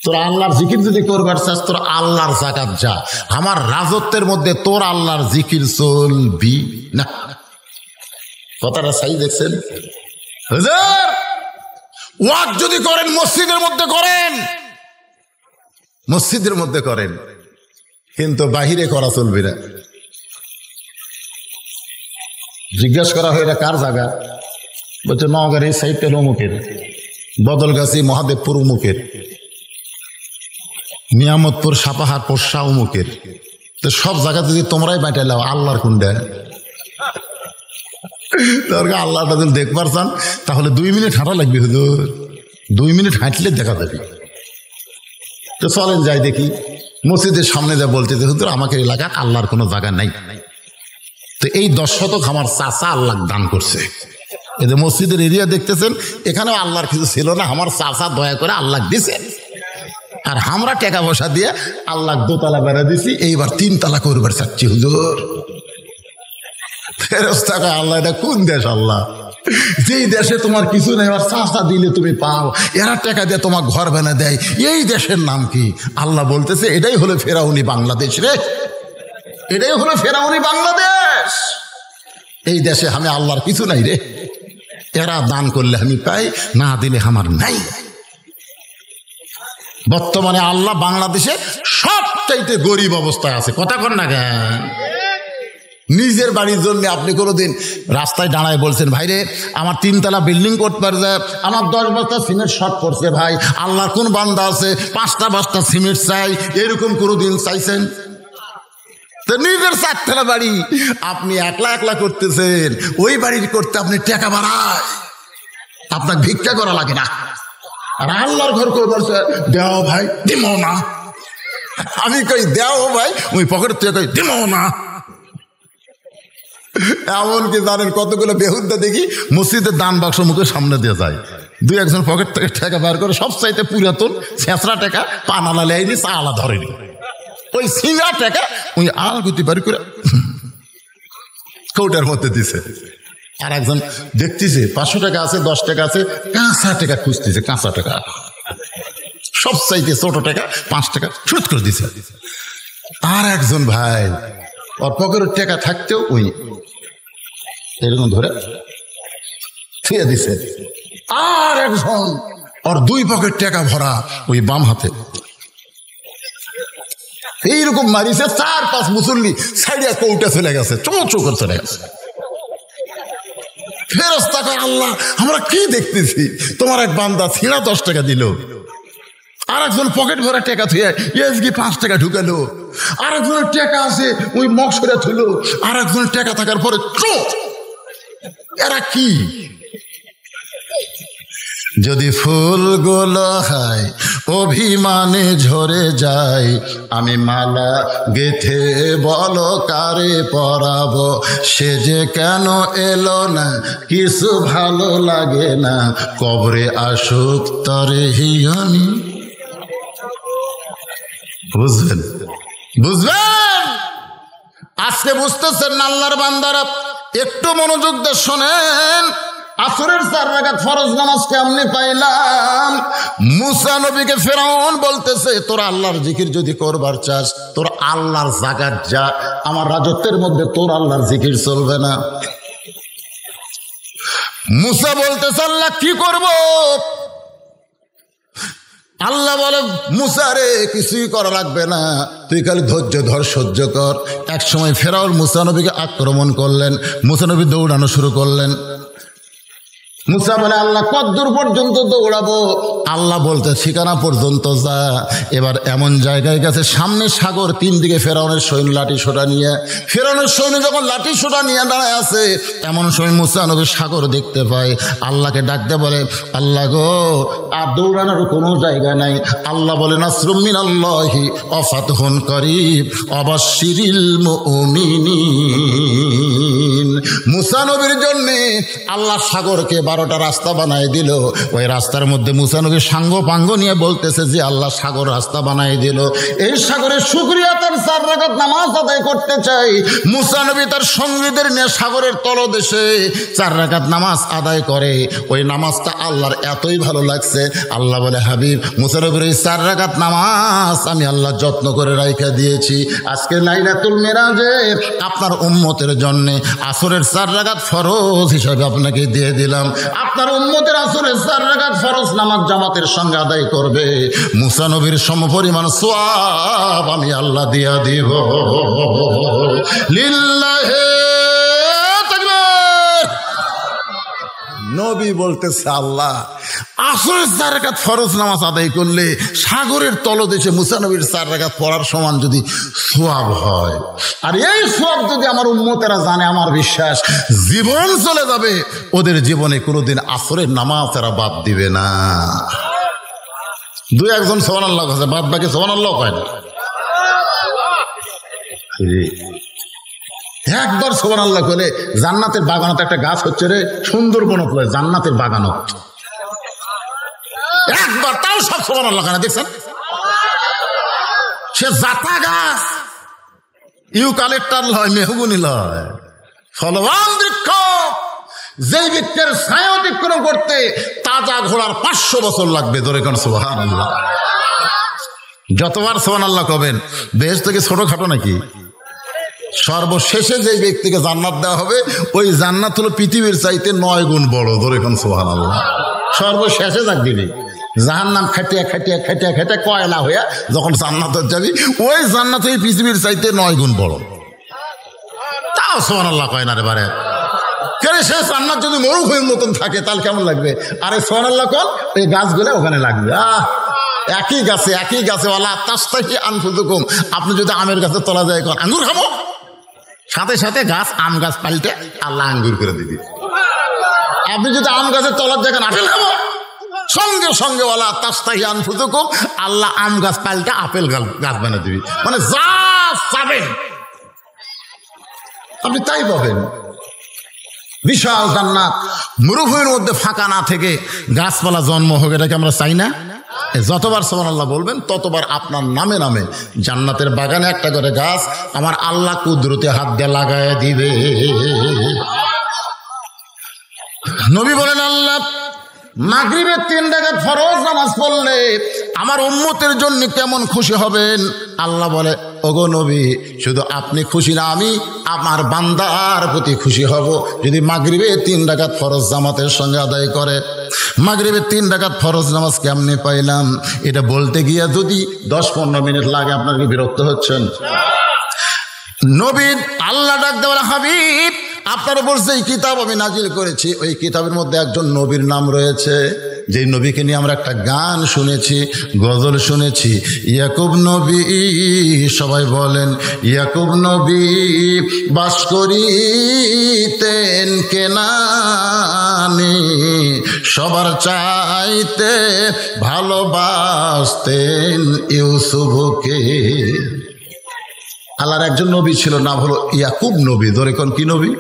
S1: তোর আল্লাহর জিকির যদি করবার চাস তোর আল্লাহর জায়গা যা। আমার রাজত্বের মধ্যে তোর আল্লাহর জিকির চলবি না। কথাটা সাই দেখছেন? হুজুর, ওয়াজ যদি করেন মসজিদের মধ্যে করেন, মসজিদের মধ্যে করেন, কিন্তু বাহিরে করা চলবে না। জিজ্ঞাসা করা হয় এটা কার জায়গা? বলছে নওগাঁর এই সাইডটা অমুকের, বদলগাছি মহাদেবপুর অমুকের, নিয়ামতপুর সাপাহার পোষা অমুকের। তো সব জায়গা যদি তোমরাই বাঁটাই লাও, আল্লাহর কুন্ডা দরকার। আল্লাহটা যদি দেখবার চান তাহলে 2 মিনিট হাঁটা লাগবে হুজুর, 2 মিনিট হাঁটলে দেখা যাবে। তো চলেন যাই দেখি। মসজিদের সামনে যা বলতে হুজুর আমাকে এলাকার আল্লাহর কোনো জায়গা নাই। তো এই 10 শতক আমার চাচা আল্লাহ দান করছে। এই যে মসজিদের এরিয়া দেখতেছেন, এখানেও আল্লাহর কিছু ছিল না, আমার চাচা দয়া করে আল্লাহ দিছে। আর আমরা টাকা পয়সা দিয়ে আল্লাহ 2 তালা বেড়া দিছি, এইবার 3 তালা করবার চাচ্ছি হুজুর। ফেরেশতা কয় আল্লাহ এটা কোন দেশ? আল্লাহ যেই দেশে তোমার কিছু নেই, আর চাচা দিলে তুমি পাও, এরা টাকা দিয়ে তোমার ঘর বানা দেয়, এই দেশের নাম কি? আল্লাহ বলতেছে এটাই হলো ফেরাউনি বাংলাদেশ রে, এটাই হলো ফেরাউনি বাংলাদেশ। এই দেশে আমি আল্লাহর কিছু নাই রে, এরা দান করলে আমি পাই, না দিলে আমার নাই। বর্তমানে আল্লাহ বাংলাদেশে সবচাইতে গরিব অবস্থায় আছে। কথা কন না কেন? নিজের বাড়ির জন্য আপনি কোনোদিন রাস্তায় দাঁড়ায় বলছেন, ভাই রে আমার 3 তলা বিল্ডিং করতে পারবে, আমার 10 বস্তা সিমেন্ট শর্ট করছে, ভাই আল্লাহর কোন বান্দা আছে 5টা বস্তা সিমেন্ট চাই, এরকম কোনোদিন চাইছেন? তো নিজের 4 তলা বাড়ি আপনি একলা করতেছেন, ওই বাড়ির করতে আপনি টাকা বাড়ায়, আপনাকে ভিক্ষা করা লাগে না। আর আল্লাহর ঘর করে বলছে দেও ভাই, দিব না। আমি কই দেও ভাই, ওই পকেট থেকে কই দিব না। এমনকি জানেন কতগুলো বেহুদ্দা দেখি মসজিদের দান বাক্স মুখের সামনে দিয়ে যায়, 2-1 পকেট থেকে টাকা বার করে, সব চাইতে পুরাতন ছেঁচড়া টাকা, পানালা লেয়নি, চা আলা ধরেনি, ওই সিঙ্গা টাকা ওই আলগুতি বাড়ি করে কৌটার মধ্যে দিছে। আর একজন দেখতেছে 500 টাকা আছে, 10 টাকা আছে, কাঁচা টাকা খুঁজতেছে, কাঁচা টাকা সব চাইতে ছোট টাকা 5 টাকা শুট করে দিছে। আর একজন ভাই ওর পকেটের টাকা থাকতেও ওই এরকম ধরে ছুঁয়ে দিছে। আর একজন ওর 2 পকেট টাকা ভরা ওই বাম হাতে এইরকম মারিছে। 4-5 মুসল্লি সাইডে কৌটা চলে গেছে, চৌচৌকর চলে গেছে। ফেরেশতা কয় আল্লাহ আমরা কি দেখতেছি, তোমার এক বান্দা ছিঁড়া 10 টাকা দিল, আর একজন পকেট ভরা টাকা থুয়ে এসগি 5 টাকা ঢুকালো, আর একজনের টাকা আছে ওই মকসরে থুলো, আর একজনের টাকা থাকার পরে চোখ। এরা কি? যদি ফুলগুলো হয় অভিমানে ঝরে যায়, আমি মালা গেথে বলো কারে পরাবো, সে যে কেন এলো না, কিছু ভালো লাগে না, কবরে আসুক তরে হিয়ানি। বুঝবেন আজকে বুঝতেছেন না আল্লাহর বান্দারা? একটু মনোযোগ দিয়ে শোনেন। আসরের 4 রাকাত ফরজ নামাজ কেমনে পাইলাম? মুসা নবীকে ফেরাউন বলতেছে তোর আল্লাহর জিকির যদি করবার চাস তোর আল্লাহর জায়গায় যা, আমার রাজত্বের মধ্যে তোর আল্লাহর জিকির চলবে না। মুসা বলতেছে আল্লাহ কি করব? আল্লাহ বলে মুসা রে কিছুই করা লাগবে না, তুই খালি ধৈর্য ধর, সহ্য কর। এক সময় ফেরাউন মুসা নবীকে আক্রমণ করলেন, মুসা নবী দৌড়ানো শুরু করলেন। মুসা বলে আল্লাহ কতদূর পর্যন্ত দৌড়াবো? আল্লাহ বলতে ঠিকানা পর্যন্ত যা। এবার এমন জায়গায় গেছে সামনে সাগর, তিন দিকে ফেরাউনের সৈন্য লাঠি সোটা নিয়ে, ফেরাউনের সৈন্য যখন লাঠি সোটা নিয়ে দাঁড়ায় আছে এমন সময় মুসা নবী সাগর দেখতে পায়। আল্লাহকে ডাকতে বলে আল্লাহ গো, আর দৌড়ানোর কোনো জায়গা নাই। আল্লাহ বলে নাসরুম মিনাল্লাহি ওয়া ফাতহুন করিব ওয়াবাশশিরিল মুমিনিন। মুসা নবীর জন্য আল্লাহ সাগরকে 12টা রাস্তা বানাই দিল। ওই রাস্তার মধ্যে মুসা নবী সাঙ্গ পাঙ্গ নিয়ে বলতেছে যে আল্লাহ সাগর রাস্তা বানাই দিল, এই সাগরের শুকরিয়া তার 4 রাকাত নামাজ আদায় করতে চাই। মুসা নবী তার সঙ্গীদের নিয়ে সাগরের তলদেশে 4 রাকাত নামাজ আদায় করে। ওই নামাজটা আল্লাহর এতই ভালো লাগছে, আল্লাহ বলে হাবিব মুসা নবীর ওই 4 রাকাত নামাজ আমি আল্লাহ যত্ন করে রাইখা দিয়েছি। আজকে লাইলাতুল মিরাজে আপনার উম্মতের জন্য আসরের 4 রাকাত ফরজ হিসাবে আপনাকে দিয়ে দিলাম। আপনার উম্মতের আসরের 4 রাকাত ফরজ নামাজ জামাতের সঙ্গে আদায় করবে, মুসা নবীর সমপরিমাণ সওয়াব আমি আল্লাহ দিয়া দিব। লিল্লাহি তাকবীর। নবী বলতেছে আল্লাহ আসরের 4 রাকাত ফরজ নামাজ আদায় করলে সাগরের তলদেশে মুসা নবীর 4 রাকাত পড়ার সমান যদি সওয়াব হয়, আর এই সওয়াব যদি আমার উম্মতেরা জানে, আমার বিশ্বাস জীবন চলে যাবে, ওদের জীবনে কোনোদিন আসরের নামাজ তারা বাদ দিবে না। 2-1 সুবহানাল্লাহ কাছে, বাদ বাকি সুবহানাল্লাহ কয় না। একবার সুবহানাল্লাহ বলে জান্নাতের বাগানত একটা গাছ হচ্ছে রে, সুন্দরবন জান্নাতের বাগানত, একবার তাও সব সুবহানাল্লাহ কেন দেখছেন? সে জাতা গাছ, ইউক্যালিপটাস লয়, মেহগুনি লয়, ফলবান বৃক্ষ। যেই বৃক্ষের ছায়া অতিক্রম করতে তাজা ঘোড়ার 500 বছর লাগবে। ধরে কোন সুবহানাল্লাহ। যতবার সুবহানাল্লাহ কবেন, বেহেশত থেকে ছোটখাটো নাকি? সর্বশেষে যে ব্যক্তিকে জান্নাত দেওয়া হবে ওই জান্নাত হলো পৃথিবীর চাইতে 9 গুণ বড়। ধরে কোন সুবহানাল্লাহ। সর্বশেষে যাক দিবি, জাহান্নাম খাটিয়া খাটিয়া খাটিয়া খাটিয়া কয়লা হইয়া যখন জান্নাতে যাবি, ওই জান্নাত এই পৃথিবীর চাইতে 9 গুণ বড়। তাও সুবহানাল্লাহ কয় না রে বারে। কেন সে জান্নাত যদি মরুভূমির মতন থাকে তাহলে কেমন লাগবে? আরে সুবহানাল্লাহ কল, ওই গাছগুলো ওখানে লাগবে। একই গাছে ওয়ালা তাস্তাহি আনফুসুকুম। আপনি যদি আমের গাছে তলা যায় কন আঙ্গুর খাবো, সাথে সাথে গাছ আম গাছ পাল্টে আল্লাহ আঙ্গুর করে দিবি। আপনি যদি আম গাছের তলার দেখেন আপেল খাবো, সঙ্গে সঙ্গে ওয়ালা তাস্তাহি আনফুসুকুম আল্লাহ আম গাছ পাল্টে আপেল গাছ বানিয়ে দিবি। মানে যা চাবেন আপনি তাই পাবেন। বিশাল জান্নাত, মরুভূমির মধ্যে ফাঁকা না থেকে গাছপালা জন্ম হোক, এটাকে আমরা চাই না? যতবার সুবহানাল্লাহ বলবেন ততবার আপনার নামে নামে জান্নাতের বাগানে একটা করে গাছ আমার আল্লাহ কুদরতে হাত দিয়ে লাগায় দিবে। নবী বলেন আল্লাহ মাগরিবের 3 রাকাত ফরজ নামাজ পড়লে আমার উম্মতের জন্য কেমন খুশি হবেন। আল্লাহ বলে ওগো নবী, শুধু আপনি খুশি না, আমি আমার বান্দার প্রতি খুশি হব যদি মাগরিবে 3 রাকাত ফরজ জামাতের সঙ্গে আদায় করে। মাগরিবের 3 রাকাত ফরজ নামাজ কেমনে পাইলাম এটা বলতে গিয়ে যদি 10-15 মিনিট লাগে, আপনার কি বিরক্ত হচ্ছেন? নবী আল্লাহ ডাক দেওয়া হাবিব, আপনার উপর যেই কিতাব আমি নাজিল করেছি ওই কিতাবের মধ্যে একজন নবীর নাম রয়েছে, যেই নবীকে নিয়ে আমরা একটা গান শুনেছি, গজল শুনেছি। ইয়াকুব নবী, সবাই বলেন ইয়াকুব নবী বাস করিতেন কেনানে, সবার চাইতে ভালোবাসতেন ইউসুফকে। আল্লাহর একজন নবী ছিল, নাম হলো ইয়াকুব নবী। ধরে কোন কি নবী?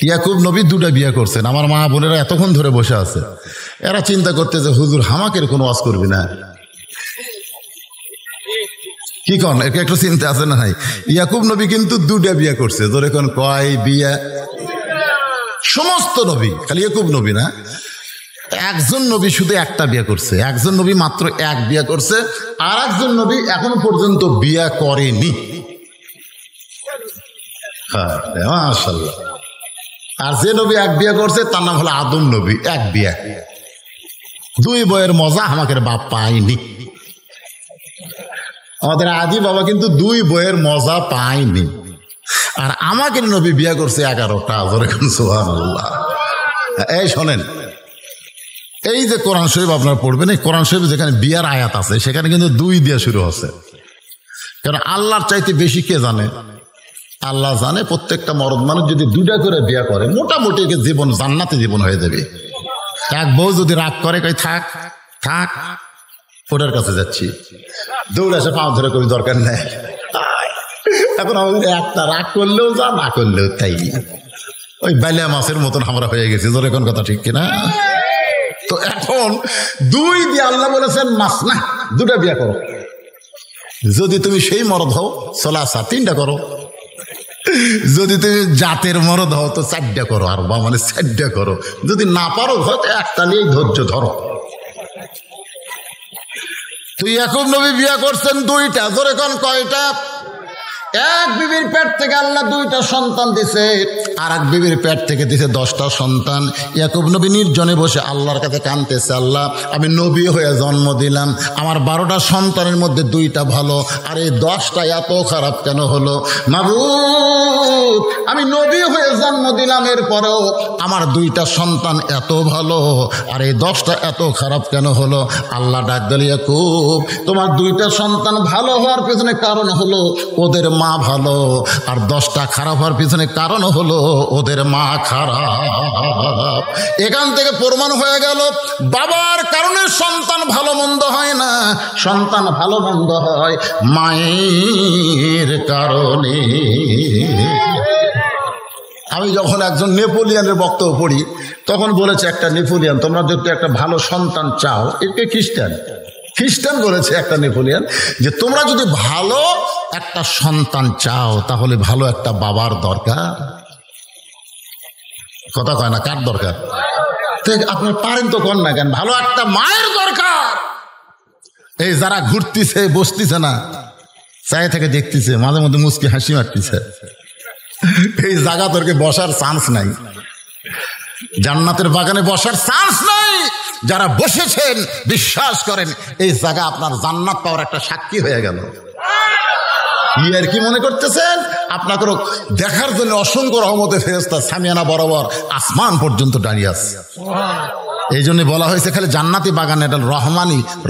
S1: ইয়াকুব নবী 2টা বিয়ে করছেন। আমার মা বোনেরা এতক্ষণ ধরে বসে আছে, এরা চিন্তা করতে যে হুজুর হামাকের কোনো ওয়াজ করবি না, কি কন? একে একটু চিন্তা আছে না? নাই, ইয়াকুব নবী কিন্তু 2টা বিয়ে করছে। ধরে কোন কয় বিয়ে? সমস্ত নবী, খালি ইয়াকুব নবী না। একজন নবী শুধু একটা বিয়ে করছে, একজন নবী মাত্র 1 বিয়ে করছে, আর একজন নবী এখনো পর্যন্ত বিয়ে করেনি। মাশাআল্লাহ। আর যে নবী 1 বিয়ে করছে তার নাম হলো আদম নবী, 1 বিয়ে। 2 বইয়ের মজা আমাকে বাপ পায়নি। আমাদের আদি বাবা কিন্তু 2 বইয়ের মজা পায়নি। আর আমাকে নবী বিয়ে করছে 11টা। সুবহানাল্লাহ। এই শোনেন, এই যে কোরআন শরীফ আপনারা পড়বেন, এই কোরআন শরীফ যেখানে বিয়ার আয়াত আছে সেখানে কিন্তু 2 দিয়ে শুরু হচ্ছে। কারণ আল্লাহর চাইতে বেশি কে জানে? আল্লাহ জানে প্রত্যেকটা মরদ মানুষ যদি 2টা করে বিয়া করে মোটামুটি জীবন জান্নাতে জীবন হয়ে যাবে। এক বউ যদি রাগ করে কই থাক থাক, ওটার কাছে যাচ্ছি, দৌড়ে এসে পাও ধরে কবি দরকার নেই। এখন আমাদের একটা রাগ করলেও যা, না করলেও তাই, ওই বাইলা মাছের মতন আমরা হয়ে গেছি। তোর এখন কথা ঠিক কিনা? তো এখন 2 দিয়ে আল্লাহ বলেছেন মাস না, 2টা বিয়া করো। যদি তুমি সেই মরদ হও সলাসা 3টা করো, যদি তুমি জাতের মরদ হও তো 4টা করো, আর বা মানে 4টা করো। যদি না পারো হয়তো একটা নিয়েই ধৈর্য ধরো। তুই ইয়াকুব নবী বিয়া করছেন 2টা, জোরে কোন কয়টা? এক বিবির পেট থেকে আল্লাহ 2টা সন্তান দিছে, আর এক বিবির পেট থেকে দিছে 10টা সন্তান। ইয়াকুব নবী নির্জনে বসে আল্লাহর কাছে কাঁদতেছে, আল্লাহ আমি নবী হয়ে জন্ম দিলাম, আমার 12টা সন্তানের মধ্যে 2টা ভালো, আর এই 10টা এত খারাপ কেন হলো? মাবুদ আমি নবী হয়ে জন্ম দিলাম, এরপরেও আমার 2টা সন্তান এত ভালো, আর এই 10টা এত খারাপ কেন হলো? আল্লাহ ডাক দিল, ইয়াকুব তোমার 2টা সন্তান ভালো হওয়ার পেছনে কারণ হলো ওদের মা ভালো, আর 10টা খারাপ হওয়ার পিছনে কারণ হলো ওদের মা খারাপ। এখান থেকে প্রমাণ হয়ে গেল বাবার কারণে সন্তান ভালো মন্দ হয় না, সন্তান ভালো মন্দ হয় মায়ের কারণে। আমি যখন একজন নেপোলিয়ানের বক্তব্য পড়ি তখন বলেছে একটা নেপোলিয়ান, তোমরা যদি একটা ভালো সন্তান চাও, একে খ্রিস্টান বলেছে একটা নেপোলিয়ান, যে তোমরা যদি ভালো একটা সন্তান চাও তাহলে ভালো একটা বাবার দরকার। কথা কয় না, কার দরকার? আপনার পারেন তো কর না কেন? ভালো একটা মায়ের দরকার। এই যারা ঘুরতেছে বসতেছে না, চাই থেকে দেখতেছে, মাঝে মধ্যে মুচকি হাসি মারতেছে, এই জায়গা তোরকে বসার চান্স নাই, জান্নাতের বাগানে বসার চান্স নাই। যারা বসেছেন বিশ্বাস করেন এই জায়গা আপনার জান্নাত পাওয়ার একটা সাক্ষী হয়ে গেল। আর কি মনে করতেছেন? আপনাকে দেখার জন্য অসংখ্য রহমতে ফেরেশতা সামিয়ানা বরাবর আসমান পর্যন্ত দাঁড়িয়ে আছে। এই জন্য বলা হয়েছে খালি জান্নাতি বাগানে এটা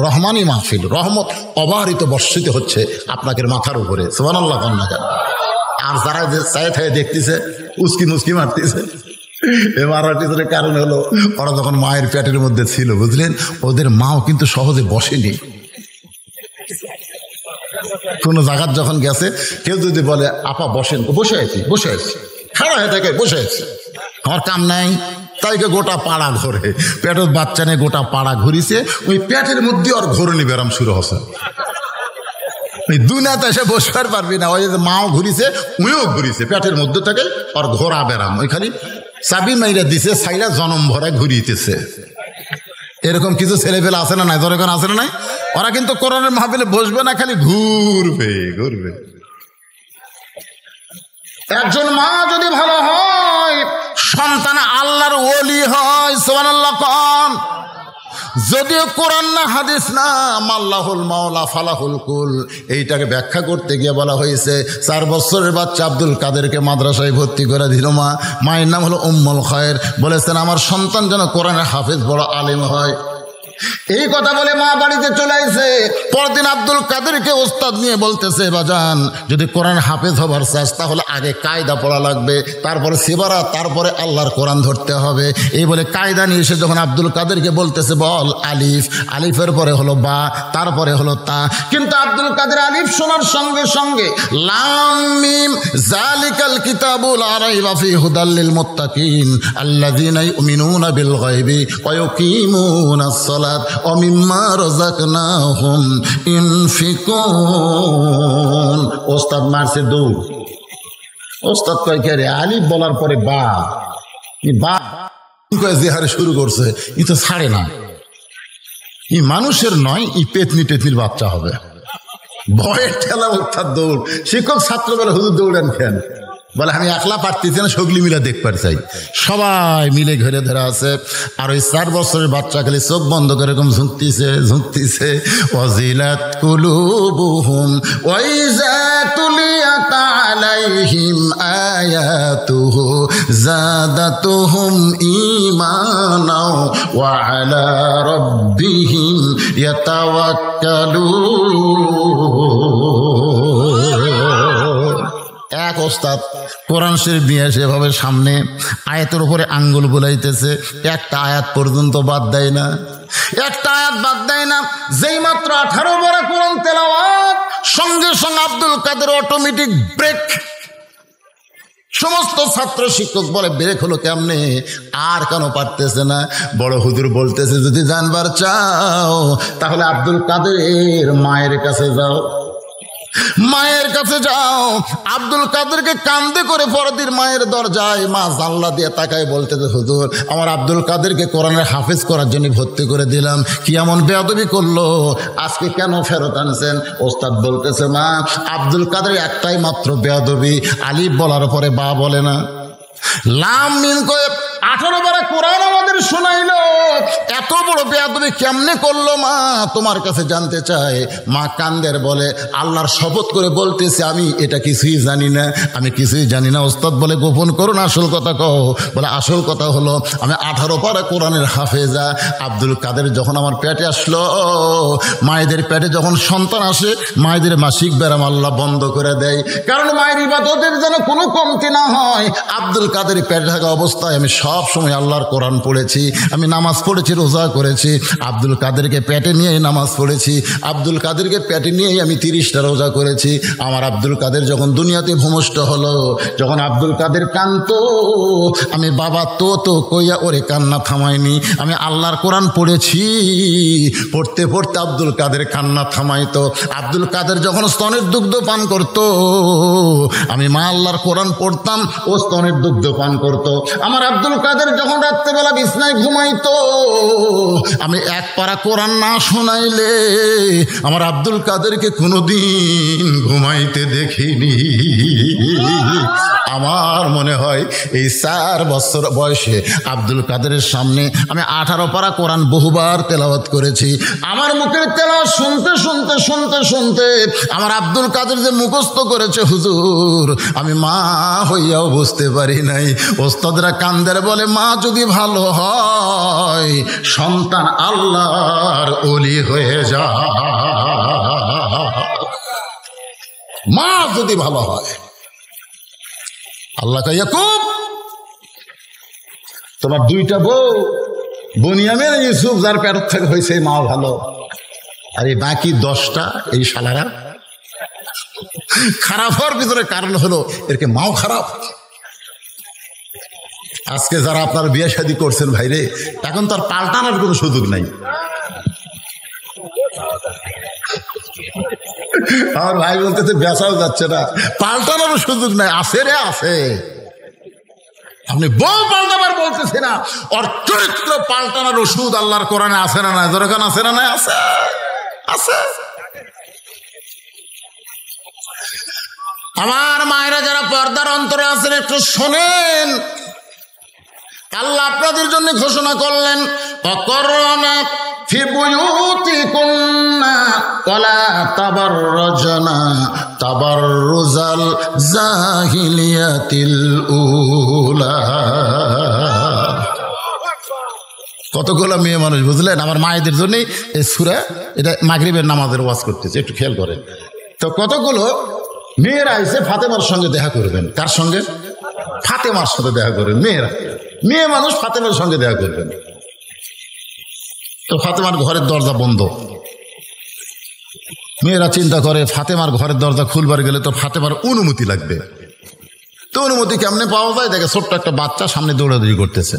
S1: রহমানি মাহফিল, রহমত অবারিত বর্ষিত হচ্ছে আপনাকে মাথার উপরে। সুবহানাল্লাহ কন্যা কেন? আর যারা যে চায়ে থায়ে দেখতেছে উস্কি মুস্কি মারতেছে, মারার পিছনে কারণ হলো ওরা যখন মায়ের পেটের মধ্যে ছিল, বুঝলেন, ওদের মাও কিন্তু সহজে বসেনি। কোনো জায়গার যখন গেছে কেউ যদি বলে আপা বসেন, বসে আছি খাড়া হয়ে থাকে, বসে আছি, আমার কাম নাই, তাইকে গোটা পাড়া ঘোরে, পেটের বাচ্চা নিয়ে গোটা পাড়া ঘুরিছে, ওই পেটের মধ্যে আর ঘোরনি ব্যারাম শুরু হচ্ছে। ওই দুনিয়াতে এসে বসবার পারবি না, ওই যে মাও ঘুরিছে উইও ঘুরিছে, পেটের মধ্যে থেকে আর ঘোরা ব্যারাম, ওই খালি চাবি মাইরা দিছে, সাইরা জনম ভরায় ঘুরিতেছে। এরকম কিছু ছেলেপেলে আছে না নাই? দরকার আছে না নাই? ওরা কিন্তু কোরআনের মাহফিলে বসবে না, খালি ঘুরবে। একজন মা যদি ভালো হয়, সন্তান আল্লাহর ওলি হয়। সুবহানাল্লাহ কোন? যদিও কোরআন না হাদিস না, মাল্লাহুল মাওলা ফালাহুল কুল, এইটাকে ব্যাখ্যা করতে গিয়ে বলা হয়েছে 4 বছরের বাচ্চা আব্দুল কাদেরকে মাদ্রাসায় ভর্তি করে দিল মা, মায়ের নাম হলো উম্মুল খায়ের, বলেছেন আমার সন্তান যেন কোরআনের হাফেজ বড় আলেম হয়। এই কথা বলে মা বাড়িতে চলে আসে। পরদিন আব্দুল কাদেরকে ওস্তাদ নিয়ে বলতেছে, বাজান যদি কোরআন হাফেজ হবার চাস তাহলে আগে কায়দা পড়া লাগবে, তারপরে সিবারা, তারপরে আল্লাহর কোরআন ধরতে হবে। এই বলে কায়দা নিয়ে এসে যখন আব্দুল কাদেরকে বলতেছে বল আলিফ, আলিফের পরে হলো বা, তারপরে হলো তা, কিন্তু আব্দুল কাদের আলিফ শোনার সঙ্গে সঙ্গে লাম মিম যালিকাল কিতাবু লা রাইবা ফি হুদাল লিল মুত্তাকিন আল্লাযীনা ইউমিনুনা বিল গায়বি ওয়া ইউকিমুনাস সালাত ওয়া মিম্মা রাযাকনাহুম ইনফিকুন। ওস্তাদ মারছে দৌড়। ওস্তাদ কয় কে রে? আলিফ বলার পরে বা, যে হারে শুরু করছে ই তো ছাড়ে না, ই মানুষের নয়, ই পেতনির বাচ্চা হবে। ভয়ের ঠেলা অর্থাৎ দৌড়। শিক্ষক ছাত্র বলে হুজুর দৌড়েন কেন? বলে আমি একলা পারতেছি না, সগলি মিলে দেখবার চাই। সবাই মিলে ঘরে ধরে আছে, আর ওই 4 বছরের বাচ্চা খালি চোখ বন্ধ করে এরকম ঝুঁকতেছে। ওয়াজিলাত কুলুবুহুম ওয়া ইযা তুলিয়াত আলাইহিম আয়াতুহু যাদাতুহুম ঈমানা ওয়া আলা রাব্বিহিম ইয়াতাওয়াক্কালুন। এক ওস্তাদ কোরআন শরীফ নিয়ে সেভাবে সামনে আয়াতের উপরে আঙ্গুল বুলাইতেছে, একটা আয়াত পর্যন্ত বাদ দেয় না, একটা আয়াত বাদ দেয় না। যেই মাত্র 18 পারা কোরআন তেলাওয়াত, সঙ্গে সঙ্গে আব্দুল কাদের অটোমেটিক ব্রেক। সমস্ত ছাত্র শিক্ষক বলে ব্রেক হলো কেমনে, আর কেন পারতেছে না? বড় হুজুর বলতেছে যদি জানবার চাও তাহলে আব্দুল কাদের মায়ের কাছে যাও, মায়ের কাছে যাও। আব্দুল কাদেরকে কান্দে করে পরদিন মায়ের দরজায় মা জানলা দিয়ে তাকায় বলতেছে হুজুর আমার আব্দুল কাদেরকে কোরআনের হাফেজ করার জন্য ভর্তি করে দিলাম, কি এমন বেয়াদবি করলো, আজকে কেন ফেরত আনছেন? ওস্তাদ বলতেছে মা আব্দুল কাদের একটাই মাত্র বেয়াদবি, আলিফ বলার পরে বা বলে না, লাম মিম কয়ে 18 পারা কোরআন আমাদের শোনাইলো, এত বড় বেয়াদবি কেমনে করলো মা, তোমার কাছে জানতে চাই। মা কান্দের বলে আল্লাহর শপথ করে বলতেছে আমি এটা কিছুই জানি না, আমি কিছুই জানি না। ওস্তাদ বলে গোপন করুন, আসল কথা কও। বলে আসল কথা হলো আমি 18 পারা কোরআনের হাফেজা। আব্দুল কাদের যখন আমার পেটে আসলো, মায়েদের পেটে যখন সন্তান আসে মায়েদের মাসিক ব্যারাম আল্লাহ বন্ধ করে দেয়, কারণ মায়ের ইবাদতের যেন কোনো কমতি না হয়। আব্দুল কাদের পেটে থাকা অবস্থায় আমি সব সময় আল্লাহর কোরআন পড়েছি, আমি নামাজ পড়েছি, রোজা করেছি, আব্দুল কাদেরকে পেটে নিয়েই নামাজ পড়েছি, আব্দুল কাদেরকে পেটে নিয়েই আমি 30টা রোজা করেছি। আমার আব্দুল কাদের যখন দুনিয়াতে ভূমিষ্ঠ হলো, যখন আব্দুল কাদের কাঁদতো, আমি বাবা তো কইয়া ওরে কান্না থামাইনি, আমি আল্লাহর কোরআন পড়েছি। পড়তে পড়তে আব্দুল কাদের কান্না থামাইতো। আব্দুল কাদের যখন স্তনের দুগ্ধ পান করতো, আমি মা আল্লাহর কোরআন পড়তাম, ও স্তনের দুগ্ধ পান করতো। আমার আব্দুল কাদের যখন রাত্রেবেলা বিছনায় ঘুমাইতো, আমি 1 পারা কোরআন না শোনাইলে আমার আব্দুল কাদেরকে কোনোদিন ঘুমাইতে দেখিনি। আমার মনে হয় এই 4 বছর বয়সে আব্দুল কাদেরের সামনে আমি 18 পারা কোরআন বহুবার তেলাওয়াত করেছি। আমার মুখের তেলাওয়াত শুনতে শুনতে শুনতে শুনতে আমার আব্দুল কাদের যে মুখস্থ করেছে হুজুর, আমি মা হইয়াও বুঝতে পারি নাই। ওস্তাদরা কান্দের বলে মা যদি ভালো হয় সন্তান আল্লাহর ওলি হয়ে যায়, মা যদি ভালো হয়। আল্লাহ কয় ইয়াকুব তোমার 2টা বউ, বুনিয়ামিন ইউসুফ যার পেট থেকে হয়েছে মা ভালো, আর এই বাকি 10টা এই শালারা খারাপ হওয়ার ভিতরে কারণ হলো এরকে মাও খারাপ। আজকে যারা আপনার বিয়ে শাদী করছেন ভাইরে, এখন তার পাল্টানোর কোনো সুযোগ নাই। আমার ভাই বলতেছে বেচাও যাচ্ছে না, পাল্টানোর সুযোগ নাই। আছে রে আছে, আপনি বউ পাল্টাবার বলতেছে না, ওর চরিত্র পাল্টানোর ওষুধ আল্লাহর কোরআনে আছে না নাই? দরকার আছে না নাই? আছে আছে। আমার মায়েরা যারা পর্দার অন্তরে আছেন একটু শোনেন, আল্লাহ আপনাদের জন্য ঘোষণা করলেন অকরনা ফি বুয়ুতিকুন্না ওয়ালা তাবাররাজনা তাবাররুজাল জাহিলিয়াতিল উলা। কতগুলো মেয়ে মানুষ বুঝলেন, আমার মায়েদের জন্যই এই সূরা, এটা মাগরিবের নামাজের ওয়াজ করতেছে, একটু খেয়াল করেন তো। কতগুলো মেয়েরা এসে ফাতেমার সঙ্গে দেখা করবেন। কার সঙ্গে? ফাতেমার সাথে দেখা করবেন। মেয়েরা, মেয়ে মানুষ ফাতেমার সঙ্গে দেখা করবেন। তো ফাতেমার ঘরের দরজা বন্ধ। মেয়েরা চিন্তা করে ফাতেমার ঘরের দরজা খুলবার গেলে তো ফাতেমার অনুমতি লাগবে। তো অনুমতি কেমনে পাওয়া যায়? দেখে ছোট্ট একটা বাচ্চা সামনে দৌড়াদৌড়ি করতেছে।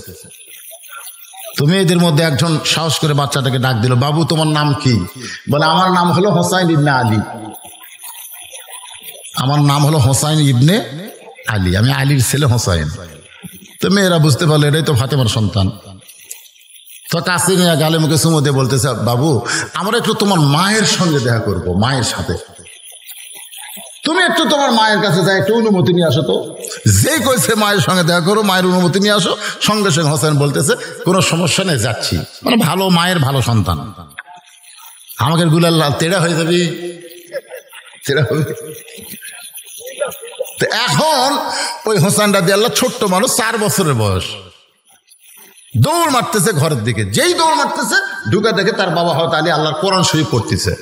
S1: তো মেয়েদের মধ্যে একজন সাহস করে বাচ্চাটাকে ডাক দিল, বাবু তোমার নাম কি? বলে আমার নাম হলো হোসাইন ইবনে আলী। আমার নাম হলো হোসাইন ইবনে আলী, আমি আলীর ছেলে হোসাইন। তো মেয়েরা বুঝতে পারলো এটাই তো ফাতেমার সন্তান। তো কাছে নিয়ে গালে মুখে চুমু দিয়ে বলতেছে, বাবু আমরা একটু তোমার মায়ের সঙ্গে দেখা করবো, মায়ের সাথে। তুমি একটু তোমার মায়ের কাছে যাই, একটু অনুমতি নিয়ে আসো তো। যেই কইছে মায়ের সঙ্গে দেখা করো, মায়ের অনুমতি নিয়ে আসো, সঙ্গে সঙ্গে হোসেন বলতেছে কোনো সমস্যা নেই, যাচ্ছি। মানে ভালো মায়ের ভালো সন্তান। আমাকে গুলাল লাল তেড়া হয়ে যাবি, তেড়া হবে। এখন ওই হোসেন রাদিয়াল্লাহু ছোট্ট মানুষ, 4 বছরের বয়স, দৌড় মারতেছে ঘরের দিকে। যেই দৌড় মারতেছে ঢুকে দেখে তার বাবা হয়তো আলী আল্লাহর কোরআন শরীফ পড়তেছে।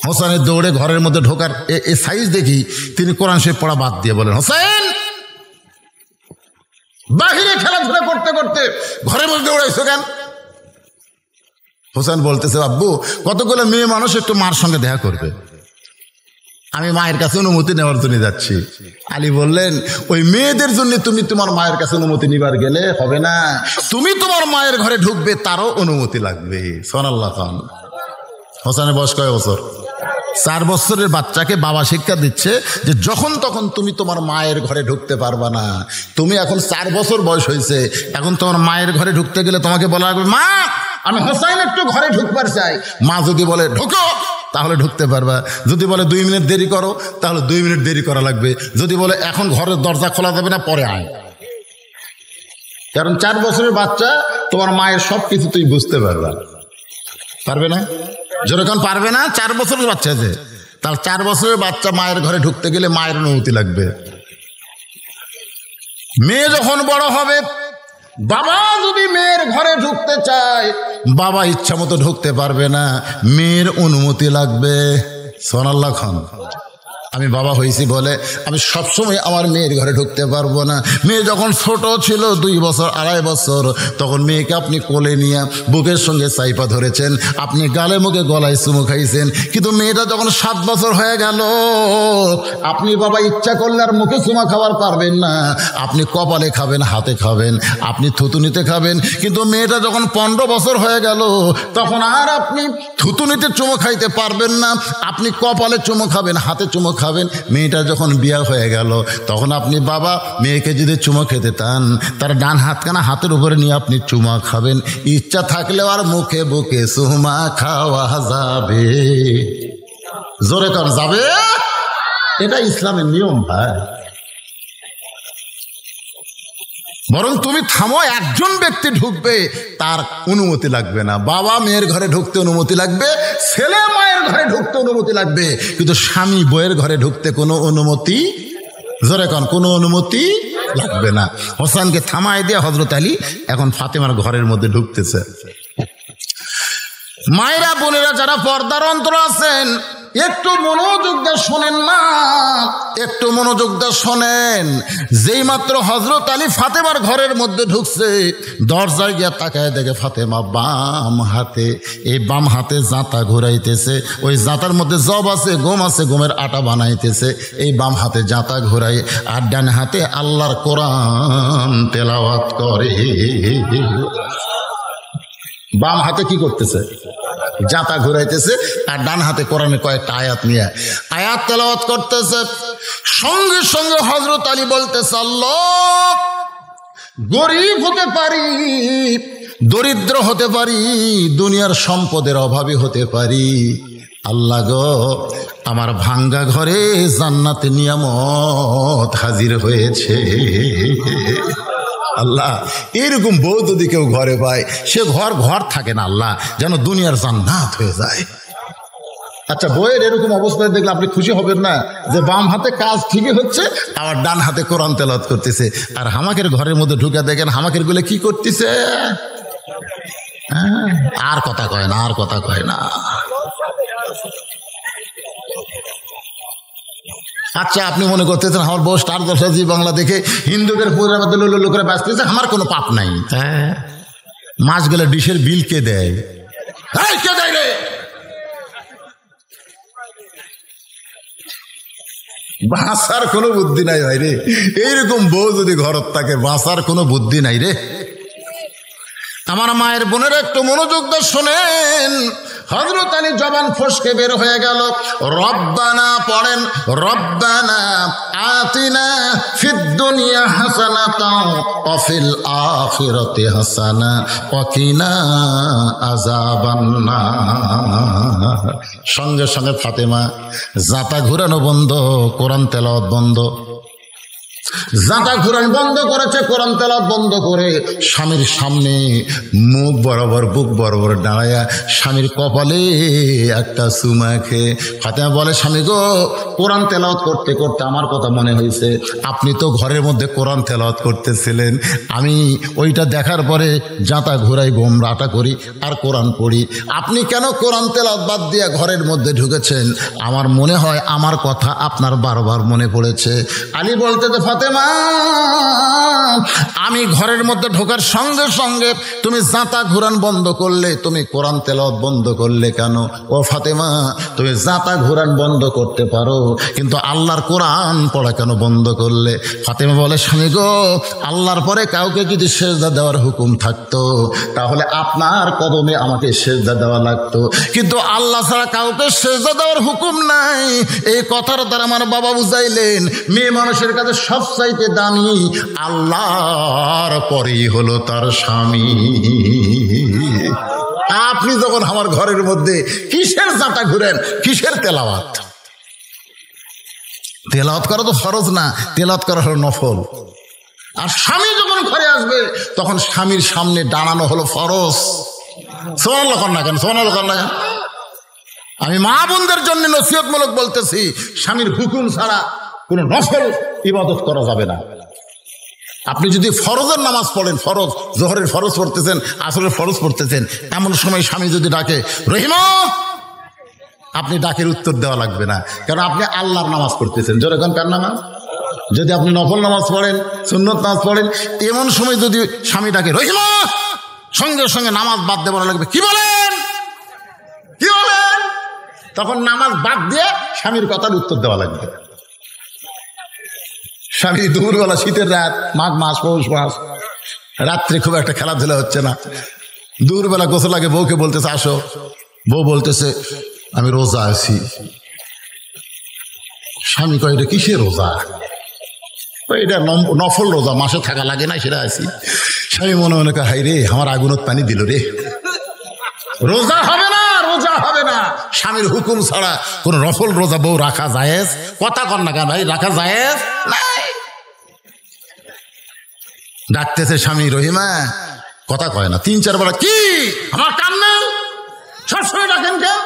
S1: হোসেনের দৌড়ে ঘরের মধ্যে ঢোকার এই সাইজ দেখি তিনি কোরআন শরীফ পড়া বাদ দিয়ে বলেন, হোসেন বাহিরে খেলাধুলা করতে করতে ঘরের মধ্যে দৌড়াইছো কেন? হোসেন বলতেছে, আব্বু কতগুলো মেয়ে মানুষ একটু মার সঙ্গে দেখা করবে, আমি মায়ের কাছে অনুমতি নেওয়ার জন্য যাচ্ছি। আলী বললেন, ওই মেয়েদের জন্য তুমি তোমার মায়ের কাছে অনুমতি নিবার গেলে হবে না, তুমি তোমার মায়ের ঘরে ঢুকবে তারও অনুমতি লাগবে। সুবহানাল্লাহ খান। হোসেনের বয়স কয় বছর? 4 বছরের বাচ্চাকে বাবা শিক্ষা দিচ্ছে যে যখন তখন তুমি তোমার মায়ের ঘরে ঢুকতে পারবা না। তুমি এখন 4 বছর বয়স হয়েছে, এখন তোমার মায়ের ঘরে ঢুকতে গেলে তোমাকে বলা লাগবে, মা আমি হোসেন একটু ঘরে ঢুকবার চাই। মা যদি বলে ঢুকো তাহলে ঢুকতে পারবা, যদি বলে 2 মিনিট দেরি করো তাহলে 2 মিনিট দেরি করা লাগবে, যদি বলে এখন ঘরের দরজা খোলা যাবে না পরে আয়। কারণ 4 বছরের বাচ্চা তোমার মায়ের সব কিছু তুই বুঝতে পারবে না, যেরকম পারবে না। 4 বছরের বাচ্চা আছে, তার 4 বছরের বাচ্চা মায়ের ঘরে ঢুকতে গেলে মায়ের অনুমতি লাগবে। মেয়ে যখন বড় হবে, বাবা যদি মেয়ের ঘরে ঢুকতে চায়, বাবা ইচ্ছা মতো ঢুকতে পারবে না, মেয়ের অনুমতি লাগবে। সুবহানাল্লাহ খান। আমি বাবা হয়েছি বলে আমি সবসময় আমার মেয়ের ঘরে ঢুকতে পারবো না। মেয়ে যখন ছোট ছিল 2 বছর 2.5 বছর, তখন মেয়েকে আপনি কোলে নিয়ে বুকের সঙ্গে চাইপা ধরেছেন, আপনি গালে মুখে গলায় চুমু খাইছেন। কিন্তু মেয়েটা যখন 7 বছর হয়ে গেল, আপনি বাবা ইচ্ছা করলে আর মুখে চুমা খাবার পারবেন না, আপনি কপালে খাবেন, হাতে খাবেন, আপনি থুতুনিতে খাবেন। কিন্তু মেয়েটা যখন 15 বছর হয়ে গেল, তখন আর আপনি থুতুনিতে চুমু খাইতে পারবেন না, আপনি কপালে চুমু খাবেন, হাতে চুমু খাবেন। মেয়েটা যখন বিয়া হয়ে গেল, তখন আপনি বাবা মেয়েকে যদি চুমা খেতে চান, তার ডান হাতখানা হাতের উপরে নিয়ে আপনি চুমা খাবেন। ইচ্ছা থাকলেও আর মুখে বুকে চুমা খাওয়া যাবে। জোরে কর যাবে, এটা ইসলামের নিয়ম ভাই। বরং তুমি থামো, একজন ব্যক্তি ঢুকবে তার অনুমতি লাগবে না। বাবা মেয়ের ঘরে ঢুকতে অনুমতি লাগবে, ছেলে মায়ের ঘরে ঢুকতে অনুমতি লাগবে, কিন্তু স্বামী বউয়ের ঘরে ঢুকতে কোনো অনুমতি, জোরে কন, কোনো অনুমতি লাগবে না। হোসেনকে থামায় দিয়ে হযরত আলী এখন ফাতেমার ঘরের মধ্যে ঢুকতেছে। মায়েরা বোনেরা যারা পর্দার অন্তর আছেন, একটু মনোযোগ দিয়ে শোনেন না, একটু মনোযোগ দিয়ে শোনেন। যেই মাত্র হযরত আলী ফাতেমার ঘরের মধ্যে ঢুকছে, দরজায় গিয়ে তাকায় দেখে ফাতেমা বাম হাতে, এই বাম হাতে জাঁতা ঘুরাইতেছে। ওই জাঁতার মধ্যে জব আছে, গম আছে, গমের আটা বানাইতেছে। এই বাম হাতে জাঁতা ঘুরাই, আর ডান হাতে আল্লাহর কোরআন তেলাওয়াত করে। বাম হাতে কি করতেছে? জাঁতা ঘুরাইতেছে, আর ডান হাতে কোরআনে কয়েকটা আয়াত নিয়ে আয়াত তেলাওয়াত করতেছে। সঙ্গে সঙ্গে হযরত আলী বলতেছে, আল্লাহ, গরিব হতে পারি, দরিদ্র হতে পারি, দুনিয়ার সম্পদের অভাবী হতে পারি, আল্লাহ গো আমার ভাঙ্গা ঘরে জান্নাতে নিয়ামত হাজির হয়েছে। আল্লাহ এরকম বউ যদি কেউ ঘরে পায়, সে ঘর থাকে না আল্লাহ, যেন দুনিয়ার জান্নাত হয়ে যায়। আচ্ছা, বউয়ের এরকম অবস্থায় দেখলে আপনি খুশি হবেন না যে বাম হাতে কাজ ঠিকই হচ্ছে, আবার ডান হাতে কোরআন তেলাওয়াত করতেছে। আর হামাকের ঘরের মধ্যে ঢুকে দেখেন হামাকের গুলো কি করতেছে, আর কথা কয় না, আর কথা কয় না। আচ্ছা, আপনি মনে করতেছেন আমার বউ স্টার জলসা জি বাংলা দেখে হিন্দুদের পুরের মধ্যে লোকেরা ব্যস্তেছে, আমার কোনো পাপ নাই। হ্যাঁ, মাস গেলে ডিশের বিল কে দেয়? কে দেয় রে? বাঁচার কোনো বুদ্ধি নাই ভাই রে। এইরকম বউ যদি ঘরত থাকে, বাঁচার কোনো বুদ্ধি নাই রে। আমার মায়ের বোনের একটু মনোযোগ দিয়ে শোনেন। হযরত আলী জবান ফসকে বের হয়ে গেল, রব্বানা পড়েন, রব্বানা আতিনা ফিদ দুনিয়া হাসানাতাও ওয়া ফিল আখিরাতি হাসানা ওয়া কিনা আযাবান্নার। সঙ্গে সঙ্গে ফাতেমা জাতা ঘুরানো বন্ধ, কোরআন তেলাওয়াত বন্ধ। জাঁতা ঘুরান বন্ধ করেছে, কোরআন তেলাওয়াত বন্ধ করে স্বামীর সামনে মুখ বরাবর বুক বরাবর দাঁড়ায়া স্বামীর কপালে একটা চুমা খেয়ে ফাতেমা বলে, স্বামী গো, কোরআন তেলাওয়াত করতে করতে আমার কথা মনে হয়েছে আপনি তো ঘরের মধ্যে কোরআন তেলাওয়াত করতেছিলেন, আমি ওইটা দেখার পরে জাঁতা ঘুরাই গোমরাটা করি আর কোরআন পড়ি। আপনি কেন কোরআন তেলাওয়াত বাদ দিয়ে ঘরের মধ্যে ঢুকেছেন? আমার মনে হয় আমার কথা আপনার বারবার মনে পড়েছে। আলী বলতে, ফাতেমা, আমি ঘরের মধ্যে ঢোকার সঙ্গে সঙ্গে তুমি জাঁতা ঘুরান বন্ধ করলে, তুমি কোরআন তেলাওয়াত বন্ধ করলে কেন? ও ফাতেমা, তুমি জাঁতা ঘুরান বন্ধ করতে পারো, কিন্তু আল্লাহর কোরআন পড়া কেন বন্ধ করলে? ফাতেমা বলে, স্বামী গো, আল্লাহর পরে কাউকে যদি সেজদা দেওয়ার হুকুম থাকতো তাহলে আপনার কদমে আমাকে সেজদা দেওয়া লাগতো, কিন্তু আল্লাহ ছাড়া কাউকে সেজদা দেওয়ার হুকুম নাই। এই কথার দ্বারা আমার বাবা বুঝাইলেন, মেয়ে মানুষের কাছে সবচাইতে দামি আল্লাহর পরেই হলো তার স্বামী। আপনি যখন আমার ঘরের মধ্যে কিসের জাঁতা ঘুরেন, কিসের তেলাওয়াত? তেলাওয়াত করা তো ফরজ না, তেলাওয়াত করা হলো নফল। আর স্বামী যখন ঘরে আসবে তখন স্বামীর সামনে দাঁড়ানো হলো ফরজ। সুবহানাল্লাহ কর না কেন? সুবহানাল্লাহ কর না কেন? আমি মা বোনদের জন্য নসিহতমূলক বলতেছি, স্বামীর হুকুম ছাড়া কোনো নফল ইবাদত করা যাবে না। আপনি যদি ফরজের নামাজ পড়েন, ফরজ জোহরের ফরজ পড়তেছেন, আসরের ফরজ পড়তেছেন, এমন সময় স্বামী যদি ডাকে, রহিমা, আপনি ডাকের উত্তর দেওয়া লাগবে না, কারণ আপনি আল্লাহর নামাজ পড়তেছেন। যেরকম কার নামাজ? যদি আপনি নফল নামাজ পড়েন, সুন্নত নামাজ পড়েন, এমন সময় যদি স্বামী ডাকে, রহিমা, সঙ্গে সঙ্গে নামাজ বাদ দেওয়া লাগবে। কি বলেন? কি বলেন? তখন নামাজ বাদ দিয়ে স্বামীর কথার উত্তর দেওয়া লাগবে। স্বামী দুপুরবেলা, শীতের রাত, মাঘ মাস, পৌষ মাস, রাত্রে খুব একটা খেলাধুলা হচ্ছে না, দুপুরবেলা গোসল লাগে, বউকে বলতেছে আসো, বউ বলতেছে আমি রোজা আছি। স্বামী কয়, এটা কিসের রোজা? এটা নফল রোজা, মাসে থাকা লাগে না, সেটা আছি। স্বামী মনে মনে কয়, হাই রে, আমার আগুনত পানি দিল রে, রোজা হবে না, রোজা হবে না। স্বামীর হুকুম ছাড়া কোন নফল রোজা বউ রাখা জায়েজ? কথা কর না কেন ভাই, রাখা জায়েজ নাই। ডাকতেছে স্বামী, রহিমা, কথা কয় না, 3-4 বার, কি আমার কাম নেই, সবসময় ডাকেন কেন?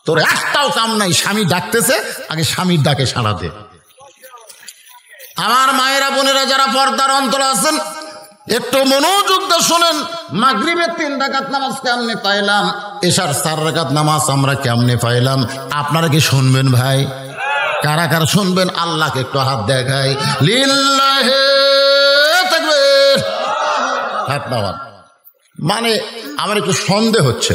S1: তোর একটাও কাম নাই। স্বামী ডাকতেছে, আগে স্বামীর ডাকে সাড়া দে। আমার মায়েরা বোনেরা যারা পর্দার অন্তরে আছেন, একটু মনোযোগ দিয়ে শোনেন। মাগরিবের 3 রাকাত নামাজ কেমনে পাইলাম, এশার 4 রাকাত নামাজ আমরা কেমনে পাইলাম, আপনারা কি শুনবেন ভাই? কারা কারা শুনবেন? আল্লাহকে একটু হাত দেখাই, লিল্লাহি তাকবীর, হাত নামান। মানে আমার একটু সন্দেহ হচ্ছে।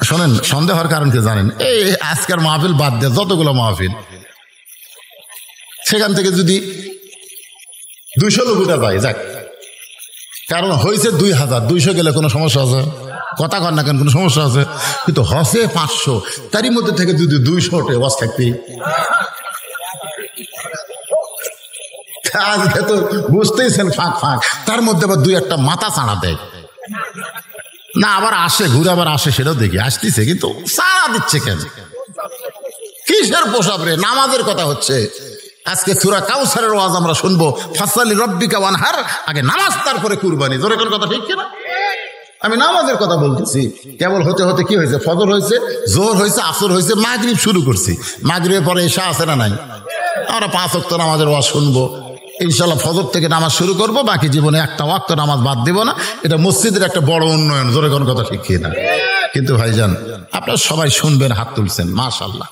S1: শোনেন, সন্দেহ হওয়ার কারণ কি জানেন? এই আজকের মাহফিল বাদ দিয়ে যতগুলো মাহফিল, সেখান থেকে যদি 200 লোক উঠে যায়, যাক, কারণ হয়েছে 2000, 200 গেলে কোনো সমস্যা আছে? কথা কর না কেন, কোনো সমস্যা আছে? কিন্তু হসে 500, তারই মধ্যে থেকে যদি 200 ওঠে, ওয়াজ থাকতে আজকে তো বুঝতেইছেন ফাঁক ফাঁক, তার মধ্যে আবার 2-1টা মাথা চাড়া দেয় না, আবার আসে, ঘুরে আবার আসে, সেটাও দেখি আসতেছে, কিন্তু চাড়া দিচ্ছে কেন? কিসের পোশাক রে? নামাজের কথা হচ্ছে। আজকে সূরা কাউসারের ওয়াজ আমরা শুনবো, ফাসালি রব্বিকা ওয়ানহার, আগে নামাজ তারপরে কুরবানি। জোরে কোন কথা ঠিক কিনা? আমি নামাজের কথা বলতেছি। কেবল হতে হতে কি হয়েছে? ফজর হয়েছে, জোহর হয়েছে, আসর হয়েছে, মাগরিব শুরু করছি। মাগরিবের পরে এশা আছে না নাই? আমরা 5 ওয়াক্ত নামাজের ওয়াজ শুনবো ইনশাল্লাহ। ফজর থেকে নামাজ শুরু করব, বাকি জীবনে একটা ওয়াক্ত নামাজ বাদ দিব না। এটা মসজিদের একটা বড় উন্নয়ন। জোরে কোন কথা ঠিক কিনা? কিন্তু ভাইজান, আপনারা সবাই শুনবেন, হাত তুলছেন, মাশাআল্লাহ।